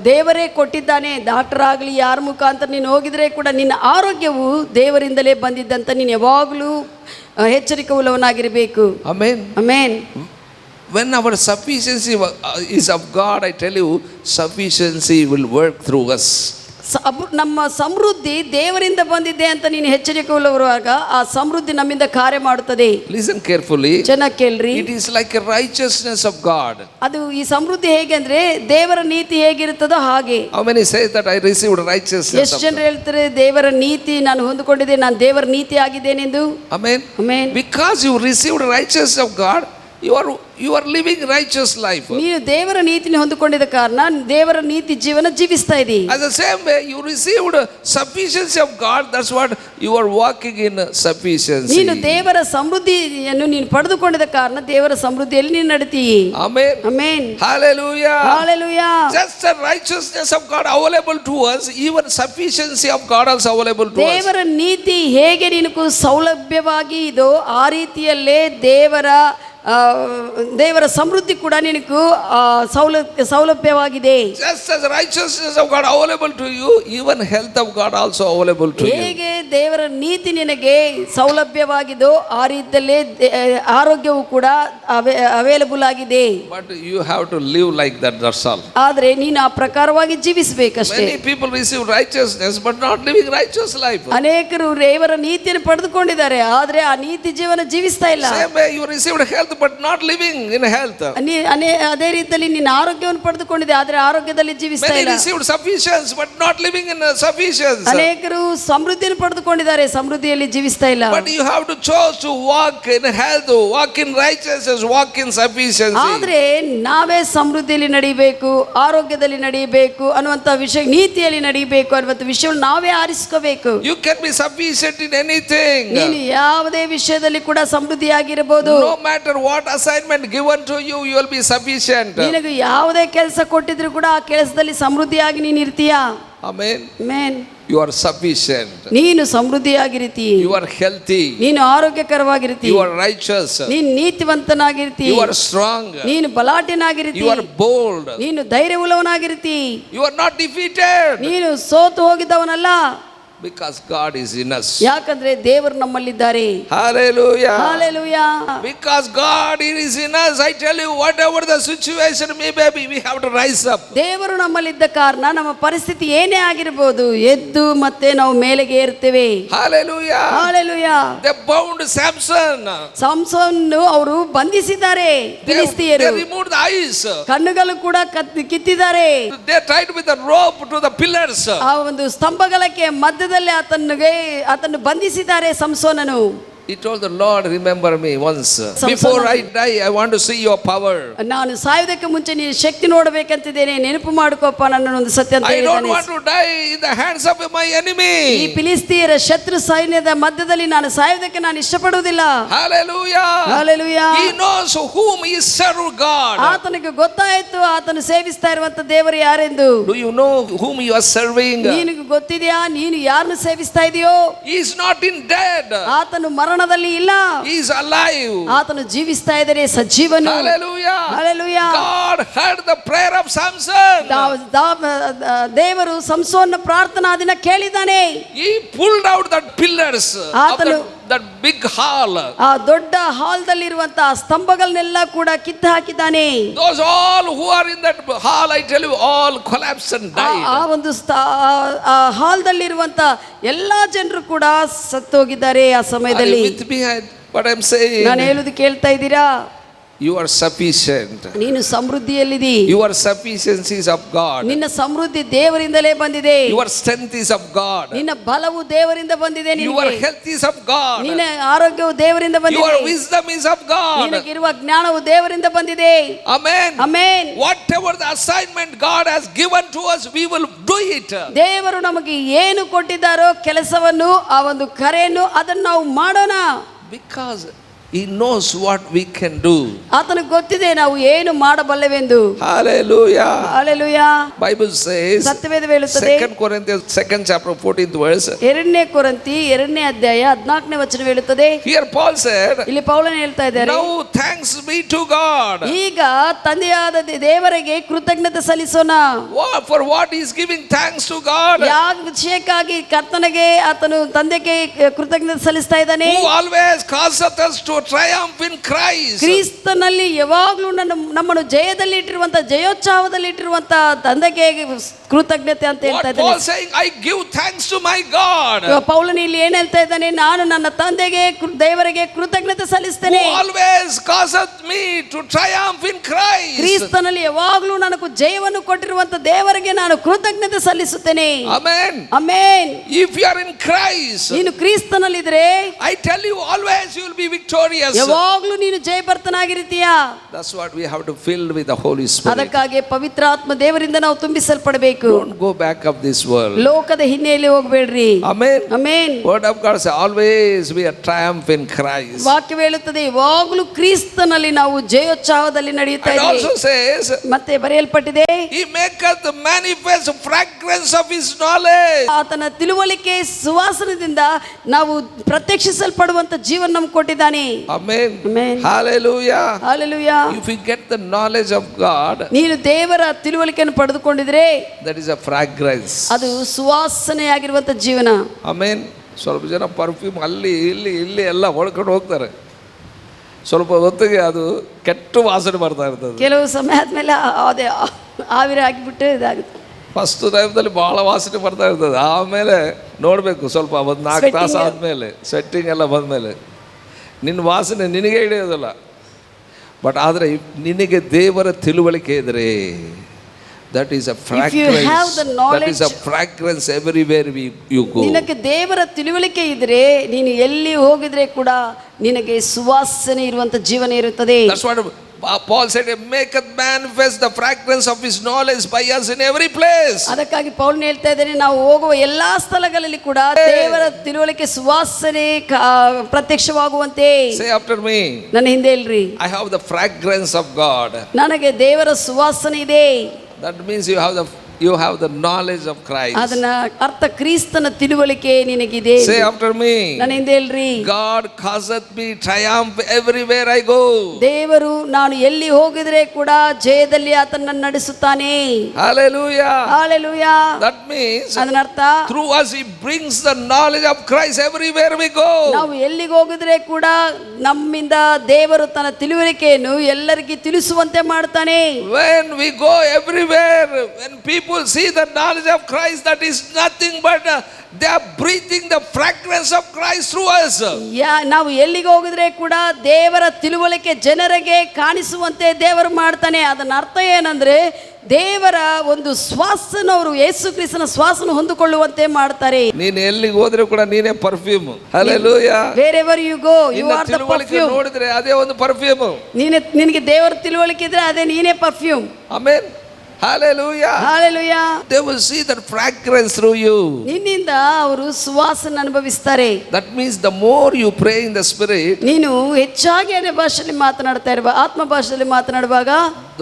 ದೇವರೇ ಕೊಟ್ಟಿದ್ದಾನೆ. ಡಾಕ್ಟರ್ ಆಗಲಿ ಯಾರ ಮುಖಾಂತರ ನೀನು ಹೋಗಿದ್ರೆ ಕೂಡ ನಿನ್ನ ಆರೋಗ್ಯವು ದೇವರಿಂದಲೇ ಬಂದಿದ್ದಂತ ನೀನು ಯಾವಾಗಲೂ ಎಚ್ಚರಿಕೆ ಉಳ್ಳವನಾಗಿರಬೇಕು. Amen. Amen. When our sufficiency is of God, I tell you, sufficiency will work through us. ನಮ್ಮ ಸಮೃದ್ಧಿ ದೇವರಿಂದ ಬಂದಿದೆ ಅಂತ ನೀನು ಎಚ್ಚರಿಕೆ ಉಳ್ಳವರಾಗ ಆ ಸಮೃದ್ಧಿ ನಮ್ಮಿಂದ ಕಾರ್ಯ ಮಾಡುತ್ತದೆ. Listen carefully. ಚೆನ್ನಾಗಿ ಕೇಳ್ರಿ. It is like a righteousness of God. ಅದು ಈ ಸಮೃದ್ಧಿ ಹೇಗೆ ಅಂದ್ರೆ ದೇವರ ನೀತಿ ಹೇಗಿರುತ್ತದೋ ಹಾಗೆ. How many say that I received righteousness? ಎಷ್ಟು ಜನರು ಹೇಳ್ತಾರೆ ದೇವರ ನೀತಿ ನಾನು ಹೊಂದಿಕೊಂಡಿದ್ದೆ, ನಾನು ದೇವರ ನೀತಿ ಆಗಿದ್ದೇನೆಂದು. Amen. Amen. Because you received righteousness of God, you are living righteous life. ನೀನು ದೇವರ ನೀತಿನ ಹೊಂದಿಕೊಂಡಿದ್ದ ಕಾರಣ ದೇವರ ನೀತಿ ಜೀವನ ಜೀವಿಸ್ತಾ ಇದ್ದೀ. As the same way you received sufficiency of God, that's what you are walking in sufficiency. ನೀನು ದೇವರ ಸಮೃದ್ಧಿಯನ್ನು ನೀನು ಪಡೆದುಕೊಂಡಿದ್ದ ಕಾರಣ ದೇವರ ಸಮೃದ್ಧಿಯಲ್ಲಿ ನೀನು ನಡೀತೀ. Amen. Amen. Hallelujah. Hallelujah. Just the righteousness of God available to us, even sufficiency of God also available to us. ದೇವರ ನೀತಿ ಹೇಗೆ ನಿನಗೂ ಸೌಲಭ್ಯವಾಗಿ ಇದೋ ಆ ರೀತಿಯಲ್ಲೇ ದೇವರ ಸಮೃದ್ಧಿ ಕೂಡ ನಿನಗೂ ಸೌಲಭ್ಯವಾಗಿದೆ. Just as righteousness of God available to you, even health of God also available to you. ಹೇಗೆ ದೇವರ ನೀತಿ ನಿನಗೆ ಸೌಲಭ್ಯವಾಗಿದೋ ಆ ರೀತಿಯಲ್ಲೇ ಆರೋಗ್ಯವು ಕೂಡ ಅವೈಲಬಲ್ ಆಗಿದೆ. But you have to live like that, that's all. ಆದರೆ ನೀನು ಆ ಪ್ರಕಾರವಾಗಿ ಜೀವಿಸಬೇಕಷ್ಟೇ. Many people receive righteousness but not living righteous life. ಅನೇಕರು ದೇವರ ನೀತಿಯನ್ನು ಪಡೆದುಕೊಂಡಿದ್ದಾರೆ, ಆದರೆ ಆ ನೀತಿ ಜೀವನ ಜೀವಿಸ್ತಾ ಇಲ್ಲ. Same way you received health but not living in health. ಅದೇ ರೀತಿಯಲ್ಲಿ ನೀನು ಆರೋಗ್ಯವನ್ನು ಪಡೆದುಕೊಂಡಿದೆ, ಆದ್ರೆ ಆರೋಗ್ಯದಲ್ಲಿ ಜೀವಿಸ್ತಾ Many ಇಲ್ಲ. received sufficiency but not living in sufficiency. ಅನೇಕರು ಸಮೃದ್ಧಿಯನ್ನು ಪಡೆದುಕೊಂಡಿದ್ದಾರೆ, ಸಮೃದ್ಧಿಯಲ್ಲಿ ಜೀವಿಸ್ತಾ ಇಲ್ಲ. But you have to choose to walk in health, walk in righteousness, walk in sufficiency. ಆದ್ರೆ ನಾವೇ ಸಮೃದ್ಧಿಯಲ್ಲಿ ನಡೀಬೇಕು, ಆರೋಗ್ಯದಲ್ಲಿ ನಡೀಬೇಕು ಅನ್ನುವಂತ ವಿಷಯ, ನೀತಿಯಲ್ಲಿ ನಡೀಬೇಕು ಅನ್ನುವಂತ ವಿಷಯವನ್ನು ನಾವೇ ಆರಿಸ್ಕೋಬೇಕು. You can be sufficient in anything. ನೀನು ಯಾವುದೇ ವಿಷಯದಲ್ಲಿ ಕೂಡ ಸಮೃದ್ಧಿಯಾಗಿರಬಹುದು. No matter what assignment given to you, you will be sufficient. ನಿನಗೆ ಯಾವುದೇ ಕೆಲಸ ಕೊಟ್ಟಿದ್ರು ಕೂಡ ಆ ಕೆಲಸದಲ್ಲಿ ಸಮೃದ್ಧಿಯಾಗಿ ನೀನು ಇರ್ತೀಯಾ. Amen. Amen. You are sufficient. ನೀನು ಸಮೃದ್ಧಿಯಾಗಿರ್ತೀಯ. You are healthy. ನೀನು ಆರೋಗ್ಯಕರವಾಗಿರ್ತೀಯ. You are righteous. ನೀನು ನೀತಿವಂತನಾಗಿರ್ತೀಯ. You are strong. ನೀನು ಬಲಾಢ್ಯನಾಗಿರ್ತೀಯ. You are bold. ನೀನು ಧೈರ್ಯವುಳ್ಳವನಾಗಿರ್ತೀಯ. You are not defeated. ನೀನು ಸೋತು ಹೋಗಿದ್ದವನಲ್ಲ. Because God is in us. ಯಾಕಂದ್ರೆ ದೇವರು ನಮ್ಮಲ್ಲಿದ್ದಾರೆ. Hallelujah. Hallelujah. Because God is in us, I tell you, whatever the situation may be, we have to rise up. ದೇವರು ನಮ್ಮಲ್ಲಿದ್ದ ಕಾರಣ ನಮ್ಮ ಪರಿಸ್ಥಿತಿ ಏನೇ ಆಗಿರಬಹುದು, ಎದ್ದು ಮತ್ತೆ ನಾವು ಮೇಲೆಗೆ ಏರ್ತೇವೆ. Hallelujah. Hallelujah. They bound Samson. ಸಂಸೋನ್ ಅವರು ಬಂಧಿಸಿದ್ದಾರೆ They ಫಿಲಿಸ್ತಿಯರು. removed the eyes. ಕಣ್ಣುಗಳು ಕೂಡ ಕಿತ್ತಿದ್ದಾರೆ. They tied with a rope to the pillars. ಆ ಒಂದು ಸ್ತಂಭಗಳಕ್ಕೆ ಮಧ್ಯದಲ್ಲಿ ಆತನ್ನು ಬಂಧಿಸಿದ್ದಾರೆ ಸಂಸೋನನು. He told the Lord, remember me once. Before I die, I want to see your power. ನಾನು ಸಾಯುವುದಕ್ಕೆ ಮುಂಚೆ ನೀನು ಶಕ್ತಿ ನೋಡಬೇಕಂತಿದ್ದೇನೆ, ನೆನಪು ಮಾಡಿಕೊಪ್ಪ ನನ್ನನ್ನು ಒಂದು ಸತ್ಯ ಅಂತ I don't ಹೇಳಿದ್ದಾನೆ. want to die in the hands of my enemy. ಈ ಫಿಲಿಸ್ತಿಯರ ಶತ್ರು ಸೈನ್ಯದ ಮಧ್ಯದಲ್ಲಿ ನಾನು ಸಾಯುವುದಕ್ಕೆ ನಾನು ಇಷ್ಟಪಡುವುದಿಲ್ಲ. Hallelujah. Hallelujah. He knows whom he serves, God. ಆತನಿಗೆ ಗೊತ್ತಾಯಿತು ಆತನು ಸೇವಿಸ್ತಾ ಇರುವಂತ ದೇವರು ಯಾರೆಂದು. Do you know whom you are serving? ನಿನಗೆ ಗೊತ್ತಿದೆಯಾ ನೀನು ಯಾರನ್ನು ಸೇವಿಸ್ತಾ ಇದೆಯೋ? He is not in dead. ಆತನು ಮರಣದಲ್ಲಿ ಇಲ್ಲ, He is alive. ಆತನು ಜೀವಿಸ್ತಾ ಇದ್ದಾನೆ, ಸಜೀವನು. Hallelujah. Hallelujah. God heard the prayer of Samson. ದೇವರು ಸಂಸೋನ್ನ ಪ್ರಾರ್ಥನಾ ದಿನ ಕೇಳಿದ್ದಾನೆ. He pulled out the pillars of that big hall. ಆ ದೊಡ್ಡ ಹಾಲ್ದಲ್ಲಿರುವಂತಹ ಸ್ತಂಭಗಳನ್ನೆಲ್ಲ ಕೂಡ ಕಿತ್ತು ಹಾಕಿದ್ದಾನೆ. Those all who are in that hall, I tell you, all collapsed and died. ಆ ಒಂದು ಹಾಲ್ದಲ್ಲಿರುವಂತ ಎಲ್ಲಾ ಜನರು ಕೂಡ ಸತ್ತೋಗಿದ್ದಾರೆ ಆ ಸಮಯದಲ್ಲಿ. With me, what I'm saying. ನಾನು ಹೇಳುವುದು ಕೇಳ್ತಾ ಇದ್ದೀರಾ? You are sufficient. ನೀನು ಸಮೃದ್ಧಿಯಲ್ಲಿದಿ. Your sufficiency is of God. ನಿನ್ನ ಸಮೃದ್ಧಿ ದೇವರಿಂದಲೇ ಬಂದಿದೆ. Your strength is of God. ನಿನ್ನ ಬಲವು ದೇವರಿಂದ ಬಂದಿದೆ. Your health is of God. ನಿನ್ನ ಆರೋಗ್ಯವು ದೇವರಿಂದ ಬಂದಿದೆ. Your wisdom is of God. ನಿನಗಿರುವ ಜ್ಞಾನವು ದೇವರಿಂದ ಬಂದಿದೆ. Amen. Amen. Whatever the assignment God has given to us, we will do it. ದೇವರು ನಮಗೆ ಏನು ಕೊಟ್ಟಿದ್ದಾರೋ ಕೆಲಸವನ್ನು, ಆ ಒಂದು ಕರೆಯನ್ನು ಅದನ್ನು ನಾವು ಮಾಡೋಣ. Because He knows what we can do. ಆತನಿಗೆ ಗೊತ್ತಿದೆ ನಾವು ಏನು ಮಾಡಬಲ್ಲೆವೆಂದು. Hallelujah. Hallelujah. Bible says, ಸತ್ಯವೇದ ಹೇಳುತ್ತದೆ, 2 Corinthians 2nd chapter 14th verse. 2 ಕೊರಿಂಥಿ 2ನೇ ಅಧ್ಯಾಯ 14ನೇ ವಚನ ಹೇಳುತ್ತದೆ. Here Paul said, ಇಲ್ಲಿ ಪೌಲನು ಹೇಳ್ತಾ ಇದ್ದಾರೆ, now thanks be to God. ಈಗ ತಂದೆಯಾದ ದೇವರಿಗೆ ಕೃತಜ್ಞತೆ ಸಲ್ಲಿಸೋಣ. For what he is giving thanks to God. ಯಾವ ವಿಷಯಕ್ಕಾಗಿ ಕರ್ತನಿಗೆ ಆತನು ತಂದೆಗೆ ಕೃತಜ್ಞತೆ ಸಲ್ಲಿಸ್ತಾ ಇದ್ದಾನೆ? Who always causeth us to triumph in Christ. ಕ್ರಿಸ್ತನಲ್ಲಿ ಯಾವಾಗಲೂ ನಮ್ಮನ್ನು ಜಯದಲ್ಲಿ ಇಟ್ಟಿರುವಂತ, ಜಯೋತ್ಸವದಲ್ಲಿ ಇಟ್ಟಿರುವಂತ ತಂದೆಗೆ ಕೃತಜ್ಞತೆ ಅಂತ ಹೇಳ್ತಾ ಇದ್ದಾನೆ. Paul saying, I give thanks to my God. ಪೌಲನು ಇಲ್ಲಿ ಏನ್ ಹೇಳ್ತಾ ಇದ್ದಾನೆ? ನಾನು ನನ್ನ ತಂದೆಗೆ ದೇವರಿಗೆ ಕೃತಜ್ಞತೆ ಸಲ್ಲಿಸ್ತೇನೆ. Who always causeth me to triumph in Christ. ಕ್ರಿಸ್ತನಲ್ಲಿ ಯಾವಾಗಲೂ ನನಗೆ ಜಯವನ್ನು ಕೊಟ್ಟಿರುವಂತ ದೇವರಿಗೆ ನಾನು ಕೃತಜ್ಞತೆ ಸಲ್ಲಿಸುತ್ತೇನೆ. Amen. Amen. If you are in Christ, ನೀನು ಕ್ರಿಸ್ತನಲ್ಲಿದ್ರೆ, I tell you, always you will be victorious. ಯಾವಾಗಲೂ ನೀನು ಜಯಭರ್ತನಾಗಿರ್ತೀಯಾ. That's what we have to fill with the Holy Spirit. ಅದಕ್ಕಾಗಿ ಪವಿತ್ರಾತ್ಮ ದೇವರಿಂದ ನಾವು ತುಂಬಿಸಲ್ಪಡಬೇಕು. Don't go back of this world. ಲೋಕದ ಹಿನ್ನೆಲೆಯಲ್ಲಿ ಹೋಗಬೇಡ್ರಿ. Amen. Amen. Word of God says, always be a triumph in Christ. ವಾಕ್ಯ ಹೇಳುತ್ತದೆ ಯಾವಾಗಲೂ ಕ್ರಿಸ್ತನಲ್ಲಿ ನಾವು ಜಯೋತ್ಸವದಲ್ಲಿ ನಡೆಯುತ್ತಾ It ಇದ್ದೇವೆ. also says, ಮತ್ತೆ ಬರೆಯಲ್ಪಟ್ಟಿದೆ, He maketh manifest fragrance of His knowledge. ಆತನ ತಿಳುವಳಿಕೆ ಸುವಾಸನದಿಂದ ನಾವು ಪ್ರತ್ಯಕ್ಷಿಸಲ್ಪಡುವಂತ ಜೀವನ ನಮ್ಗೆ ಕೊಟ್ಟಿದ್ದಾನೆ. Amen. Amen. Hallelujah. Hallelujah. If you get the knowledge of God, ನೀನು ದೇವರ ತಿಳುವಳಿಕೆಯನ್ನು ಪಡೆದುಕೊಂಡಿದ್ರೆ that is a fragrance. ಅದು ಸುವಾಸನೆಯಾಗಿರುವಂತ ಜೀವನ. Amen. ಸ್ವಲ್ಪ ಜನ ಪರ್ಫ್ಯೂಮ್ ಅಲ್ಲಿ ಇಲ್ಲಿ ಎಲ್ಲ ಹೊಡ್ಕೊಂಡು ಹೋಗ್ತಾರೆ. ಸ್ವಲ್ಪ ಹೊತ್ತಿಗೆ ಅದು ಕೆಟ್ಟ ವಾಸನೆ ಬರ್ತಾ ಇರ್ತದೆ. ಕೆಲವು ಸಮಯ ಆದ್ಮೇಲೆ ಅದೇ ಆವಿರಿ ಆಗಿಬಿಟ್ಟು ಇದಾಗುತ್ತೆ. ಫಸ್ಟ್ ಟೈಮ್ದಲ್ಲಿ ಭಾಳ ವಾಸನೆ ಬರ್ತಾ ಇರ್ತದೆ. ಆಮೇಲೆ ನೋಡಬೇಕು, ಸ್ವಲ್ಪ ಒಂದು 4 ತಾಸು ಆದಮೇಲೆ ಸ್ವೆಟ್ಟಿಂಗ್ ಎಲ್ಲ ಬಂದಮೇಲೆ ನಿನ್ನ ವಾಸನೆ ನಿನಗೆ ಹಿಡಿಯೋದಿಲ್ಲ. ಬಟ್ ಆದರೆ ನಿನಗೆ ದೇವರ ತಿಳುವಳಿಕೆ ಇದ್ದರೆ that is a fragrance, have the knowledge, that is a fragrance everywhere you go. ನಿನಗೆ ದೇವರ ತಿಳುವಳಿಕೆ ಇದ್ರೆ ನೀನು ಎಲ್ಲಿ ಹೋಗಿದ್ರೆ ಕೂಡ ನಿನಗೆ ಸುವಾಸನೆ ಇರುವಂತ ಜೀವನ ಇರುತ್ತದೆ. That's what Paul said, maketh manifest the fragrance of his knowledge by us in every place. ಅದಕ್ಕಾಗಿ ಪೌಲನು ಹೇಳ್ತಾ ಇದ್ದಾನೆ, ನಾವು ಹೋಗುವ ಎಲ್ಲಾ ಸ್ಥಳಗಳಲ್ಲಿ ಕೂಡ ದೇವರ ತಿಳುವಳಿಕೆ ಸುವಾಸನೆ ಪ್ರತ್ಯಕ್ಷವಾಗುವಂತೆ. Say after me, ನನ್ನ ಹಿಂದೆ ಹೇಳ್ರಿ, I have the fragrance of God. ನನಗೆ ದೇವರ ಸುವಾಸನೆ ಇದೆ. That means you have the knowledge of Christ. ಅದನ್ನ ಅರ್ಥ ಕ್ರಿಸ್ತನ ತಿಳುವಳಿಕೆ ನಿನಗಿದೆ. Say after me, ನನ್ನ ಹಿಂದೆ ಹೇಳ್ರಿ, God causeth me triumph everywhere I go. ದೇವರು ನಾನು ಎಲ್ಲಿ ಹೋಗಿದ್ರೆ ಕೂಡ ಜಯದಲ್ಲಿ ಆತನ ನಡೆಸುತ್ತಾನೆ. Hallelujah. Hallelujah. That means ಅದನ್ನ ಅರ್ಥ through us he brings the knowledge of Christ everywhere we go. ನಾವು ಎಲ್ಲಿಗೆ ಹೋಗಿದ್ರೆ ಕೂಡ ನಮ್ಮಿಂದ ದೇವರು ತನ್ನ ತಿಳುವಳಿಕೆಯನ್ನು ಎಲ್ಲರಿಗೂ ತಿಳಿಸುವಂತೆ ಮಾಡ್ತಾನೆ. When we go everywhere, when people see the knowledge of Christ, that is nothing but they are breathing the fragrance of Christ through us. ನಾವು ಎಲ್ಲಿಗೆ ಹೋಗಿದ್ರೆ ಕೂಡ ದೇವರ ತಿಳುವಳಿಕೆ ಜನರಿಗೆ ಕಾಣಿಸುವಂತೆ ದೇವರು ಮಾಡ್ತಾನೆ. ಅದನ್ನ ಅರ್ಥ ಏನಂದ್ರೆ ದೇವರ ಒಂದು ಶ್ವಾಸನ ಅವರು ಯೇಸು ಕ್ರಿಸ್ತನ ಶ್ವಾಸನ ಹೊಂದಿಕೊಳ್ಳುವಂತೆ ಮಾಡ್ತಾರೆ. ನೀನು ಎಲ್ಲಿಗೆ ಹೋದ್ರೆ ಕೂಡ ನೀನೇ perfume. Hallelujah. Wherever you go, you are the perfume. ನೋಡಿದ್ರೆ ಅದೇ ಒಂದು ಪರ್ಫ್ಯೂಮ್. ನಿನಗೆ ದೇವರ ತಿಳುವಳಿಕೆ ಇದ್ರೆ ಅದೇ ನೀನೇ perfume. Amen. Hallelujah. Hallelujah. They will see that fragrance through you. ನಿನ್ನಿಂದ ಅವರು ಸುವಾಸನ ಅನುಭವಿಸ್ತಾರೆ. That means the more you pray in the spirit, ನೀನು ಹೆಚ್ಚಾಗಿ ಅನ್ಯ ಭಾಷೆಯಲ್ಲಿ ಮಾತನಾಡ್ತಾ ಇರುವ ಆತ್ಮ ಭಾಷೆಯಲ್ಲಿ ಮಾತನಾಡುವಾಗ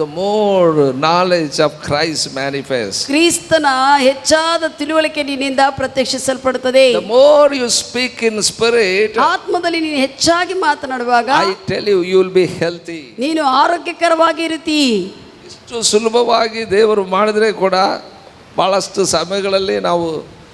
the more knowledge of Christ manifests. ಕ್ರಿಸ್ತನ ಹೆಚ್ಚಾದ ತಿಳುವಳಿಕೆ ನಿನ್ನಿಂದ ಪ್ರತ್ಯಕ್ಷಿಸಲ್ಪಡುತ್ತದೆ. The more you speak in spirit, ಆತ್ಮದಲ್ಲಿ ನೀನು ಹೆಚ್ಚಾಗಿ ಮಾತನಾಡುವಾಗ I tell you, you will be healthy. ನೀನು ಆರೋಗ್ಯಕರವಾಗಿ ಇರುತ್ತಿ. ಇಷ್ಟು ಸುಲಭವಾಗಿ ದೇವರು ಮಾಡಿದ್ರೆ ಕೂಡ ಬಹಳಷ್ಟು ಸಮಯಗಳಲ್ಲಿ ನಾವು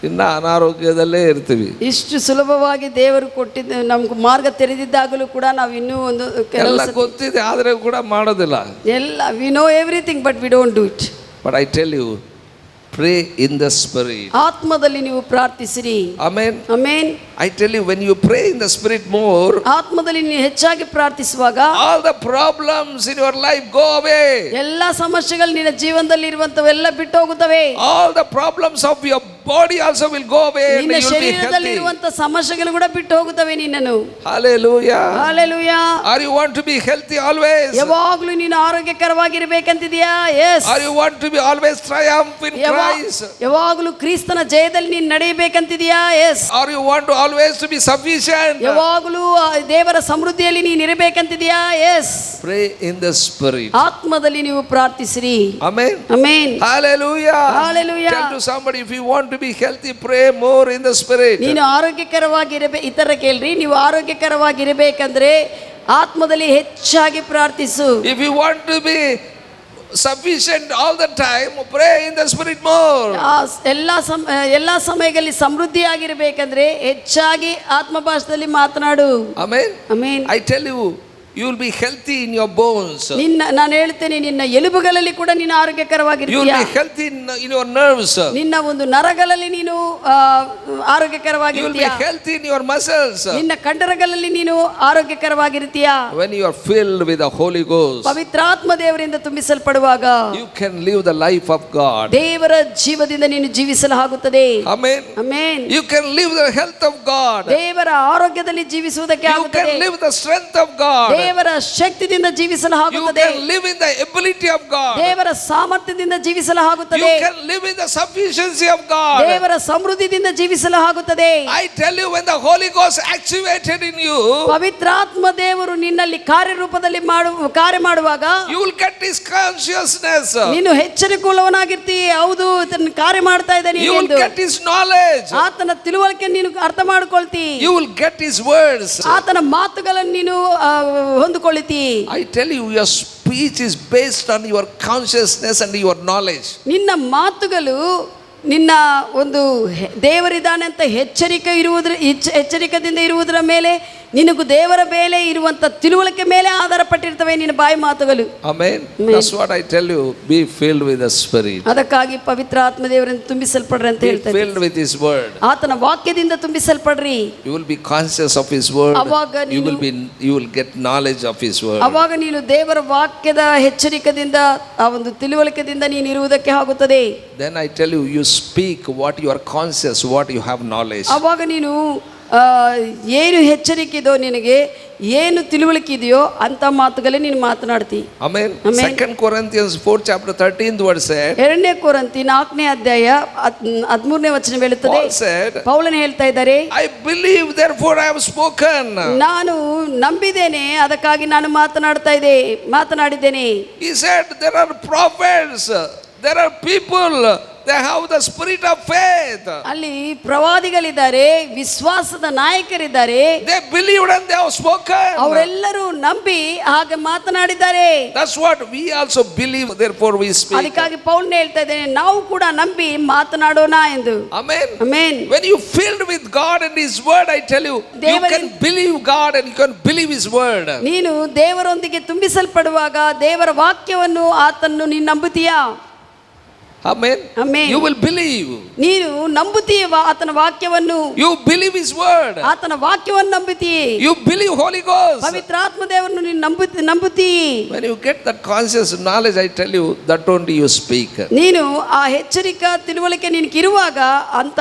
ಇನ್ನು ಅನಾರೋಗ್ಯದಲ್ಲೇ ಇರ್ತೀವಿ. ಇಷ್ಟು ಸುಲಭವಾಗಿ ದೇವರು ಕೊಟ್ಟಿದ್ದ ನಮ್ಗೆ ಮಾರ್ಗ ತೆರೆದಿದ್ದಾಗಲೂ ಕೂಡ ನಾವು ಇನ್ನೂ ಒಂದು ಎಲ್ಲ ಗೊತ್ತಿದೆ ಆದರೆ ಕೂಡ ಮಾಡೋದಿಲ್ಲ. ಎಲ್ಲ we know everything but we don't do it. But I tell you, pray in the spirit. ಆತ್ಮದಲ್ಲಿ ನೀವು ಪ್ರಾರ್ಥಿಸಿರಿ. Amen. Amen. I tell you, when you pray in the spirit more, ಆತ್ಮದಲ್ಲಿ ನೀವು ಹೆಚ್ಚಾಗಿ ಪ್ರಾರ್ಥಿಸುವಾಗ all the problems in your life go away. ಎಲ್ಲ ಸಮಸ್ಯೆಗಳು ನಿನ್ನ ಜೀವನದಲ್ಲಿ ಇರುವಂತವೆಲ್ಲ ಬಿಟ್ಟು ಹೋಗುತ್ತವೆ. All the problems of your body also will go away and ನಿನ್ನ you will be ಶರೀರದಲ್ಲಿ healthy. ಇರುವಂತ ಸಮಸ್ಯೆಗಳು ಕೂಡ ಬಿಟ್ಟು ಹೋಗುತ್ತವೆ ನಿನ್ನನ್ನು. Hallelujah. Hallelujah. Are you want to be healthy always? ಯಾವಾಗಲೂ ನೀನು ಆರೋಗ್ಯಕರವಾಗಿರಬೇಕಂತಿದೆಯಾ? Yes. Are you want to be always triumph in Christ? ಯಾವಾಗಲೂ ಕ್ರಿಸ್ತನ ಜಯದಲ್ಲಿ ನೀನು ನಡೆಯಬೇಕಂತಿದೆಯಾ? Yes. Or you want to always to be sufficient? ಯಾವಾಗಲೂ ದೇವರ ಸಮೃದ್ಧಿಯಲ್ಲಿ ನೀನು ಇರಬೇಕಂತಿದೆಯಾ? Yes. Pray in the spirit. ಆತ್ಮದಲ್ಲಿ ನೀವು ಪ್ರಾರ್ಥಿಸಿರಿ. Amen. Amen. Hallelujah. Hallelujah. Tell to somebody, if you want to be healthy, pray more in the spirit. ನೀನು ಆರೋಗ್ಯಕರವಾಗಿರಬೇಕು. ಇತರ ಕೇಳ್ರಿ, ನೀವು ಆರೋಗ್ಯಕರವಾಗಿರಬೇಕಂದ್ರೆ ಆತ್ಮದಲ್ಲಿ ಹೆಚ್ಚಾಗಿ ಪ್ರಾರ್ಥಿಸು. If you want to be sufficient all the time, pray in the spirit more. ಎಲ್ಲ ಸಮಯಗಳಲ್ಲಿ ಸಮೃದ್ಧಿಯಾಗಿರಬೇಕಂದ್ರೆ ಹೆಚ್ಚಾಗಿ ಆತ್ಮ ಭಾಷೆಯಲ್ಲಿ ಮಾತನಾಡು. Amen. Amen. I tell you, you will be healthy in your bones. ನಾನು ಹೇಳ್ತೇನೆ, ನಿನ್ನ ಎಲುಬುಗಳಲ್ಲಿ ಕೂಡ ನೀನು You will ಆರೋಗ್ಯಕರವಾಗಿರ್ತೀಯ. be healthy in your nerves. ನಿನ್ನ ಒಂದು ನರಗಳಲ್ಲಿ ನೀನು You will be ಆರೋಗ್ಯಕರವಾಗಿರ್ತೀಯ. healthy in your muscles. ನಿನ್ನ ಕಂಡರಗಳಲ್ಲಿ ನೀನು ಆರೋಗ್ಯಕರವಾಗಿರ್ತೀಯ. When you are filled with the Holy Ghost, ಪವಿತ್ರಾತ್ಮ ದೇವರಿಂದ ತುಂಬಿಸಲ್ಪಡುವಾಗ you can live the life of God. ದೇವರ ಜೀವದಿಂದ ನೀನು ಜೀವಿಸಲಾಗುತ್ತದೆ. Amen. Amen. You can live the health of God. ದೇವರ ಆರೋಗ್ಯದಲ್ಲಿ ಜೀವಿಸುವುದಕ್ಕೆ You ಆಗುತ್ತದೆ. can live the strength of God. ದೇವರ ಶಕ್ತಿಯಿಂದ You ಜೀವಿಸಲಾಗುತ್ತದೆ. can live in the ability of God. ದೇವರ ಸಾಮರ್ಥ್ಯದಿಂದ ಜೀವಿಸಲಾಗುತ್ತದೆ. You can live in the sufficiency of God. ದೇವರ ಸಮೃದ್ಧಿಯಿಂದ ಜೀವಿಸಲಾಗುತ್ತದೆ. I tell you, when the Holy Ghost activated in you, ಪವಿತ್ರಾತ್ಮ ದೇವರು ನಿನ್ನಲ್ಲಿ ಕಾರ್ಯರೂಪದಲ್ಲಿ ಕಾರ್ಯ ಮಾಡುವಾಗ you will get His consciousness. ನೀನು ಎಚ್ಚರಿಕೆಯುಳ್ಳವನಾಗಿರ್ತಿ. ಹೌದು, ಇದನ್ನು ಕಾರ್ಯ ಮಾಡ್ತಾ ಇದ್ದಾನೆ You will ಎಂದು get His knowledge. ಆತನ ತಿಳುವಳಿಕೆ ನೀನು ಅರ್ಥ ಮಾಡ್ಕೊಳ್ತಿ. You will get His words. ಆತನ ಮಾತುಗಳನ್ನು ನೀನು ಹೊಂದಿಕೊಳ್ಳುತ್ತಿ. I tell you, your speech is based on your consciousness and your knowledge. ನಿನ್ನ ಮಾತುಗಳು ನಿನ್ನ ಒಂದು ದೇವರಿದ್ದಾನೆ ಅಂತ ಎಚ್ಚರಿಕದಿಂದ ಇರುವುದರ ಮೇಲೆ ನಿನಗೂ ದೇವರ ಮೇಲೆ ಇರುವಂತ ತಿಳುವಳಿಕೆ ಮೇಲೆ ಆಧಾರ ಪಟ್ಟಿರ್ತವೆ ನಿನ್ನ ಬಾಯಿ ಮಾತುಗಳು. Amen. That's what I tell you. Be filled with the Spirit. ಅದಕ್ಕಾಗಿ ಪವಿತ್ರ ಆತ್ಮ ದೇವರಿಂದ ತುಂಬಿಸಲ್ಪಡ್ರಿ ಅಂತ Be ಹೇಳ್ತಾರೆ. filled with His Word. ಆತನ ವಾಕ್ಯದಿಂದ ತುಂಬಿಸಲ್ಪಡ್ರಿ. You will be conscious of His Word. You will get knowledge of His Word. ಅವಾಗ ನೀನು ದೇವರ ವಾಕ್ಯದ ಎಚ್ಚರಿಕದಿಂದ ಆ ಒಂದು ತಿಳುವಳಿಕೆದಿಂದ ನೀನು ಇರುವುದಕ್ಕೆ ಆಗುತ್ತದೆ. Then I tell you, you speak what you are conscious, what you have knowledge. ಅವಾಗ ನೀನು ಏನು ಎಚ್ಚರಿಕೆ ಇದೋ ನಿನಗೆ ಏನು ತಿಳುವಳಿಕೆ ಇದೆಯೋ ಅಂತ ಮಾತುಗಳೇ ನೀನು ಮಾತನಾಡ್ತಿ. Amen. 2 Corinthians 4 chapter 13th word said. 2 ಕೊರಿಂಥಿ 4ನೇ ಅಧ್ಯಾಯ 13ನೇ ವಚನ ಹೇಳುತ್ತದೆ. Paul said, ಪೌಲನು ಹೇಳ್ತಾ ಇದ್ದಾರೆ, I believe therefore I have spoken. ನಾನು ನಂಬಿದ್ದೇನೆ ಅದಕ್ಕಾಗಿ ನಾನು ಮಾತನಾಡಿದ್ದೇನೆ. He said there are prophets, there are people, they have the spirit of faith. ಅಲ್ಲಿ ಪ್ರವಾದಿಗಳಿದ್ದಾರೆ, ವಿಶ್ವಾಸದ ನಾಯಕರಿದ್ದಾರೆ. They believed and they have spoken. ಅವರೆಲ್ಲರೂ ನಂಬಿ ಹಾಗೆ ಮಾತನಾಡಿದ್ದಾರೆ. That's what we also believe, therefore we speak. ಅದಕ್ಕಾಗಿ ಪೌಲನು ಹೇಳ್ತಾ ಇದ್ದಾನೆ, ನಾವು ಕೂಡ ನಂಬಿ ಮಾತನಾಡೋಣ ಎಂದು. Amen. Amen. When you filled with God and His word, I tell you, you can believe God and you can believe His word. ನೀನು ದೇವರೊಂದಿಗೆ ತುಂಬಿಸಲ್ಪಡುವಾಗ ದೇವರ ವಾಕ್ಯವನ್ನು ಆತನ್ನು ನೀನು ನಂಬುತ್ತೀಯಾ? Amen. Amen. You will believe. ನೀನು ನಂಬುತ್ತೀಯ ಆತನ ವಾಕ್ಯವನ್ನು. You believe His word. ಆತನ ವಾಕ್ಯವನ್ನು ನಂಬುತ್ತೀಯ. You believe Holy Ghost. ಪವಿತ್ರ ಆತ್ಮ ದೇವರನ್ನು ನೀನು ನಂಬುತ್ತೀಯ. When you get that conscious knowledge, I tell you, that only you speak. ನೀನು ಆ ಎಚ್ಚರಿಕೆ ತಿಳುವಳಿಕೆ ನಿನಗೆ ಇರುವಾಗ ಅಂತ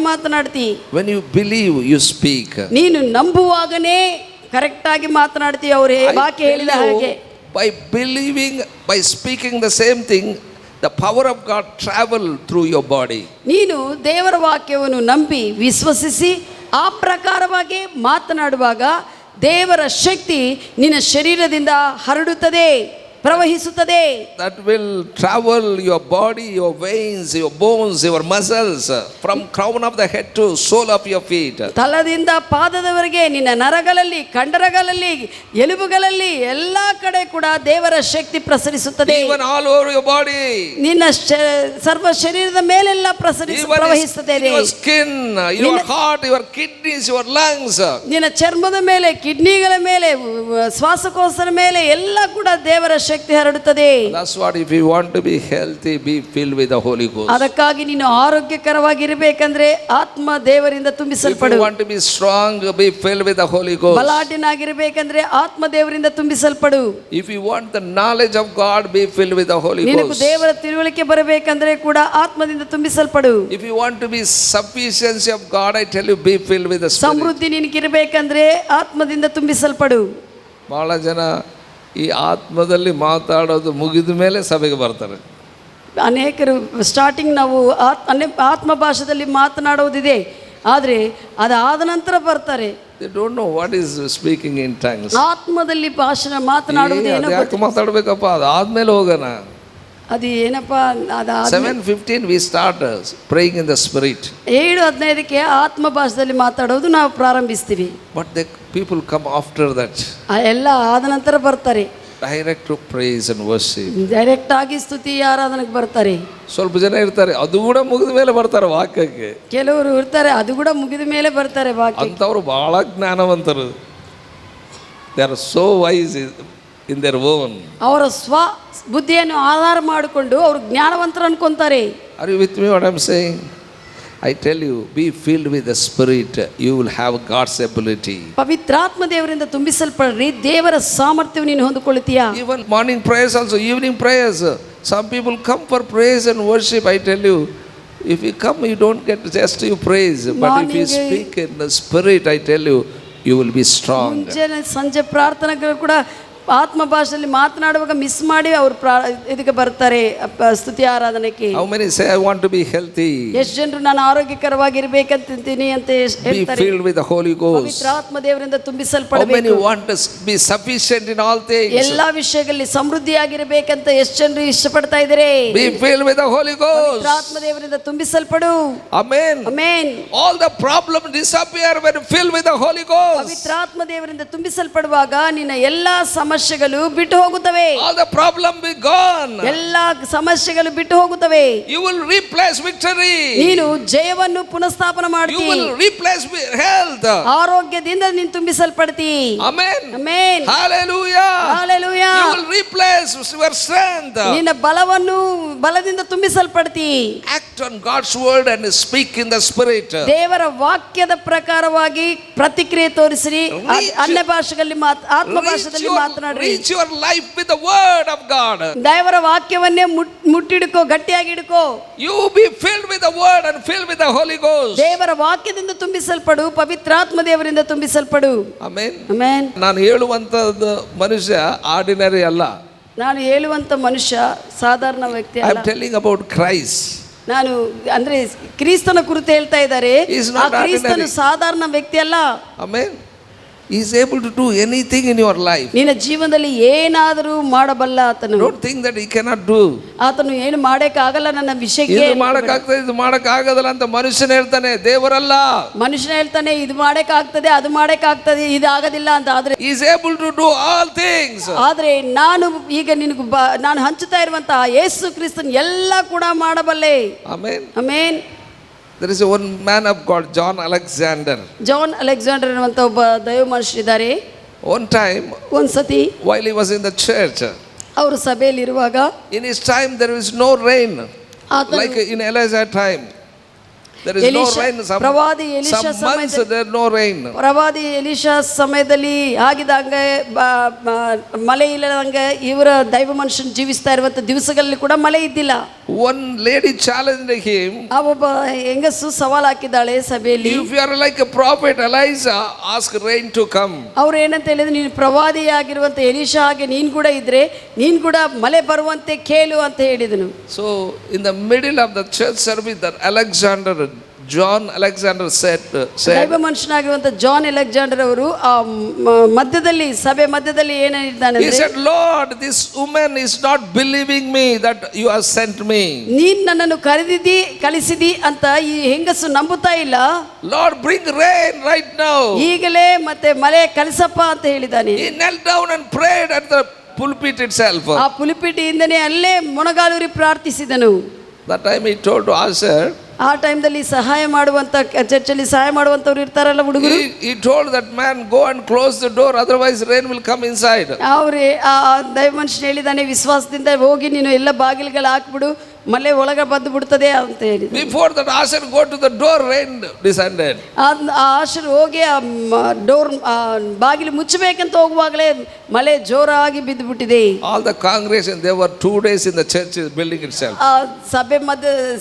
ಮಾತನಾಡ್ತಿ. When you believe, you speak. ನೀನು ನಂಬುವಾಗನೇ ಕರೆಕ್ಟ್ ಆಗಿ ಮಾತನಾಡ್ತೀಯ. ಅವರು ವಾಕ್ಯ ಹೇಳಿದ ಹಾಗೆ. By believing, by speaking the same thing, the power of God travel through your body. ನೀನು ದೇವರ ವಾಕ್ಯವನ್ನು ನಂಬಿ ವಿಶ್ವಸಿಸಿ ಆ ಪ್ರಕಾರವಾಗಿ ಮಾತನಾಡುವಾಗ ದೇವರ ಶಕ್ತಿ ನಿನ್ನ ಶರೀರದಿಂದ ಹರಡುತ್ತದೆ, ಪ್ರವಹಿಸುತ್ತದೆ. That will travel your body, your veins, your bones, your muscles, from crown of the head to sole of your feet. ತಲದಿಂದ ಪಾದದವರೆಗೆ ನಿನ್ನ ನರಗಳಲ್ಲಿ, ಕಂಡರಗಳಲ್ಲಿ, ಎಲುಬುಗಳಲ್ಲಿ ಎಲ್ಲಾ ಕಡೆ ಕೂಡ ದೇವರ ಶಕ್ತಿ ಪ್ರಸರಿಸುತ್ತದೆ. Even all over your body. ನಿನ್ನ ಸರ್ವ ಶರೀರದ ಮೇಲೆಲ್ಲ ಪ್ರವಹಿಸುತ್ತದೆ. Your skin, your heart, your kidneys, your lungs. ನಿನ್ನ ಚರ್ಮದ ಮೇಲೆ, ಕಿಡ್ನಿಗಳ ಮೇಲೆ, ಶ್ವಾಸಕೋಶದ ಮೇಲೆ ಎಲ್ಲ ಕೂಡ ದೇವರ ಶಕ್ತಿ ಹರಡುತ್ತದೆ. That's what, if you want to be healthy, be filled with the Holy Ghost. ಅದಕ್ಕಾಗಿ ನೀನು ಆರೋಗ್ಯಕರವಾಗಿರಬೇಕಂದ್ರೆ ಆತ್ಮ ದೇವರಿಂದ ತುಂಬಿಸಲ್ಪಡು. If you want to be strong, be filled with the Holy Ghost. ಬಲಾಢ್ಯನಾಗಿರಬೇಕಂದ್ರೆ ಆತ್ಮ ದೇವರಿಂದ ತುಂಬಿಸಲ್ಪಡು. If you want the knowledge of God, be filled with the Holy Ghost. ನಿನಗೆ ದೇವರ ತಿಳುವಳಿಕೆ ಬರಬೇಕಂದ್ರೆ ಕೂಡ ಆತ್ಮದಿಂದ ತುಂಬಿಸಲ್ಪಡು. If you want to be sufficiency of God, I tell you, be filled with the Spirit. ಸಮೃದ್ಧಿ ನಿನಗಿರಬೇಕಂದ್ರೆ ಆತ್ಮದಿಂದ ತುಂಬಿಸಲ್ಪಡು. ಬಹಳ ಜನ ಈ ಆತ್ಮದಲ್ಲಿ ಮಾತಾಡೋದು ಮುಗಿದ ಮೇಲೆ ಸಭೆಗೆ ಬರ್ತಾರೆ. ಅನೇಕರು ಸ್ಟಾರ್ಟಿಂಗ್ ನಾವು ಆತ್ಮ ಭಾಷೆಯಲ್ಲಿ ಮಾತನಾಡುವುದಿದೆ, ಆದರೆ ಅದಾದ ನಂತರ ಬರ್ತಾರೆ. They don't know what is speaking in tongues. ಆತ್ಮದಲ್ಲಿ ಭಾಷಣ ಮಾತನಾಡುವುದು ಏನೋ ಯಾಕೆ ಮಾತಾಡಬೇಕಪ್ಪ, ಅದಾದ್ಮೇಲೆ ಹೋಗೋಣ. ಅದು ಏನಪ್ಪ, 7:15 we start praying in the spirit. 7:15ಕ್ಕೆ ಆತ್ಮ ಭಾಷೆಯಲ್ಲಿ ಮಾತಾಡೋದು ನಾವು ಪ್ರಾರಂಭಿಸ್ತೀವಿ. But the people come after that. ಎಲ್ಲ ಆದ ನಂತರ ಬರ್ತಾರೆ. Direct to praise and worship. Direct ಆಗಿ ಸ್ತುತಿ ಆರಾಧನೆಗೆ ಬರ್ತಾರೆ. ಸ್ವಲ್ಪ ಜನ ಇರ್ತಾರೆ, ಅದು ಕೂಡ ಮುಗಿದ ಮೇಲೆ ಬರ್ತಾರೆ ವಾಕ್ಯಕ್ಕೆ. ಕೆಲವರು ಇರ್ತಾರೆ, ಅದು ಕೂಡ ಮುಗಿದ ಮೇಲೆ ಬರ್ತಾರೆ ವಾಕ್ಯ. ಅಂತವರು ಬಹಳ ಜ್ಞಾನವಂತರು. They are so wise in their own. ಅವರ ಸ್ವ ಬುದ್ಧಿಯನ್ನು ಆಧಾರ ಮಾಡಿಕೊಂಡು ಅವರು ಜ್ಞಾನವಂತರು ಅನ್ಕೊಂತಾರೆ. Are you with me what I'm saying? I tell you, be filled with the Spirit. You will have God's ability. ಪವಿತ್ರಾತ್ಮ ದೇವರಿಂದ ತುಂಬಿಸಲ್ಪಡ್ರಿ, ದೇವರ ಸಾಮರ್ಥ್ಯವನ್ನು ನೀನು ಹೊಂದಿಕೊಳ್ಳುತ್ತೀಯಾ? Even morning prayers also, evening prayers. Some people come for praise and worship. I tell you, if you come, you don't get just you praise. But if you speak in the Spirit, I tell you, you will be strong. ಮುಂಜಾನೆ ಸಂಜೆ ಪ್ರಾರ್ಥನೆಗಳು ಕೂಡ ಆತ್ಮ ಭಾಷೆಯಲ್ಲಿ ಮಾತನಾಡುವಾಗ miss ಮಾಡಿ ಅವರು ಇದಕ್ಕೆ ಬರ್ತಾರೆ ಸ್ತುತಿ ಆರಾಧನೆಗೆ. How many say I want to be healthy? ಎಷ್ಟು ಜನರು ನಾನು ಆರೋಗ್ಯಕರವಾಗಿರಬೇಕಂತೀನಿ ಅಂತ ಹೇಳ್ತಾರೆ. Be filled with the Holy Ghost. ಪವಿತ್ರಾತ್ಮ ದೇವರಿಂದ ತುಂಬಿಸಲ್ಪಡಬೇಕು. How many want to be sufficient in all things? ಎಲ್ಲಾ ವಿಷಯಗಳಲ್ಲಿ ಸಮೃದ್ಧಿಯಾಗಿರಬೇಕಂತ ಎಷ್ಟು ಜನರು ಇಷ್ಟಪಡ್ತಾ ಇದ್ದಾರೆ? Be filled with the Holy Ghost. ಪವಿತ್ರಾತ್ಮ ದೇವರಿಂದ ತುಂಬಿಸಲ್ಪಡು. Amen. Amen. All the problems disappear when filled with the Holy Ghost. ಪವಿತ್ರಾತ್ಮ ದೇವರಿಂದ ತುಂಬಿಸಲ್ಪಡುವಾಗ ನಿನ್ನ ಎಲ್ಲಾ ಸಮಸ್ಯೆ ಸಮಸ್ಯೆಗಳು ಬಿಟ್ಟು ಹೋಗುತ್ತವೆ. All the problem be gone. ಎಲ್ಲ ಸಮಸ್ಯೆಗಳು ಬಿಟ್ಟು ಹೋಗುತ್ತವೆ. You will replace victory. ನೀನು ಜಯವನ್ನು ಪುನಃಸ್ಥಾಪನ You ಮಾಡ್ತಿ. will replace health. ಆರೋಗ್ಯದಿಂದ ನೀನು ತುಂಬಿಸಲ್ಪಡ್ತಿ. Amen. Amen. Hallelujah. Hallelujah. You will replace your strength. ನಿನ್ನ ಬಲವನ್ನು ಬಲದಿಂದ ತುಂಬಿಸಲ್ಪಡ್ತಿ. Act on God's word and speak in the spirit. ದೇವರ ವಾಕ್ಯದ ಪ್ರಕಾರವಾಗಿ ಪ್ರತಿಕ್ರಿಯೆ ತೋರಿಸಿರಿ. ಅನ್ಯ ಭಾಷೆಗಳಲ್ಲಿ ಆತ್ಮ ಭಾಷೆಯಲ್ಲಿ ಮಾತನಾಡಿ. Reach your life with the word of God. ದೇವರ ವಾಕ್ಯವನ್ನೇ ಮುಟ್ಟಿಡ್ಕೋ, ಗಟ್ಟಿಯಾಗಿ ಹಿಡ್ಕೋ. You be filled with the word and filled with the Holy Ghost. ದೇವರ ವಾಕ್ಯದಿಂದ ತುಂಬಿಸಲ್ಪಡು, ಪವಿತ್ರಾತ್ಮ ದೇವರಿಂದ ತುಂಬಿಸಲ್ಪಡು. Amen. ಆಮೆನ್. ನಾನು ಹೇಳುವಂತದ್ದು ಮನುಷ್ಯ ಆರ್ಡಿನರಿ ಅಲ್ಲ. ನಾನು ಹೇಳುವಂತ ಮನುಷ್ಯ ಸಾಧಾರಣ ವ್ಯಕ್ತಿ I ಅಲ್ಲ. am telling about Christ. ನಾನು ಅಂದ್ರೆ ಕ್ರಿಸ್ತನ ಕುರಿತು ಹೇಳ್ತಾ ಇದ್ದಾರೆ. He is not ಆ ಕ್ರಿಸ್ತನು ordinary. ಸಾಧಾರಣ ವ್ಯಕ್ತಿ ಅಲ್ಲ. Amen. He is able to do anything in your life. ನಿನ್ನ ಜೀವನದಲ್ಲಿ ಏನಾದರೂ ಮಾಡಬಲ್ಲ ಆತನು. Don't think that he cannot do. ಆತನು ಏನು ಮಾಡಕ್ಕಾಗಲ್ಲ ನನ್ನ ವಿಷಯಕ್ಕೆ. ಇದು ಮಾಡಕ್ಕಾಗ್ತದೆ, ಇದು ಮಾಡಕ್ಕಾಗದಲ್ಲ ಅಂತ ಮನುಷ್ಯನ ಹೇಳ್ತಾನೆ, ದೇವರಲ್ಲ. ಮನುಷ್ಯನ ಹೇಳ್ತಾನೆ ಇದು ಮಾಡಕ್ಕಾಗ್ತದೆ, ಅದು ಮಾಡಕ್ಕಾಗ್ತದೆ, ಇದು ಆಗೋದಿಲ್ಲ ಅಂತ. ಆದ್ರೆ He is able to do all things. ಆದ್ರೆ ನಾನು ಈಗ ನಿನಗೆ ನಾನು ಹಂಚುತ್ತಾ ಇರುವಂತಹ ಯೇಸು ಕ್ರಿಸ್ತನ್ ಎಲ್ಲ ಕೂಡ ಮಾಡಬಲ್ಲೆ. Amen. Amen. There is one man of God, John Alexander. John Alexander ಅನ್ನುವಂತ ಒಬ್ಬ ದೈವ ಮನುಷ್ಯರಿದ್ದಾರೆ. One time, ಒಂದ್ಸತಿ while he was in the church, ಅವರು ಸಭೆಯಲ್ಲಿ ಇರುವಾಗ in his time there is no rain, like in Elijah time. There is no rain. ಪ್ರವಾದಿ ಎಲಿಷಾ Some months there no rain. ಪ್ರವಾದಿ ಎಲಿಷಾ ಸಮಯದಲ್ಲಿ ಆಗಿದಂಗೆ ಮಳೆ ಇಲ್ಲದಂಗೆ ಇವರ ದೈವ ಮನುಷ್ಯನ್ ಜೀವಿಸ್ತಾ ಇರುವಂತ ದಿವಸಗಳಲ್ಲಿ ಕೂಡ ಮಳೆ ಇದ್ದಿಲ್ಲ. One lady challenged him. ಆ ಒಬ್ಬ ಹೆಂಗಸು ಸವಾಲ್ ಹಾಕಿದ್ದಾಳೆ ಸಭೆಯಲ್ಲಿ. If you are like a prophet Elijah, ask rain to come. ಅವ್ರು ಏನಂತ ಹೇಳಿದ್ರೆ, ನೀನು ಪ್ರವಾದಿ ಆಗಿರುವಂತ ಎಲಿಷಾ ಹಾಗೆ ನೀನ್ ಕೂಡ ಇದ್ರೆ ನೀನ್ ಕೂಡ ಮಳೆ ಬರುವಂತೆ ಕೇಳು ಅಂತ ಹೇಳಿದನು. So in the middle of the church service, that John Alexander said, ದೈವ ಮನುಷ್ಯನಾಗಿರುವಂತ ಜಾನ್ ಅಲೆಕ್ಸಾಂಡರ್ ಅವರು ಆ ಮಧ್ಯದಲ್ಲಿ ಸಭೆ ಮಧ್ಯದಲ್ಲಿ ಏನ್ ಹೇಳಿದ್ದಾನೆ, he said, Lord, this woman is not believing me that you have sent me. ನೀನ್ ನನ್ನನ್ನು ಕಳಿಸಿದಿ ಅಂತ ಈ ಹೆಂಗಸು ನಂಬುತ್ತಾ ಇಲ್ಲ. Lord, bring rain right now. ಈಗಲೇ ಮತ್ತೆ ಮಳೆ ಕಳಿಸಪ್ಪ ಅಂತ ಹೇಳಿದ್ದಾನೆ. He knelt down and prayed at the pulpit itself. ಆ ಪುಲಿಪಿಟಿಯಿಂದನೇ ಅಲ್ಲೇ ಮೊಣಗಾಲೂರಿ ಪ್ರಾರ್ಥಿಸಿದನು. That time he told to usher, ಆ ಟೈಮ್ದಲ್ಲಿ ಸಹಾಯ ಮಾಡುವಂತ ಚರ್ಚಲ್ಲಿ ಸಹಾಯ ಮಾಡುವಂತವ್ರು ಇರ್ತಾರಲ್ಲ ಹುಡುಗರು. he told that man, go and close the door, otherwise rain will come inside. ಅವ್ರೆ ಆ ದೈವ ಮನುಷ್ಯನ ಹೇಳಿದಾನೆ, ವಿಶ್ವಾಸದಿಂದ ಹೋಗಿ ನೀನು ಎಲ್ಲ ಬಾಗಿಲುಗಳು ಹಾಕ್ಬಿಡು, ಮಳೆ ಒಳಗೆ ಬಂದು ಬಿಡ್ತದೆ ಅಂತ ಹೇಳಿ. Before that usher go to the door, rain descended. ಆ ಆಶರು ಹೋಗಿ ಆ ಡೋರ್ ಬಾಗಿಲು ಮುಚ್ಚಬೇಕಂತ ಹೋಗುವಾಗಲೇ ಮಳೆ ಜೋರಾಗಿ ಬಿದ್ದು ಬಿಟ್ಟಿದೆ. All the congregation, there were 2 days in the church building itself. ಆ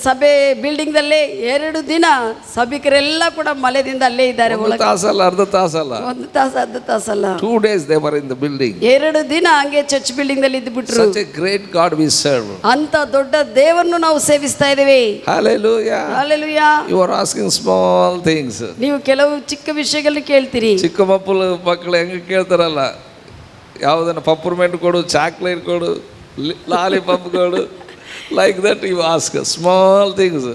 ಸಭೆ ಬಿಲ್ಡಿಂಗ್ ದಲ್ಲೇ 2 ದಿನ ಸಭಿಕರೆಲ್ಲ ಕೂಡ ಮಳೆದಿಂದ ಅಲ್ಲೇ ಇದ್ದಾರೆ. ಒಂದು ತಾಸಲ್ಲ, ಅರ್ಧ ತಾಸಲ್ಲ, 1 ತಾಸು ಅರ್ಧ ತಾಸಲ್ಲ, 2 days they were in the building. 2 ದಿನ ಹಂಗೆ ಚರ್ಚ್ ಬಿಲ್ಡಿಂಗ್ ದಲ್ಲಿ ಇದ್ದು ಬಿಟ್ರು. Such a great God we serve. ಅಂತ ದೊಡ್ಡ ದೇವರನ್ನು ನಾವು ಸೇವಿಸ್ತಾ ಇದ್ದೇವೆ. Hallelujah. Hallelujah. You are asking small things. ನೀವು ಕೆಲವು ಚಿಕ್ಕ ವಿಷಯಗಳನ್ನ ಕೇಳ್ತೀರಿ. ಚಿಕ್ಕ ಮಕ್ಕಳು ಹೆಂಗೆ ಕೇಳ್ತಾರಲ್ಲ, ಯಾವುದನ್ನ ಪಪ್ಪರ್ಮೆಂಟ್ ಕೊಡು, ಚಾಕ್ಲೇಟ್ ಕೊಡು, ಲಾಲಿಪಾಪ್ ಕೊಡು, like that you ask small things.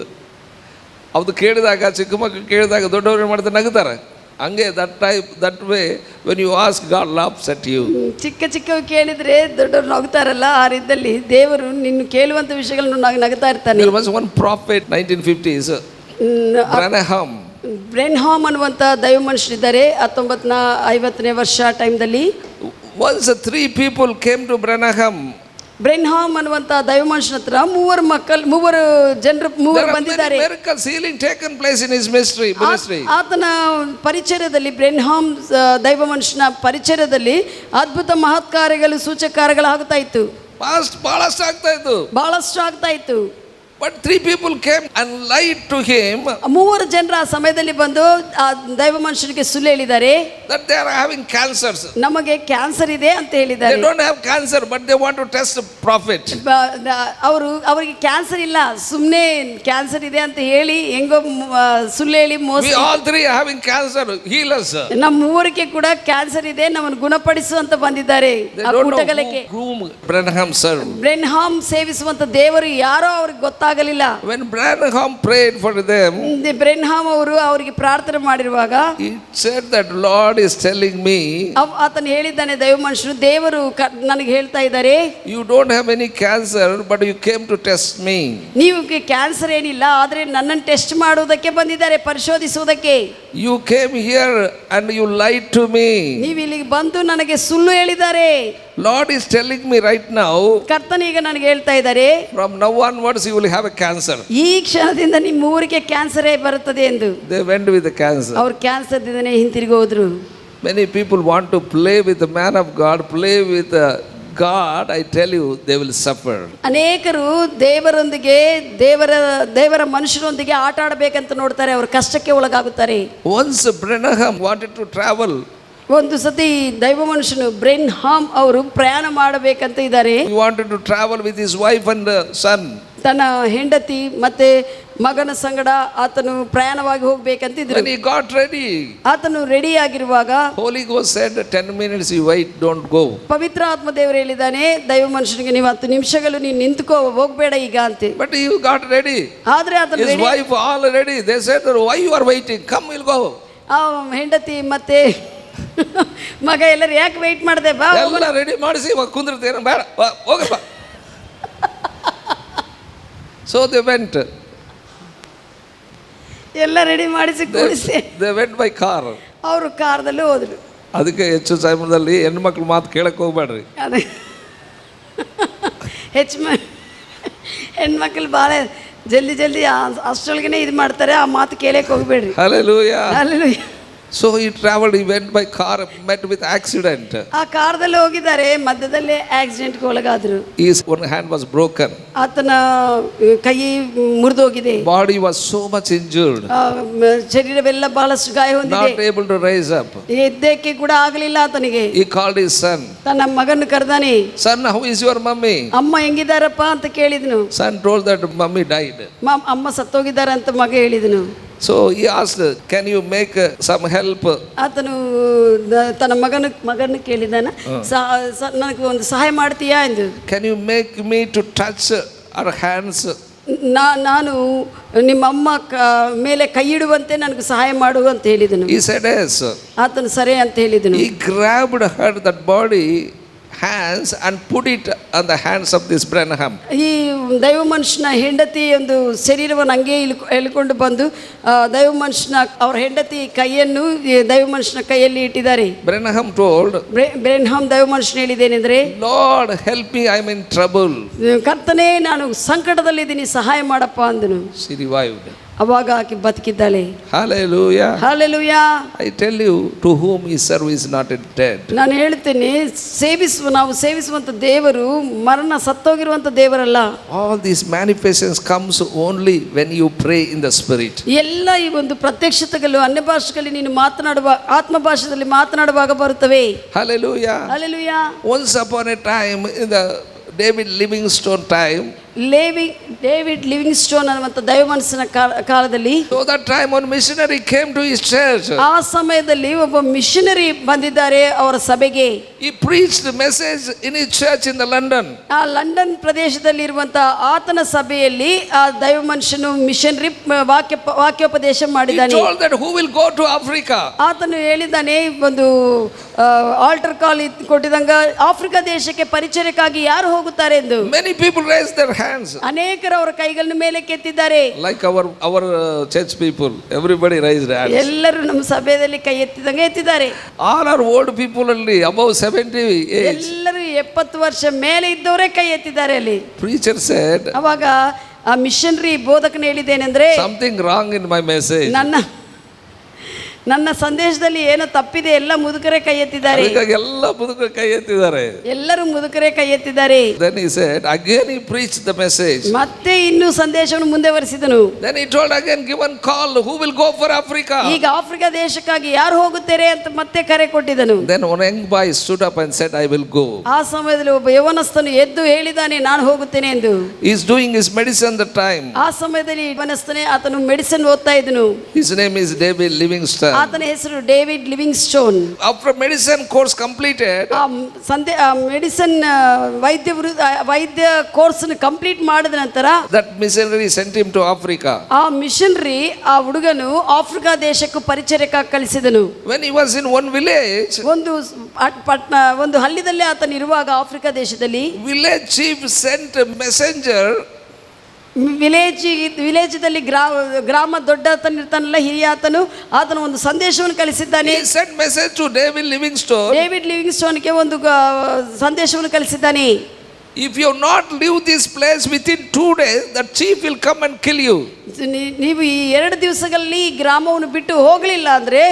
ಅದು ಕೇಳಿದಾಗ, ಚಿಕ್ಕ ಮಕ್ಕಳು ಕೇಳಿದಾಗ ದೊಡ್ಡವರು ಮಾಡ್ತಾರೆ, ನಗುತ್ತಾರೆ. ಹಂಗೆ that way when you ask, God laughs at you. ಚಿಕ್ಕವು ಕೇಳಿದ್ರೆ ದೊಡ್ಡವರು ನಗುತ್ತಾರಲ್ಲ, ಆ ರೀತಿಯಲ್ಲಿ ದೇವರು ನಿನ್ನ ಕೇಳುವಂತ ವಿಷಯಗಳನ್ನು ನಗುತ್ತಾ ಇರ್ತಾನೆ. There was one prophet 1950s, ಬ್ರೆನ್ಹಾಮ್ ಅನ್ನುವಂತ ದೈವ ಮನುಷ್ಯರಿದ್ದಾರೆ. 1950ನೇ ವರ್ಷ ಟೈಮ್ದಲ್ಲಿ once 3 people came to Branham. ಬ್ರೆನ್ಹಾಮ್ ಅನ್ನುವಂತ ದೈವ ಮನುಷ್ಯನ ಹತ್ರ 3 ಜನರು ಬಂದಿದ್ದಾರೆ. Miracles, healing taken place in his ministry. ಆತನ ಪರಿಚರ್ಯದಲ್ಲಿ, ಬ್ರೆನ್ಹಾಮ್ ದೈವ ಮನುಷ್ಯನ ಪರಿಚರ್ಯದಲ್ಲಿ ಅದ್ಭುತ ಮಹತ್ ಕಾರ್ಯಗಳು, ಸೂಚಕ ಕಾರ್ಯಗಳು ಆಗ್ತಾ ಇತ್ತು. ಬಹಳಷ್ಟು ಆಗ್ತಾ ಇತ್ತು. But 3 people came and lied to him. 3 ಜನರು ಆ ಸಮಯದಲ್ಲಿ ಬಂದು ಆ ದೈವ ಮನುಷ್ಯನಿಗೆ ಸುಳ್ಳು ಹೇಳಿದ್ದಾರೆ. That they are having cancers. ನಮಗೆ ಕ್ಯಾನ್ಸರ್ ಇದೆ ಅಂತ ಹೇಳಿದ್ದಾರೆ. They don't have cancer, but they want to test the prophet. ಅವರಿಗೆ ಕ್ಯಾನ್ಸರ್ ಇಲ್ಲ, ಸುಮ್ಮನೆ ಕ್ಯಾನ್ಸರ್ ಇದೆ ಅಂತ ಹೇಳಿ ಹೆಂಗೋ ಸುಳ್ಳು ಹೇಳಿ ಮೋಸ. We all 3 are having cancer, heal us. ನಮ್ಮ 3ಕ್ಕೆ ಕೂಡ ಕ್ಯಾನ್ಸರ್ ಇದೆ, ನಮ್ಮನ್ನು ಗುಣಪಡಿಸು ಅಂತ ಬಂದಿದ್ದಾರೆ. ಆ ಕೂಟಗಳಿಗೆ Branham served. ಬ್ರೆನ್ಹಾಮ್ ಸೇವಿಸುವಂತ ದೇವರು ಯಾರೋ ಅವ್ರಿಗೆ ಗೊತ್ತಾಗ ಆಗಲಿಲ್ಲ. When Branham prayed for them, ಬ್ರೆನ್ಹಾಮ್ ಅವರು ಅವರಿಗೆ ಪ್ರಾರ್ಥನೆ ಮಾಡಿರುವಾಗ he said that Lord is telling me, ಆತನು ಹೇಳಿದ್ದಾನೆ, ದೈವ ಮನುಷ್ಯನು ದೇವರು ನನಗೆ ಹೇಳ್ತಾ ಇದ್ದಾರೆ, you don't have any cancer but you came to test me. ನೀವು ಕ್ಯಾನ್ಸರ್ ಏನಿಲ್ಲ, ಆದ್ರೆ ನನ್ನನ್ನು ಟೆಸ್ಟ್ ಮಾಡುವುದಕ್ಕೆ ಬಂದಿದ್ದಾರೆ, ಪರಿಶೋಧಿಸುವುದಕ್ಕೆ. You came here and you lied to me. ನೀವು ಇಲ್ಲಿಗೆ ಬಂದು ನನಗೆ ಸುಳ್ಳು ಹೇಳಿದ್ದಾರೆ. Lord is telling me right now, ಕರ್ತನು ಈಗ ನನಗೆ ಹೇಳ್ತಾ ಇದ್ದಾರೆ, from now onwards you will have a cancer. ಈ ಕ್ಷಣದಿಂದ ನಿಮ್ಮ ಊರಿಗೆ ಕ್ಯಾನ್ಸರೇ ಬರುತ್ತದೆ ಎಂದು. They went with the cancer. ಅವ್ರು ಕ್ಯಾನ್ಸರ್ ದಿಂದನೇ ಹಿಂತಿರುಗಿ ಹೋದ್ರು. Many people want to play with the man of God, play with God. I tell you, they will suffer. ಅನೇಕರು ದೇವರೊಂದಿಗೆ ದೇವರ ಮನುಷ್ಯರೊಂದಿಗೆ ಆಟ ಆಡಬೇಕಂತ ನೋಡ್ತಾರೆ, ಅವರು ಕಷ್ಟಕ್ಕೆ ಒಳಗಾಗುತ್ತಾರೆ. Once Branham wanted to travel. ಒಂದು ಸತಿ ದೈವ ಮನುಷ್ಯನು ಬ್ರೆನ್ಹಾಮ್ ಅವರು ಪ್ರಯಾಣ ಮಾಡಬೇಕಂತ ಇದ್ದಾರೆ. He wanted to travel with his wife and son. ತನ್ನ ಹೆಂಡತಿ ಮತ್ತೆ ಮಗನ ಸಂಗಡ ಆತನು ಪ್ರಯಾಣವಾಗಿ ಹೋಗ್ಬೇಕಂತಿದ್ರು. When he got ready, ಆತನು ರೆಡಿ ಆಗಿರುವಾಗ Holy Ghost said, 10 minutes you wait, don't go. ಪವಿತ್ರ ಆತ್ಮ ದೇವರು ಹೇಳಿದ್ದಾನೆ, ದೈವ ಮನುಷ್ಯನಿಗೆ ನೀವು 10 ನಿಮಿಷಗಳು ನೀನು ನಿಂತುಕೋ, ಹೋಗ್ಬೇಡ ಈಗ ಅಂತೆ. But he got ready. ಆದ್ರೆ ಆತನು His wife all ready. They said, why you are waiting? Come, we'll go. ಆ ಹೆಂಡತಿ ಮತ್ತೆ ಮಗ ಎಲ್ಲರೂ ಯಾಕೆ ವೆಯ್ಟ್ ಮಾಡಿದೆ, ಬಾ ಎಲ್ಲ ರೆಡಿ ಮಾಡಿಸಿ ಕುಂದಿರ್ತೇನೆ, ಬೇಡ ಹೋಗಪ್ಪ. So they went. ಎಲ್ಲ ರೆಡಿ ಮಾಡಿಸಿ ಕೂಡಿಸಿ They went by car. ಅವರು ಕಾರ್ದಲ್ಲಿ ಹೋದ್ರು. ಅದಕ್ಕೆ ಹೆಚ್ಚು ಸಮಯದಲ್ಲಿ ಹೆಣ್ಮಕ್ಳು ಮಾತು ಕೇಳಕ್ಕೆ ಹೋಗ್ಬೇಡ್ರಿ. ಅದೇ ಹೆಣ್ಮಕ್ಳು ಭಾಳ ಜಲ್ದಿ ಅಷ್ಟೊಳಗನೆ ಇದು ಮಾಡ್ತಾರೆ, ಆ ಮಾತು ಕೇಳಕ್ಕೆ ಹೋಗ್ಬೇಡ್ರಿ. Hallelujah. Hallelujah. So he traveled, he went by car, met with accident. ಆ ಕಾರ್ದಲ್ಲಿ ಹೋಗಿದ್ದಾರೆ, ಮಧ್ಯದಲ್ಲೇ ಆಕ್ಸಿಡೆಂಟ್ಗೆ ಒಳಗಾದ್ರು. His one hand was broken. ಆತನ ಕೈ ಮುರಿದೋಗಿದೆ. Body was so much injured. ಶರೀರವೆಲ್ಲ ಬಹಳಷ್ಟು ಗಾಯ ಹೊಂದಿದೆ. Not able to rise up. ಎದ್ದೇಕೆ ಕೂಡ ಆಗಲಿಲ್ಲ ಆತನಿಗೆ. He called his son. ತನ್ನ ಮಗನ ಕರೆದಾನೆ. Son, how is your mummy? ಅಮ್ಮ ಹೆಂಗಿದಾರಪ್ಪ ಅಂತ ಕೇಳಿದನು. Son told that mummy died. ಅಮ್ಮ ಸತ್ತೋಗಿದ್ದಾರೆ ಅಂತ ಮಗ ಹೇಳಿದನು. So he asked, can you make some help? ಆತನು ತನ್ನ ಮಗನ ಕೇಳಿದಾನ, ನನಗೆ ಒಂದು ಸಹಾಯ ಮಾಡ್ತೀಯಾ ಎಂದು. Can you make me to touch her hands? ನಾನು ನಿಮ್ಮಮ್ಮ ಮೇಲೆ ಕೈ ಇಡುವಂತೆ ನನಗೆ ಸಹಾಯ ಮಾಡು ಅಂತ ಹೇಳಿದನು. He said yes. ಆತನು ಸರಿ ಅಂತ ಹೇಳಿದನು. He grabbed her that body hands and put it on the hands of this Branham. ಈ ದೈವ ಮನುಷ್ಯನ ಹೆಂಡತಿ ಒಂದು ಶರೀರವನ್ನು ಹಂಗೆ ಎಳ್ಕೊಂಡು ಬಂದು ದೈವ ಮನುಷ್ಯನ ಅವ್ರ ಹೆಂಡತಿ ಕೈಯನ್ನು ದೈವ ಮನುಷ್ಯನ ಕೈಯಲ್ಲಿ ಇಟ್ಟಿದ್ದಾರೆ. Branham told, ಬ್ರೆನ್ಹಾಮ್ ದೈವ ಮನುಷ್ಯನ ಹೇಳಿದ್ದೇನೆಂದ್ರೆ, Lord help me, I am in trouble. ಕರ್ತನೇ ನಾನು ಸಂಕಟದಲ್ಲಿದ್ದೀನಿ, ಸಹಾಯ ಮಾಡಪ್ಪ ಅಂದನು. She revived. ಅವಾಗ ಆಕೆ ಬದುಕಿದ್ದಾಳೆ. Hallelujah. Hallelujah. I tell you, to whom he serve is not dead. ನಾನು ಹೇಳ್ತೇನೆ, ನಾವು ಸೇವಿಸುವಂತ ದೇವರು ಮರಣ ಸತ್ತೋಗಿರುವಂತ ದೇವರಲ್ಲ. All these manifestations comes only when you pray in the spirit. ಎಲ್ಲ ಈ ಒಂದು ಪ್ರತ್ಯಕ್ಷತೆಗಳು ಅನ್ಯ ಭಾಷೆಗಳಲ್ಲಿ ನೀನು ಮಾತನಾಡುವ ಆತ್ಮ ಭಾಷೆಯಲ್ಲಿ ಮಾತನಾಡುವಾಗ ಬರುತ್ತವೆ. Hallelujah. Hallelujah. Once upon a time in the David Livingstone time, David Livingstone ಅನ್ನುವಂಥ ದೈವ ಮನಸ್ಸಿನ ಕಾಲದಲ್ಲಿ, so that time one missionary came to his church. ಆ ಸಮಯದಲ್ಲಿ ಒಬ್ಬ ಮಿಷನರಿ ಬಂದಿದ್ದಾರೆ ಅವರ ಸಭೆಗೆ. He preached the message in his church in the London. ಆ ಲಂಡನ್ ಪ್ರದೇಶದಲ್ಲಿ ಇರುವಂತಹ ಆತನ ಸಭೆಯಲ್ಲಿ ಆ ದೈವ ಮನುಷ್ಯನು ಮಿಷನರಿ ವಾಕ್ಯೋಪದೇಶ ಮಾಡಿದ್ದಾನೆ. He told that who will go to Africa. ಆತನು ಹೇಳಿದ್ದಾನೆ, ಒಂದು ಆಲ್ಟರ್ ಕಾಲ್ ಕೊಟ್ಟಿದಂಗ ಆಫ್ರಿಕಾ ದೇಶಕ್ಕೆ ಪರಿಚಯಕ್ಕಾಗಿ ಯಾರು ಹೋಗುತ್ತಾರೆ ಎಂದು. Many people raised their hands. ಅನೇಕರು ಅವರ ಕೈಗಳನ್ನು ಮೇಲೆ ಕೆತ್ತಿದ್ದಾರೆ. Like our church people, everybody raised hands. ಎಲ್ಲರೂ ನಮ್ಮ ಸಭೆಯಲ್ಲಿ ಕೈ ಎತ್ತಿದಂಗೆ ಎತ್ತಿದ್ದಾರೆ. All are old people only above 70 age. ಎಲ್ಲರೂ 70 ವರ್ಷ ಮೇಲೆ ಇದ್ದವರೇ ಕೈ ಎತ್ತಿದ್ದಾರೆ ಅಲ್ಲಿ. Preacher said, ಅವಾಗ ಆ missionary ಬೋಧಕನ ಹೇಳಿದ್ದೇನೆಂದ್ರೆ, something wrong in my message. ನನ್ನ ಸಂದೇಶದಲ್ಲಿ ಏನೋ ತಪ್ಪಿದೆ, ಎಲ್ಲ ಮುದುಕರೇ ಕೈ ಎತ್ತಿದ್ದಾರೆ. ಎಲ್ಲ ಮುದುಕರು ಕೈ ಎತ್ತಿದ್ದಾರೆ. ಎಲ್ಲರೂ ಮುದುಕರೇ ಕೈ ಎತ್ತಿದ್ದಾರೆ. Then he said, again he preached the message. ಮತ್ತೆ ಇನ್ನೂ ಸಂದೇಶವನ್ನು ಮುಂದುವರಿಸಿದನು. Then he told again, give one call, who will go for Africa? ಈಗ ಆಫ್ರಿಕಾ ದೇಶಕ್ಕಾಗಿ ಯಾರು ಹೋಗುತ್ತಾರೆ ಅಂತ ಮತ್ತೆ ಕರೆ ಕೊಟ್ಟಿದ್ದನು. Then one young boy stood up and said, I will go. ಆ ಸಮಯದಲ್ಲಿ ಒಬ್ಬ ಯವನಸ್ಥನು ಎದ್ದು ಹೇಳಿದಾನೆ, ನಾನು ಹೋಗುತ್ತೇನೆ ಎಂದು. He is doing his medicine the time. ಆ ಸಮಯದಲ್ಲಿ ಯವನಸ್ಥನೇ ಆತನು ಮೆಡಿಸಿನ್ ಓದ್ತಾ ಇದ್ದನು. His name is David Livingstone. ಆತನ ಹೆಸರು David living stone. After medicine course completed, medicine ವೈದ್ಯ ಕೋರ್ಸ್ ಕಂಪ್ಲೀಟ್ ಮಾಡಿದ ನಂತರ that missionary sent him to Africa. ಆ ಮಿಷನರಿ ಆ ಹುಡುಗನು ಆಫ್ರಿಕಾ ದೇಶಕ್ಕೂ ಪರಿಚರ್ಯಕ್ಕಾಗಿ ಕಳಿಸಿದನು. When he was in one village, ಒಂದು ಹಳ್ಳಿದಲ್ಲಿ ಆತನು ಇರುವಾಗ ಆಫ್ರಿಕಾ ದೇಶದಲ್ಲಿ village chief sent a messenger. ವಿಲೇಜದಲ್ಲಿ ಗ್ರಾಮ ದೊಡ್ಡ ಆತನ ಇರ್ತಾನಲ್ಲ, ಹಿರಿಯ ಆತನು ಒಂದು ಸಂದೇಶವನ್ನು ಕಳಿಸಿದ್ದಾನೆ. He sent message to David Livingstone. David ಲಿವಿಂಗ್ ಸ್ಟೋನ್ಗೆ ಒಂದು ಸಂದೇಶವನ್ನು ಕಳಿಸಿದ್ದಾನೆ. If you not leave this place within 2 days, the chief will come and kill you. ನೀವು ಈ 2 ದಿವಸಗಳಲ್ಲಿ ಗ್ರಾಮವನ್ನು ಬಿಟ್ಟು ಹೋಗಲಿಲ್ಲ ಅಂದರೆ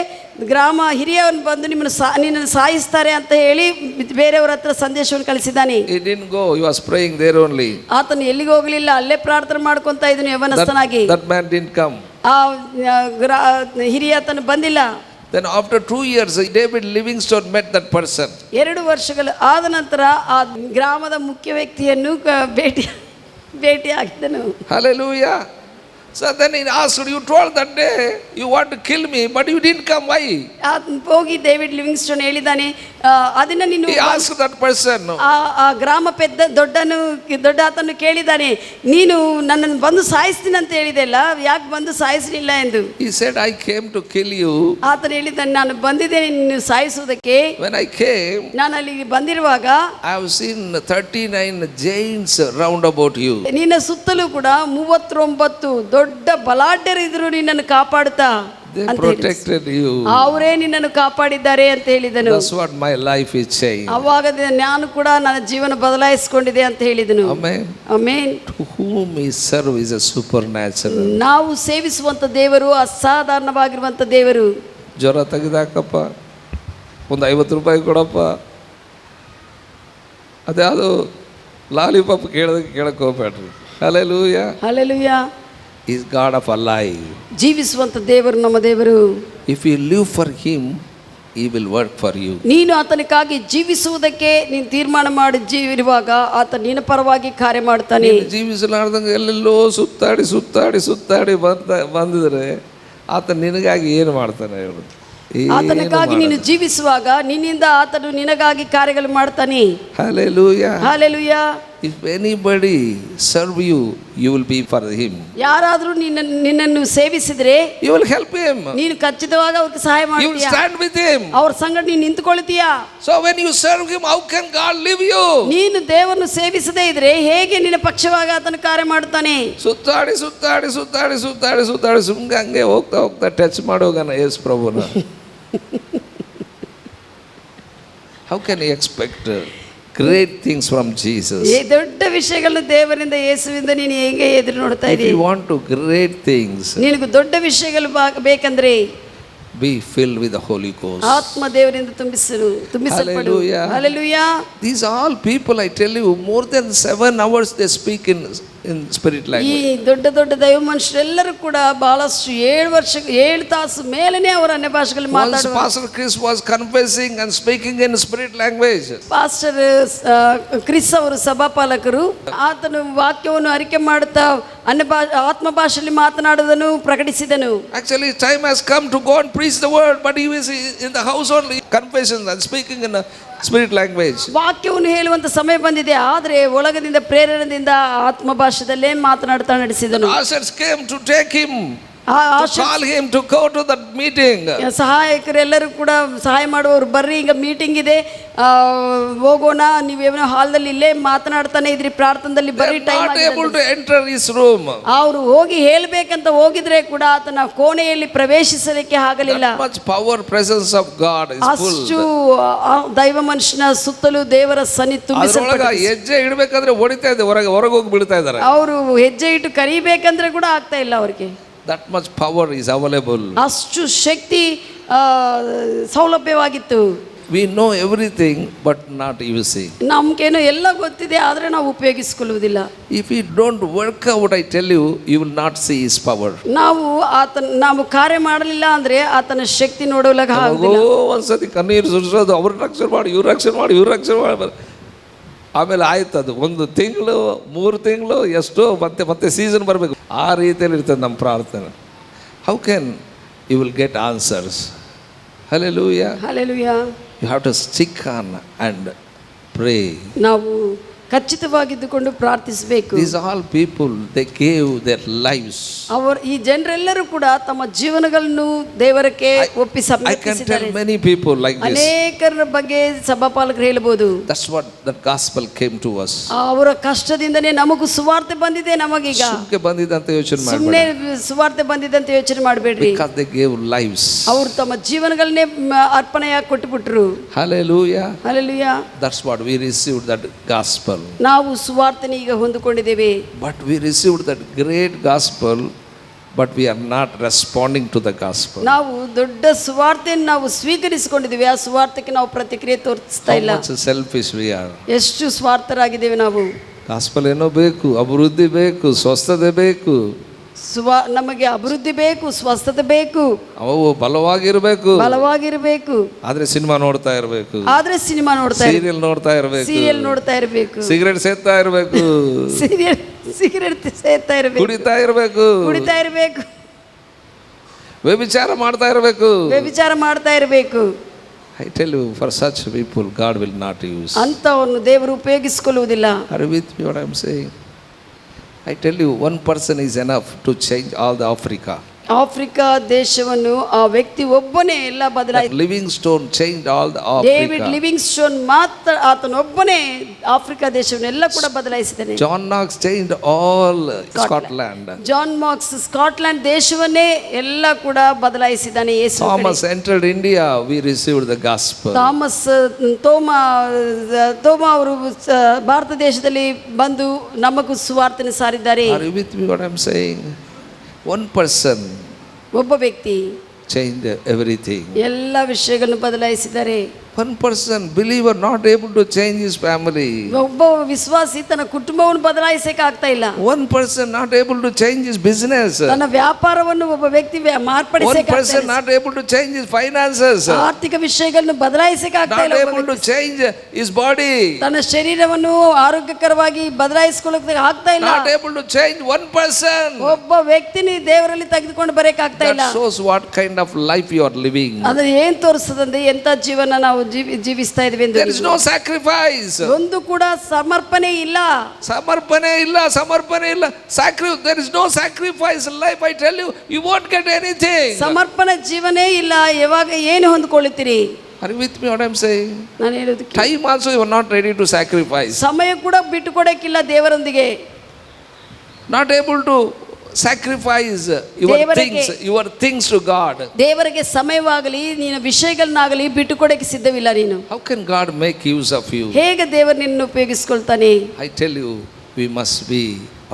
ಗ್ರಾಮ ಹಿರಿಯವನ್ನು ಬಂದು ನಿನ್ನನ್ನು ಸಾಯಿಸ್ತಾರೆ ಅಂತ ಹೇಳಿ ಬೇರೆಯವರ ಹತ್ರ ಸಂದೇಶವನ್ನು ಕಳಿಸಿದ್ದಾನೆ. He didn't go, he was praying there only. ಆತನು ಎಲ್ಲಿಗೆ ಹೋಗಲಿಲ್ಲ, ಅಲ್ಲೇ ಪ್ರಾರ್ಥನೆ ಮಾಡ್ಕೊಂತ ಇದ್ದನು ಯವನಸ್ಥನಾಗಿ. That man didn't come. ಆ ಹಿರಿಯ ಆತನು ಬಂದಿಲ್ಲ. Then after 2 years, David Livingstone met that person. 2 ವರ್ಷಗಳು ಆದ ನಂತರ ಆ ಗ್ರಾಮದ ಮುಖ್ಯ ವ್ಯಕ್ತಿಯನ್ನು ಭೇಟಿಯಾಗಿದ್ದನು. Hallelujah. So then he asked, you told that day you want to kill me, but you didn't come. Why? ಹೋಗಿ ಡೇವಿಡ್ ಲಿವಿಂಗ್ಸ್ಟೋನ್ ಹೇಳಿದ್ದಾನೆ, ಅದನ್ನ ನೀನು. He asked that person. ಆ ಗ್ರಾಮ ದೊಡ್ಡ ಆತನು ಕೇಳಿದ್ದಾನೆ, ನೀನು ನನ್ನನ್ನು ಬಂದು ಸಾಯಿಸ್ತೀನಿ ಅಂತ ಹೇಳಿದೆಲ್ಲ, ಯಾಕೆ ಬಂದು ಸಾಯಿಸಲಿಲ್ಲ ಎಂದು. He said, I came to kill you. ಆತನು ಹೇಳಿದ್ದಾನೆ, ನಾನು ಬಂದಿದ್ದೇನೆ ನಿನ್ನ ಸಾಯಿಸುವುದಕ್ಕೆ. When I came, ನಾನು ಅಲ್ಲಿಗೆ ಬಂದಿರುವಾಗ I have seen 39 giants round about you. ನಿನ್ನ ಸುತ್ತಲೂ ಕೂಡ 39 ದೊಡ್ಡ ಬಲಾಢ್ಯರಿದ್ರು ನಿನ್ನನ್ನು ಕಾಪಾಡುತ್ತಾ. They protected you. ಅವರೇ ನಿನ್ನನ್ನು ಕಾಪಾಡಿದ್ದಾರೆ ಅಂತ ಹೇಳಿದನು. That's what my life is saying. ಅವಾಗ ನಾನು ಕೂಡ ನನ್ನ ಜೀವನ ಬದಲಾಯಿಸಿಕೊಂಡಿದೆ ಅಂತ ಹೇಳಿದನು. Amen. Amen. To whom we serve is a supernatural. ನಾವು ಸೇವಿಸುವಂತ ದೇವರು ಅಸಾಧಾರಣವಾಗಿರುವಂತ ದೇವರು. ಜ್ವರ ತೆಗೆದಾಕಪ್ಪ, ಒಂದು 50 ರೂಪಾಯಿ ಕೊಡಪ್ಪ, ಅದ್ಯಾವುದು ಲಾಲಿಪಾಪ್ ಕೇಳಕ್ಕೆ ಹೋಗ್ಬೇಡ್ರಿ. Hallelujah. Hallelujah. Is God of alive. ಜೀವಿಸುವಂತ ದೇವರು ನಮ್ಮ ದೇವರು. If you live for him, he will work for you. ನೀನು ಆತನಿಗಾಗಿ ಜೀವಿಸುವುದಕ್ಕೆ ನೀನು ತೀರ್ಮಾನ ಮಾಡಿ ಇರುವಾಗ ಆತ ನಿನ್ನ ಪರವಾಗಿ ಕಾರ್ಯ ಮಾಡ್ತಾನೆ. ಜೀವಿಸಲಾರ್ದಂಗೆ ಎಲ್ಲೆಲ್ಲೋ ಸುತ್ತಾಡಿ ಬಂದಿದ್ರೆ ಆತ ನಿನಗಾಗಿ ಏನು ಮಾಡ್ತಾನೆ ಹೇಳು? ಆತನಿಗಾಗಿ ನೀನು ಜೀವಿಸುವಾಗ ನಿನ್ನಿಂದ ಆತನು ನಿನಗಾಗಿ ಕಾರ್ಯಗಳು ಮಾಡ್ತಾನೆ. Hallelujah. Hallelujah. If anybody serve you, you will be for him. ಯಾರಾದರೂ ನಿನ್ನನ್ನು ಸೇವಿಸಿದ್ರೆ you will help him. ನೀನು ಖಚಿತವಾಗಿ ಅವರಿಗೆ ಸಹಾಯ ಮಾಡ್ತೀಯ. you will stand with him. ಅವರ ಸಂಗಡ ನೀನು ನಿಂತುಕೊಳ್ಳುತ್ತೀಯಾ. so when you serve him, how can God leave you? ನೀನು ದೇವರನ್ನು ಸೇವಿಸದೇ ಇದ್ರೆ ಹೇಗೆ ನಿನ್ನ ಪಕ್ಷವಾಗಿ ಆತನ ಕಾರ್ಯ ಮಾಡ್ತಾನೆ? ಸುತ್ತಾಡಿ ಸುಮ್ಮನೆ ಹಂಗೆ ಹೋಗ್ತಾ ಟಚ್ ಮಾಡೋಗನ ಯೇಸು ಪ್ರಭುನ. how can you expect great things from Jesus? ದೊಡ್ಡ ವಿಷಯಗಳನ್ನು ದೇವರಿಂದ ಯೇಸುವಿಂದ ನೀನು ಹೇಗೆ ಎದುರು ನೋಡ್ತಾ ಇದ್ದೀಯ? if you want to great things, ನಿನಗೆ ದೊಡ್ಡ ವಿಷಯಗಳು ಬೇಕಂದ್ರೆ be filled with the Holy Ghost. ಆತ್ಮ ದೇವರಿಂದ ತುಂಬಿಸಲ್ಪಡು. Hallelujah. These all people, I tell you, more than 7 hours they speak in spirit language. ಈ ದೊಡ್ಡ ದೈವ ಮನುಷ್ಯರೆಲ್ಲರೂ ಕೂಡ ಬಹಳಷ್ಟು 7 ತಾಸು ಮೇಲೇನೆ ಅವರ ಅನ್ಯ ಭಾಷೆಗಳಲ್ಲಿ ಮಾತಾಡುವರು. Pastor Chris was confessing and speaking in spirit language. Pastor Chris ಅವರು ಸಭಾಪಾಲಕರು, ಆತನು ವಾಕ್ಯವನ್ನು ಅರಿಕೆ ಮಾಡುತ್ತಾ ಆತ್ಮ ಭಾಷೆಯಲ್ಲಿ ಮಾತನಾಡುವುದನ್ನು ಪ್ರಕಟಿಸಿದನು. Actually time has come to go and preach the word, but he was in the house only confessions and speaking in a spirit language. ವಾಕ್ಯವನ್ನು ಹೇಳುವಂತ ಸಮಯ ಬಂದಿದೆ, ಆದರೆ ಒಳಗದಿಂದ ಪ್ರೇರಣೆಯಿಂದ ಆತ್ಮ ಭಾಷೆಯಲ್ಲೇ ಮಾತನಾಡುತ್ತಾ ನಡೆಸಿದನು. Ushers came to take him, to call him to go to that meeting. ಸಹಾಯಕರೆಲ್ಲರೂ ಕೂಡ ಸಹಾಯ ಮಾಡುವವರು, ಬರ್ರಿ ಈಗ ಮೀಟಿಂಗ್ ಇದೆ, ಹೋಗೋಣ, ನೀವೇನೋ ಹಾಲ್ದಲ್ಲಿ ಇಲ್ಲೇ ಮಾತನಾಡ್ತಾನೆ ಇದ್ರಿ, ಪ್ರಾರ್ಥನೆಯಲ್ಲಿ ಬರ್ರಿ, time not able to enter his room. ಅವರು ಹೋಗಿ ಹೇಳ್ಬೇಕಂತ ಹೋಗಿದ್ರೆ ಕೂಡ ಆತನ ಕೋಣೆಯಲ್ಲಿ ಪ್ರವೇಶಿಸಲಿಕ್ಕೆ ಆಗಲಿಲ್ಲ. That much power presence of God is full. ಅಷ್ಟು ದೈವ ಮನುಷ್ಯನ ಸುತ್ತಲೂ ದೇವರ ಸನ್ನಿಧಿ ತುಂಬಿಸಲ್ಪಟ್ಟಿದೆ. ಹೆಜ್ಜೆ ಇಡಬೇಕಾದ್ರೆ ಹೊಡಿತಾ ಇದೆ, ಹೊರಗೆ ಹೋಗಿ ಬೀಳ್ತಾ ಇದ್ದಾರೆ. ಅವರು ಹೆಜ್ಜೆ ಇಟ್ಟು ಕರಿಬೇಕಂದ್ರೆ ಕೂಡ ಆಗ್ತಾ ಇಲ್ಲ ಅವರಿಗೆ. That much power is available. ಅಷ್ಟು ಶಕ್ತಿ ಸೌಲಭ್ಯವಾಗಿತ್ತು. We know everything but not using. ನಮಗೇನೋ ಎಲ್ಲ ಗೊತ್ತಿದೆ, ಆದರೆ ನಾವು ಉಪಯೋಗಿಸಿಕೊಳ್ಳುವುದಿಲ್ಲ. If you don't work out, I tell you, you will not see his power. ನಾವು ಕಾರ್ಯ ಮಾಡಲಿಲ್ಲ ಅಂದ್ರೆ ಆತನ ಶಕ್ತಿ ನೋಡೋಲಾಗ ಆಗುದಿಲ್ಲ. ಒಂದ್ಸತಿ ಕಣ್ಣೀರು ಸುರಿಸೋದು, ಅವ್ರ ರಕ್ಷಣೆ ಮಾಡಿ, ಇವ್ರ ರಕ್ಷಣೆ ಮಾಡಿ, ಆಮೇಲೆ ಆಯ್ತು. ಅದು 1 ತಿಂಗಳು 3 ತಿಂಗಳು ಎಷ್ಟೋ ಮತ್ತೆ ಸೀಸನ್ ಬರಬೇಕು. ಆ ರೀತಿಯಲ್ಲಿ ಇರ್ತದೆ ನಮ್ಮ ಪ್ರಾರ್ಥನೆ. How can you will get answers. Hallelujah. Hallelujah. You have to stick on and pray. ನಾವು ಖಚಿತವಾಗಿದ್ದುಕೊಂಡು ಪ್ರಾರ್ಥಿಸಬೇಕು. These all people, they gave their lives. ಈ ಜನರೆಲ್ಲರೂ ಕೂಡ ತಮ್ಮ ಜೀವನಗಳನ್ನು ದೇವರಕ್ಕೆ ಒಪ್ಪಿ I can ಸಮರ್ಪಿಸಿದ್ದಾರೆ. tell many people like this. ಅನೇಕರ ಬಗ್ಗೆ ಸಭಾಪಾಲಕರು ಹೇಳಬಹುದು. That's what the gospel came to us. ಅವರ ಕಷ್ಟದಿಂದನೇ ನಮಗೂ ಸುವಾರ್ತೆ ಬಂದಿದೆ. ನಮಗೀಗ ಸುಮ್ಕೆ ಬಂದಿದೆ ಅಂತ ಯೋಚನೆ ಸುಮ್ಮನೆ ಮಾಡಬೇಡಿ. ಸುವಾರ್ತೆ ಬಂದಿದೆ ಅಂತ ಯೋಚನೆ ಮಾಡಬೇಡ್ರಿ. Because they gave lives. ಅವರು ತಮ್ಮ ಜೀವನಗಳನ್ನೇ ಅರ್ಪಣೆಯಾಗಿ ಕೊಟ್ಟುಬಿಟ್ರು. Hallelujah. Hallelujah. That's what we received, that gospel. ನಾವು ಸುವಾರ್ತೆನ ಈಗ ಹೊಂದಿಕೊಂಡಿದ್ದೇವೆ. But we received that great gospel, but we are not responding to the gospel. ನಾವು ದೊಡ್ಡ ಸುವಾರ್ತೆಯನ್ನು ನಾವು ಸ್ವೀಕರಿಸಿಕೊಂಡಿದ್ದೇವೆ, ಆ ಸುವಾರ್ತೆಗೆ ನಾವು ಪ್ರತಿಕ್ರಿಯೆ ತೋರಿಸ್ತಾ ಇಲ್ಲ. How much selfish we are. ಎಷ್ಟು ಸ್ವಾರ್ಥರಾಗಿದ್ದೇವೆ ನಾವು. ಗಾಸ್ಪಲ್ ಏನೋ ಬೇಕು, ಅಭಿವೃದ್ಧಿ ಬೇಕು, ಸ್ವಸ್ಥತೆ ಬೇಕು. ನಮಗೆ ಅಭಿವೃದ್ಧಿ ಬೇಕು, ಸ್ವಸ್ಥತೆ ಬೇಕು, ಅವು ಬಲವಾಗಿರಬೇಕು, ಬಲವಾಗಿರಬೇಕು. ಆದ್ರೆ ಸಿನಿಮಾ ನೋಡ್ತಾ ಇರಬೇಕು, ಆದ್ರೆ ಸಿನಿಮಾ ನೋಡ್ತಾ ಸೀರಿಯಲ್ ನೋಡ್ತಾ ಇರಬೇಕು, ಸೀರಿಯಲ್ ನೋಡ್ತಾ ಇರಬೇಕು, ಸಿಗರೇಟ್ ಸೇರ್ತಾ ಇರಬೇಕು, ಸಿಗರೇಟ್ ಸೇರ್ತಾ ಇರಬೇಕು, ಕುಡಿತಾ ಇರಬೇಕು, ಕುಡಿತಾ ಇರಬೇಕು, ವ್ಯಭಿಚಾರ ಮಾಡ್ತಾ ಇರಬೇಕು, ವ್ಯಭಿಚಾರ ಮಾಡ್ತಾ ಇರಬೇಕು. I tell you, for such people God will not use. ಅಂತವನ್ನು ದೇವರು ಉಪಯೋಗಿಸಿಕೊಳ್ಳುವುದಿಲ್ಲ. Are you with me what I am saying? I tell you, one person is enough to change all the Africa. Africa ದೇಶವನ್ನು ಆ ವ್ಯಕ್ತಿ ಒಬ್ಬನೇ ಎಲ್ಲ ಬದಲಾಯಿಸಿ. Livingstone change all the David Livingstone ಮಾತ್ರ ಆತನೊಬ್ಬನೇ Africa ದೇಶವನ್ನೆಲ್ಲ ಕೂಡ ಬದಲಾಯಿಸಿದ್ದಾನೆ. John Knox changed all Scotland. John Marks Scotland ದೇಶವನ್ನೇ ಎಲ್ಲ ಕೂಡ ಬದಲಾಯಿಸಿದ್ದಾನೆ. Yesu Thomas entered India, we received the gospel. Thoma ಅವರು ಭಾರತ ದೇಶದಲ್ಲಿ ಬಂದು ನಮಗೂ ಸುವಾರ್ತೆಯನ್ನು ಸಾರಿದ್ದಾರೆ. Are you with me what I am saying? One person, ಒಬ್ಬ ವ್ಯಕ್ತಿ changed everything. ಎಲ್ಲ ವಿಷಯಗಳನ್ನು ಬದಲಾಯಿಸಿದ್ದಾರೆ. One person, believer, not able to change his family. ಒಬ್ಬ ವಿಶ್ವಾಸಿ ತನ್ನ ಕುಟುಂಬವನ್ನು ಬದಲಾಯಿಸಕ್ಕೆ ಆಗ್ತಾ ಇಲ್ಲ. One person not able to change his business. ತನ್ನ ವ್ಯಾಪಾರವನ್ನು ಒಬ್ಬ ವ್ಯಕ್ತಿ ಮಾರ್ಪಡಿಸಕ್ಕೆ One person not able to change his finances. ಆರ್ಥಿಕ ವಿಷಯಗಳನ್ನು ಬದಲಾಯಿಸಕ್ಕೆ ಆಗ್ತಾ ಇಲ್ಲ. Not able to change his body. ತನ್ನ ಶರೀರವನ್ನು ಆರೋಗ್ಯಕರವಾಗಿ ಬದಲಾಯಿಸಿಕೊಳ್ಳಕ್ಕೆ ಆಗ್ತಾ ಇಲ್ಲ. Not able to change one person. ಒಬ್ಬ ವ್ಯಕ್ತಿನಿ ದೇವರಲ್ಲಿ ತೆಗೆದುಕೊಂಡು ಬರಕ್ಕೆ ಆಗ್ತಾ ಇಲ್ಲ. That shows what kind of life you are living. ಅದು ಏನ್ ತೋರಿಸ್ತದಂದ್ರೆ ಎಂತ ಜೀವನ ನಾವು ಜೀವಿಸ್ತಾ ಇದ್ವಿ ಎಂದು. There is no sacrifice. ಒಂದು ಕೂಡ ಸಮರ್ಪಣೆ ಇಲ್ಲ. ಸಮರ್ಪಣೆ ಇಲ್ಲ, ಸಮರ್ಪಣೆ ಇಲ್ಲ. There is no sacrifice in life. I tell you, you won't get anything. ಸಮರ್ಪಣೆ ಜೀವನೇ ಇಲ್ಲ. ಯಾವಾಗ ಏನು ಹೊಂದಿಕೊಳ್ಳುತ್ತೀರಿ? Are you with me what I am saying? ನಾನು ಹೇಳೋದು Time also you are not ready to sacrifice. ಸಮಯ ಕೂಡ ಬಿಟ್ಟು ಕೊಡಕ್ಕಿಲ್ಲ ದೇವರೊಂದಿಗೆ. Not able to sacrifice your things to God. ದೇವರಿಗೆ ಸಮಯವಾಗಲಿ ನಿನ್ನ ವಿಷಯಗಳನ್ನಾಗಲಿ ಬಿಟ್ಟು ಕೊಡಕ್ಕೆ ಸಿದ್ಧವಿಲ್ಲ ನೀನು. How can God make use of you? ಹೇಗೆ ದೇವರು ನಿನ್ನನ್ನು ಉಪಯೋಗಿಸಿಕೊಳ್ತಾನೆ? I tell you, we must be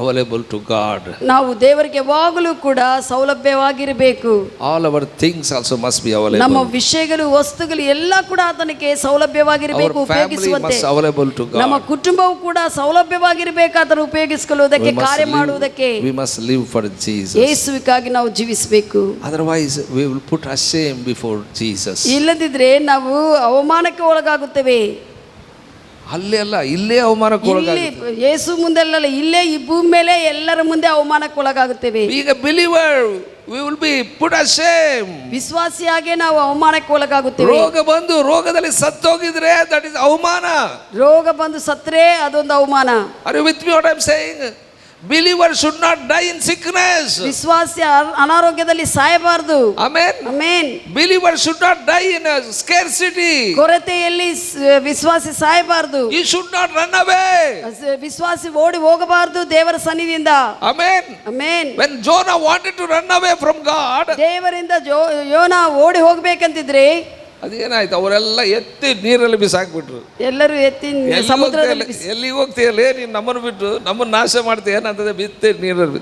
available to God. ನಾವು ದೇವರಿಗೆ ಯಾವಾಗಲೂ ಕೂಡ ಸೌಲಭ್ಯವಾಗಿರಬೇಕು. All our things also must be available. ನಮ್ಮ ವಿಷಯಗಳು ವಸ್ತುಗಳು ಎಲ್ಲ ಕೂಡ ಆತನಿಗೆ ಸೌಲಭ್ಯವಾಗಿರಬೇಕು, ಉಪಯೋಗಿಸುವಂತೆ. ನಮ್ಮ ಕುಟುಂಬವು ಕೂಡ ಸೌಲಭ್ಯವಾಗಿರಬೇಕು, ಅದನ್ನು ಉಪಯೋಗಿಸಿಕೊಳ್ಳುವುದಕ್ಕೆ, ಕಾರ್ಯ ಮಾಡುವುದಕ್ಕೆ. We must live for Jesus. ಯೇಸುವಿಗಾಗಿ ನಾವು ಜೀವಿಸಬೇಕು. Otherwise we will put shame before Jesus. ಇಲ್ಲದಿದ್ರೆ ನಾವು ಅವಮಾನಕ್ಕೆ ಒಳಗಾಗುತ್ತೇವೆ. ಅಲ್ಲೇ ಅಲ್ಲ, ಇಲ್ಲೇ ಅವಮಾನಕ್ಕೆ ಒಳಗಾಗುತ್ತೇವೆ. ಯೇಸು ಮುಂದೆ ಅಲ್ಲ, ಇಲ್ಲೇ ಈ ಭೂಮಿ ಮೇಲೆ ಎಲ್ಲರ ಮುಂದೆ ಅವಮಾನಕ್ಕೆ ಒಳಗಾಗುತ್ತೇವೆ. Being a believer, we will be put ashamed. ವಿಶ್ವಾಸಿಯಾಗಿ ನಾವು ಅವಮಾನಕ್ಕೆ ಒಳಗಾಗುತ್ತೇವೆ. ರೋಗ ಬಂದು ರೋಗದಲ್ಲಿ ಸತ್ತೋಗಿದ್ರೆ that is ಅವಮಾನ. ರೋಗ ಬಂದು ಸತ್ತರೆ ಅದೊಂದು ಅವಮಾನ. Are you with me what I am saying? Believer should not die in sickness. ವಿಶ್ವಾಸಿ ಅನಾರೋಗ್ಯದಲ್ಲಿ ಸಾಯಬಾರದು. Amen. Amen. Believer should not die in a scarcity. ಕೊರತೆಯಲ್ಲಿ ವಿಶ್ವಾಸಿ ಸಾಯಬಾರದು. He should not run away. ವಿಶ್ವಾಸಿ ಓಡಿ ಹೋಗಬಾರದು ದೇವರ ಸನ್ನಿಧಿಯಿಂದ. Amen. Amen. When Jonah wanted to run away from God, ದೇವರಿಂದ ಯೋನ ಓಡಿ ಹೋಗಬೇಕಂತಿದ್ರೆ ಅದೇನಾಯ್ತು, ಅವರೆಲ್ಲ ಎತ್ತಿ ನೀರಲ್ಲಿ ಬಿಸಾಕ್ಬಿಟ್ರು. ಎಲ್ಲರೂ ಎತ್ತಿ ಸಮುದ್ರದಲ್ಲಿ. ಎಲ್ಲಿಗೆ ಹೋಗ್ತೀಯಲ್ಲೇ ನೀನು, ನಮ್ಮನ್ನು ಬಿಟ್ಟು ನಮ್ಮನ್ನು ನಾಶ ಮಾಡ್ತೀಯ ಏನಂತಂದ್ರೆ ಬಿತ್ತೆ ನೀರಲ್ಲಿ.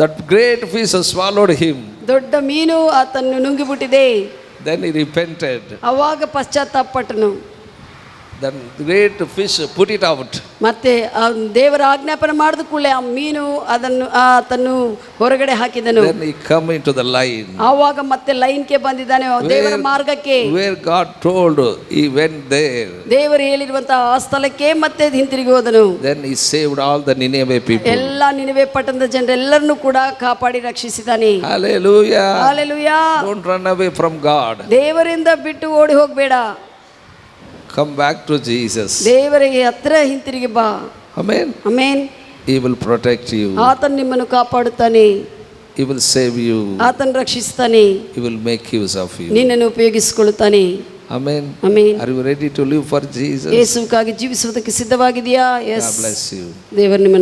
That great fish swallowed him. ದೊಡ್ಡ ಮೀನು ಆತನ್ನು ನುಂಗಿಬಿಟ್ಟಿದೆ. Then he repented. ಅವಾಗ ಪಶ್ಚಾತ್ತಾಪಪಟ್ಟನು. Then great fish put it out. ಮತ್ತೆ ಆ ದೇವರ ಆಜ್ಞಾಪನೆ ಮಾಡಿದ ಕೂಡಲೇ ಆ ಮೀನು ಅದನ್ನು ಆತನು ಹೊರಗಡೆ ಹಾಕಿದನು. Then he come into the line. ಆವಾಗ ಮತ್ತೆ ಲೈನ್ಗೆ ಬಂದಿದ್ದಾನೆ ದೇವರ ಮಾರ್ಗಕ್ಕೆ. Where God told, he went there. ದೇವರು ಹೇಳಿರುವಂತಹ ಆ ಸ್ಥಳಕ್ಕೆ ಮತ್ತೆ ಹಿಂತಿರುಗಿ ಹೋದನು. Then he saved all the Nineveh people. ಎಲ್ಲ ನಿನೆವೆ ಪಟ್ಟಣದ ಜನರೆಲ್ಲರನ್ನು ಕೂಡ ಕಾಪಾಡಿ ರಕ್ಷಿಸಿದ್ದಾನೆ. Hallelujah. Hallelujah. Don't run away from God. ದೇವರಿಂದ ಬಿಟ್ಟು ಓಡಿ ಹೋಗಬೇಡ. Come back to Jesus. ದೇವರಿಗೆ ಹತ್ರ ಹಿಂತಿರುಗಿ ಬಾ. Amen. Amen. He will protect you. ಆತನು ನಿಮ್ಮನ್ನು ಕಾಪಾಡುತ್ತಾನೆ. He will save you. ಆತನು ರಕ್ಷಿಸ್ತಾನೆ. He will make use of you. ನಿನ್ನನ್ನು ಉಪಯೋಗಿಸಿಕೊಳ್ಳುತ್ತಾನೆ. Amen. Amen. Are you ready to live for Jesus? ಯೇಸುವಿಗಾಗಿ ಜೀವಿಸುವುದಕ್ಕೆ ಸಿದ್ಧವಾಗಿದೆಯಾ? God bless you. ದೇವರು ನಿಮ್ಮನ್ನು